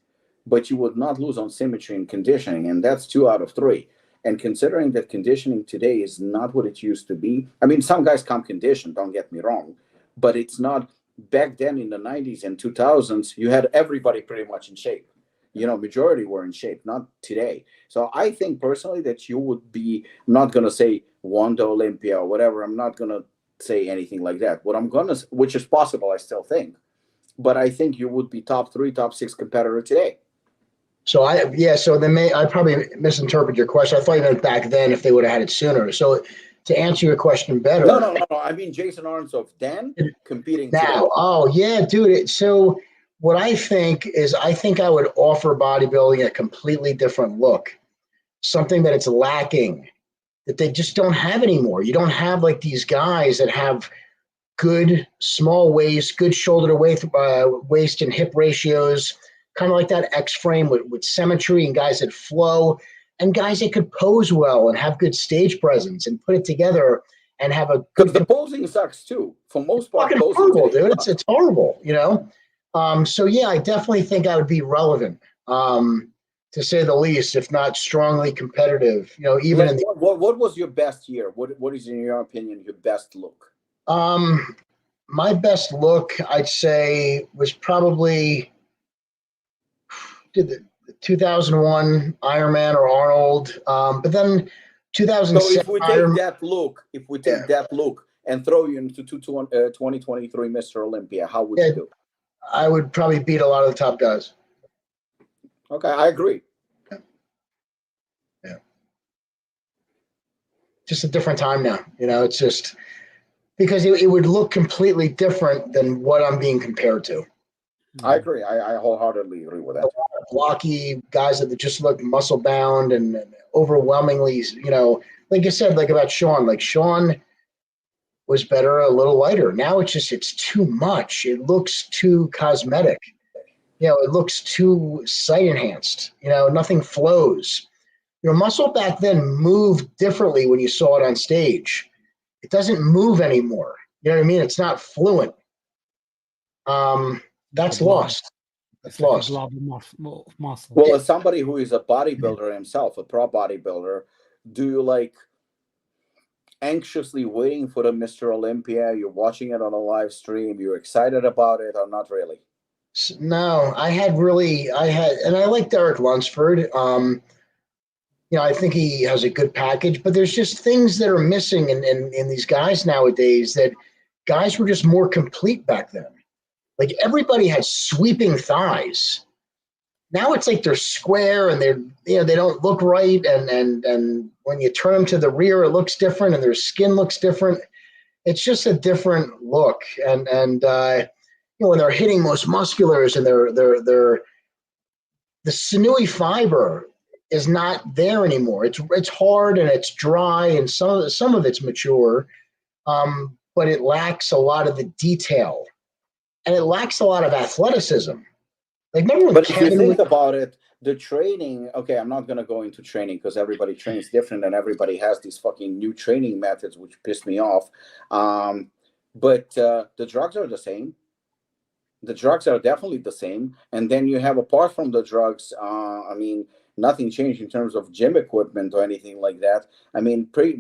but you would not lose on symmetry and conditioning, and that's 2 out of 3. And considering that conditioning today is not what it used to be, I mean, some guys come conditioned, don't get me wrong, but it's not. Back then in the 90s and 2000s, you had everybody pretty much in shape. Majority were in shape, not today. So I think personally that you would be, I'm not going to say won the Olympia or whatever. I'm not going to say anything like that. Which is possible, I still think. But I think you would be top 3, top 6 competitor today. So I probably misinterpreted your question. I thought you meant back then if they would have had it sooner. So to answer your question better. No. I mean Jason Arntz of then competing now. today. Oh yeah, dude. So what I think is, I think I would offer bodybuilding a completely different look, something that it's lacking, that they just don't have anymore. You don't have like these guys that have good small waist, good shoulder to waist and hip ratios, kind of like that X frame with symmetry, and guys that flow, and guys that could pose well and have good stage presence and put it together and have a good. Because the posing sucks too. For most part, fucking horrible, dude. It's horrible, So yeah, I definitely think I would be relevant, to say the least, if not strongly competitive. Even in the what was your best year? What is in your opinion your best look? My best look, I'd say, was probably the 2001 Ironman or Arnold, but then 2007. So if we take that look and throw you into 2023 Mr. Olympia, how would you do? I would probably beat a lot of the top guys. Okay, I agree. Yeah. Just a different time now. It's just because it would look completely different than what I'm being compared to. I agree. I wholeheartedly agree with that. Blocky guys that just look muscle bound and overwhelmingly, like I said, like about Sean, like Sean was better, a little lighter. Now it's too much. It looks too cosmetic. It looks too sight enhanced. Nothing flows. Your muscle back then moved differently when you saw it on stage. It doesn't move anymore. You know what I mean? It's not fluent. That's lost. That's lost. Muscle. Well, as somebody who is a bodybuilder himself, a pro bodybuilder, do you anxiously waiting for the Mr. Olympia? You're watching it on a live stream. You're excited about it, or not really? No, and I like Derek Lunsford. I think he has a good package, but there's just things that are missing in these guys nowadays, that guys were just more complete back then. Like everybody had sweeping thighs. Now it's like they're square and they don't look right. And when you turn them to the rear, it looks different and their skin looks different. It's just a different look. And when they're hitting most musculars and the sinewy fiber is not there anymore. It's hard and it's dry and some of it's mature, but it lacks a lot of the detail. And it lacks a lot of athleticism. Like, remember when But if you think about it, the training, okay, I'm not going to go into training because everybody trains different and everybody has these fucking new training methods, which piss me off. But the drugs are the same. The drugs are definitely the same. And then you have, apart from the drugs, nothing changed in terms of gym equipment or anything like that.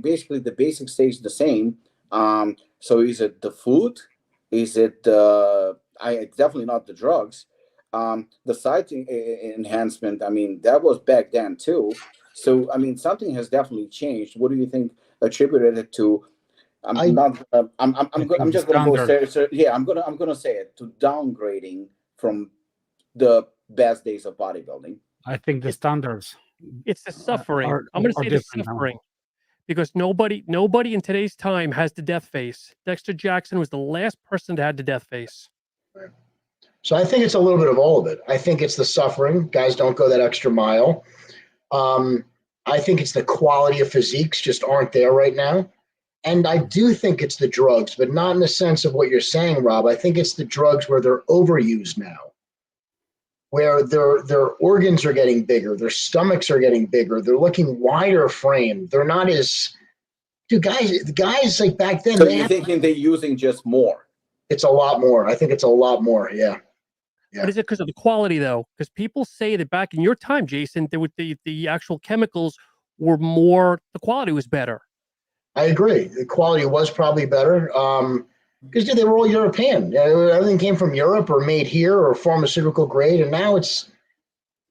Basically the basic stays the same. So is it the food? Is it it's definitely not the drugs. The site enhancement, that was back then too. So something has definitely changed. What do you think attributed it to? I'm just gonna go say, yeah, I'm gonna say it, to downgrading from the best days of bodybuilding. I think the standards. It's the suffering. I'm gonna say the suffering. Because nobody in today's time has the death face. Dexter Jackson was the last person to have the death face. So I think it's a little bit of all of it. I think it's the suffering. Guys don't go that extra mile. I think it's the quality of physiques just aren't there right now. And I do think it's the drugs, but not in the sense of what you're saying, Rob. I think it's the drugs where they're overused now, where their organs are getting bigger, their stomachs are getting bigger, they're looking wider frame. They're not as the guys like back then. So you're thinking they're using just more? It's a lot more. I think it's a lot more. Yeah. But is it because of the quality though? Because people say that back in your time, Jason, there would the actual chemicals were more. The quality was better. I agree. The quality was probably better because they were all European. Everything came from Europe or made here or pharmaceutical grade, and now it's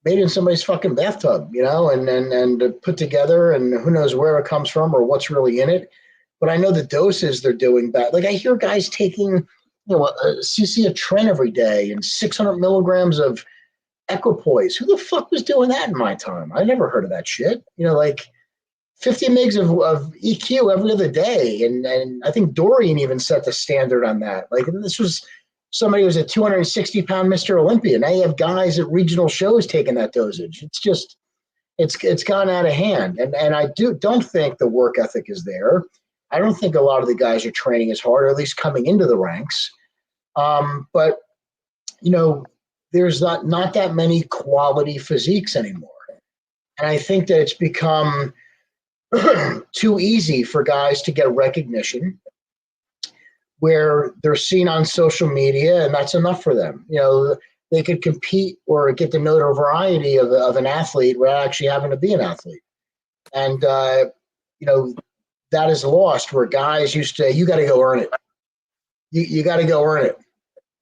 made in somebody's fucking bathtub, and put together, and who knows where it comes from or what's really in it. But I know the doses they're doing back. Like I hear guys taking, a cc of Tren every day and 600 milligrams of equipoise. Who the fuck was doing that in my time? I never heard of that shit. Like 50 mgs of EQ every other day. And I think Dorian even set the standard on that. Like, this was somebody who was a 260-pound Mr. Olympia. Now you have guys at regional shows taking that dosage. It's just, it's gone out of hand. And I don't think the work ethic is there. I don't think a lot of the guys are training as hard, or at least coming into the ranks. But, there's not that many quality physiques anymore. And I think that it's become too easy for guys to get recognition where they're seen on social media, and that's enough for them. They could compete or get the notoriety of an athlete without actually having to be an athlete. And, that is lost where guys used to, you got to go earn it. You got to go earn it.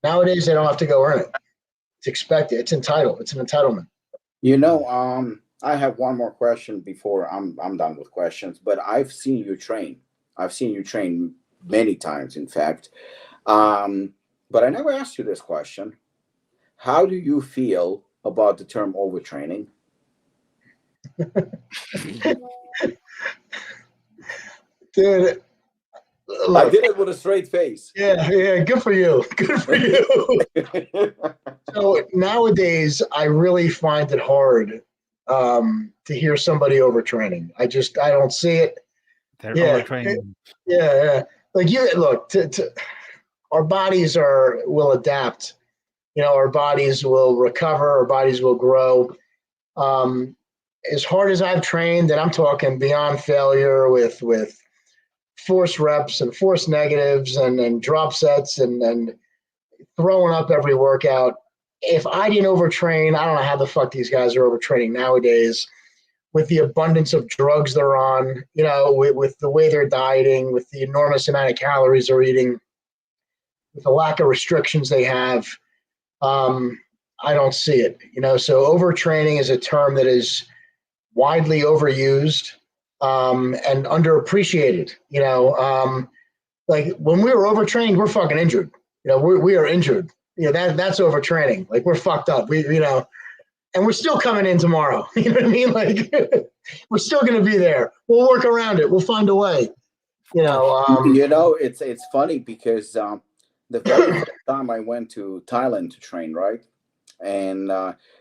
Nowadays, they don't have to go earn it. It's expected. It's entitled. It's an entitlement. I have one more question before I'm done with questions, but I've seen you train. I've seen you train many times, in fact. But I never asked you this question. How do you feel about the term overtraining? Dude, look, I did it with a straight face. Yeah, good for you. Good for you. So nowadays, I really find it hard to hear somebody overtraining. I don't see it. They're overtraining. Yeah. Like look, our bodies will adapt. Our bodies will recover. Our bodies will grow. As hard as I've trained, and I'm talking beyond failure with force reps and force negatives and drop sets and throwing up every workout. If I didn't overtrain, I don't know how the fuck these guys are overtraining nowadays with the abundance of drugs they're on, with the way they're dieting, with the enormous amount of calories they're eating, with the lack of restrictions they have. I don't see it, so overtraining is a term that is widely overused and underappreciated. Like when we were overtrained, we're fucking injured. We are injured. That's overtraining. Like we're fucked up. And we're still coming in tomorrow. You know what I mean? Like we're still going to be there. We'll work around it. We'll find a way. It's funny because the very first time I went to Thailand to train, right? And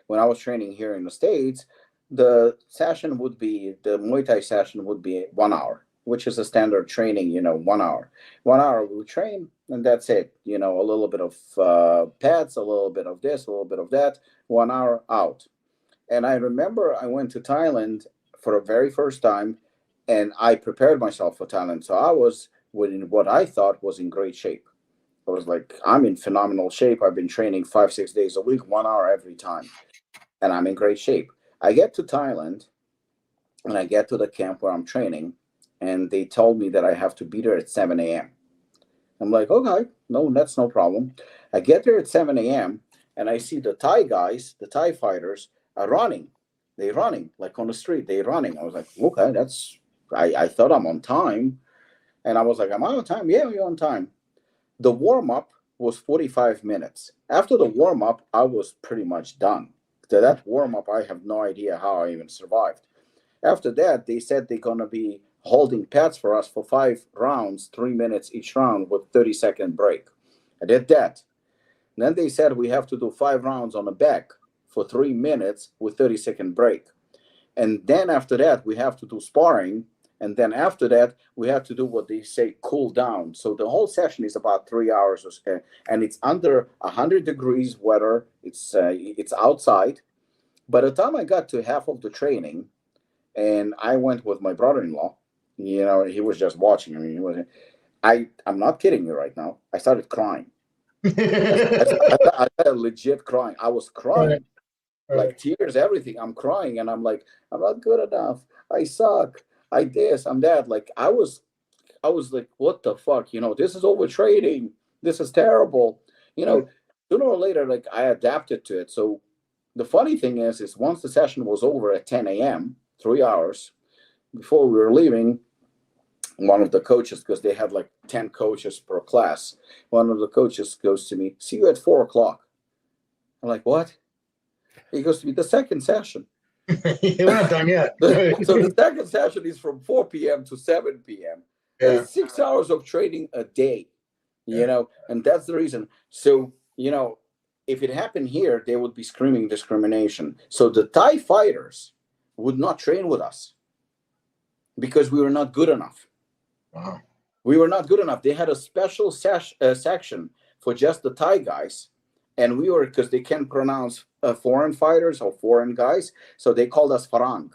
when I was training here in the States, the Muay Thai session would be 1 hour, which is a standard training, 1 hour. 1 hour we train, and that's it. A little bit of pads, a little bit of this, a little bit of that, 1 hour out. And I remember I went to Thailand for the very first time, and I prepared myself for Thailand. So I was in what I thought was in great shape. I was like, I'm in phenomenal shape. I've been training 5-6 days a week, 1 hour every time, and I'm in great shape. I get to Thailand, and I get to the camp where I'm training, and they told me that I have to be there at 7 a.m. I'm like, okay, no, that's no problem. I get there at 7 a.m., and I see the Thai guys, the Thai fighters, are running. They're running, like on the street. They're running. I was like, okay, I thought I'm on time. And I was like, am I on time? Yeah, you're on time. The warm-up was 45 minutes. After the warm-up, I was pretty much done. That warm-up, I have no idea how I even survived. After that, they said they're going to be holding pads for us for 5 rounds, 3 minutes each round with 30-second break. I did that. And then they said we have to do 5 rounds on the back for 3 minutes with 30-second break. And then after that, we have to do sparring. And then after that, we have to do what they say, cool down. So the whole session is about 3 hours, and it's under 100 degrees weather. It's outside. By the time I got to half of the training, and I went with my brother-in-law, you know, he was just watching. I mean, I'm not kidding you right now. I started crying. I started legit crying. I was crying, like tears, everything. I'm crying, and I'm like, I'm not good enough. I suck. I this, I'm that. Like I was like, what the fuck? You know, this is overtraining. This is terrible. You know, sooner or later, like I adapted to it. So the funny thing is once the session was over at 10 a.m., 3 hours before we were leaving, one of the coaches, because they had like 10 coaches per class, one of the coaches goes to me, see you at 4 o'clock. I'm like, what? He goes to me, the second session. We're not done yet. So the second session is from 4 p.m. to 7 p.m. That's 6 hours of training a day, you know, and that's the reason. So, you know, if it happened here, they would be screaming discrimination. So the Thai fighters would not train with us because we were not good enough. Wow. We were not good enough. They had a special section for just the Thai guys. And we were, because they can't pronounce foreign fighters or foreign guys, so they called us Farang.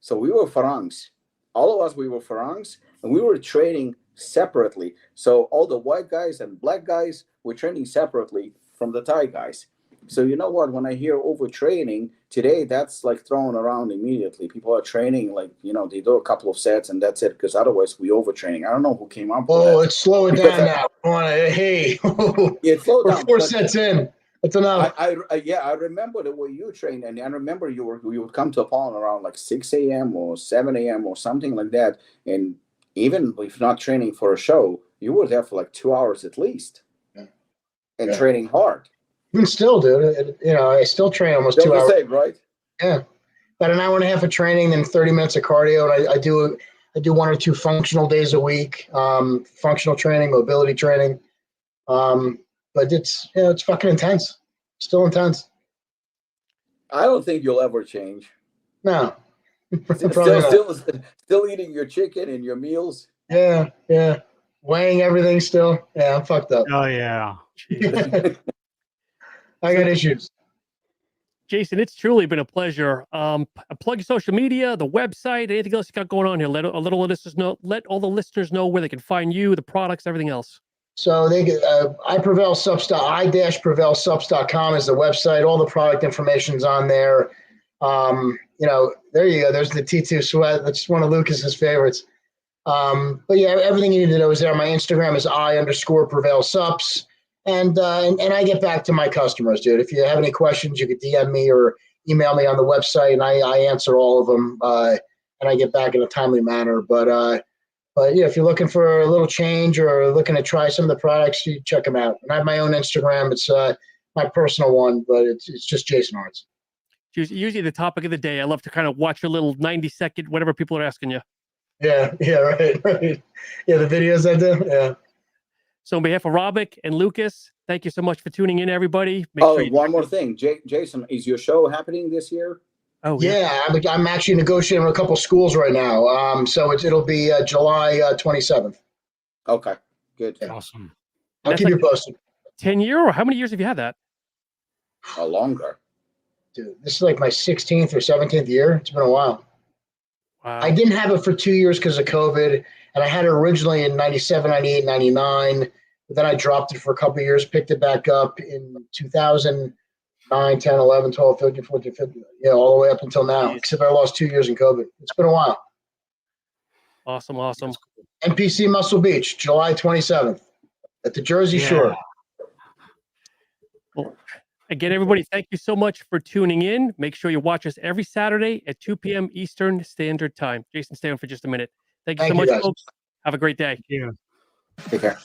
So we were Farangs. All of us, we were Farangs, and we were training separately. So all the white guys and black guys were training separately from the Thai guys. So you know what? When I hear overtraining today, that's like thrown around immediately. People are training like, you know, they do a couple of sets and that's it, because otherwise we overtraining. I don't know who came up with that. Oh, let's slow it down now. Hey, slow we're down. 4 sets in. That's enough. I remember the way you trained, and I remember you would come to Apollon around like 6 a.m. or 7 a.m. or something like that. And even if not training for a show, you were there for like 2 hours at least, and training hard. Even still, dude, you know, I still train almost Still 2 hours. Same, right? Yeah, about an hour and a half of training, then 30 minutes of cardio, and I do 1 or 2 functional days a week, functional training, mobility training. But it's, you know, it's fucking intense. Still intense. I don't think you'll ever change. No, still eating your chicken and your meals. Yeah, weighing everything still. Yeah, I'm fucked up. Oh yeah. I got issues. Jason, it's truly been a pleasure. Plug your social media, the website, anything else you got going on here. Let all the listeners know where they can find you, the products, everything else. So they get i-prevailsupps.com is the website. All the product information's on there. You know, there you go. There's the T2 sweat. That's one of Lucas's favorites. But yeah, everything you need to know is there. My Instagram is I_PrevailSupps. And I get back to my customers, dude. If you have any questions, you can DM me or email me on the website, and I answer all of them, and I get back in a timely manner. But yeah, if you're looking for a little change or looking to try some of the products, you check them out. And I have my own Instagram. It's my personal one, but it's just Jason ARS. Usually the topic of the day. I love to kind of watch a little 90-second, whatever people are asking you. Yeah, right. Yeah, the videos I do, yeah. So on behalf of Robic and Lucas, thank you so much for tuning in, everybody. One more thing. Jason, is your show happening this year? Oh, yeah. I'm actually negotiating with a couple schools right now. So it'll be July 27th. Okay, good. Yeah. Awesome. I'll keep you posted. 10-year, or how many years have you had that? Longer. Dude, this is like my 16th or 17th year. It's been a while. Wow. I didn't have it for 2 years because of COVID, and I had it originally in 97, 98, 99. But then I dropped it for a couple of years, picked it back up in 2009, 10, 11, 12, 13, 14, 15, all the way up until now, except I lost 2 years in COVID. It's been a while. Awesome. NPC Muscle Beach, July 27th at the Jersey Shore. Well, again, everybody, thank you so much for tuning in. Make sure you watch us every Saturday at 2 p.m. Eastern Standard Time. Jason, stay on for just a minute. Thank you so much, folks. Have a great day. Yeah. Take care.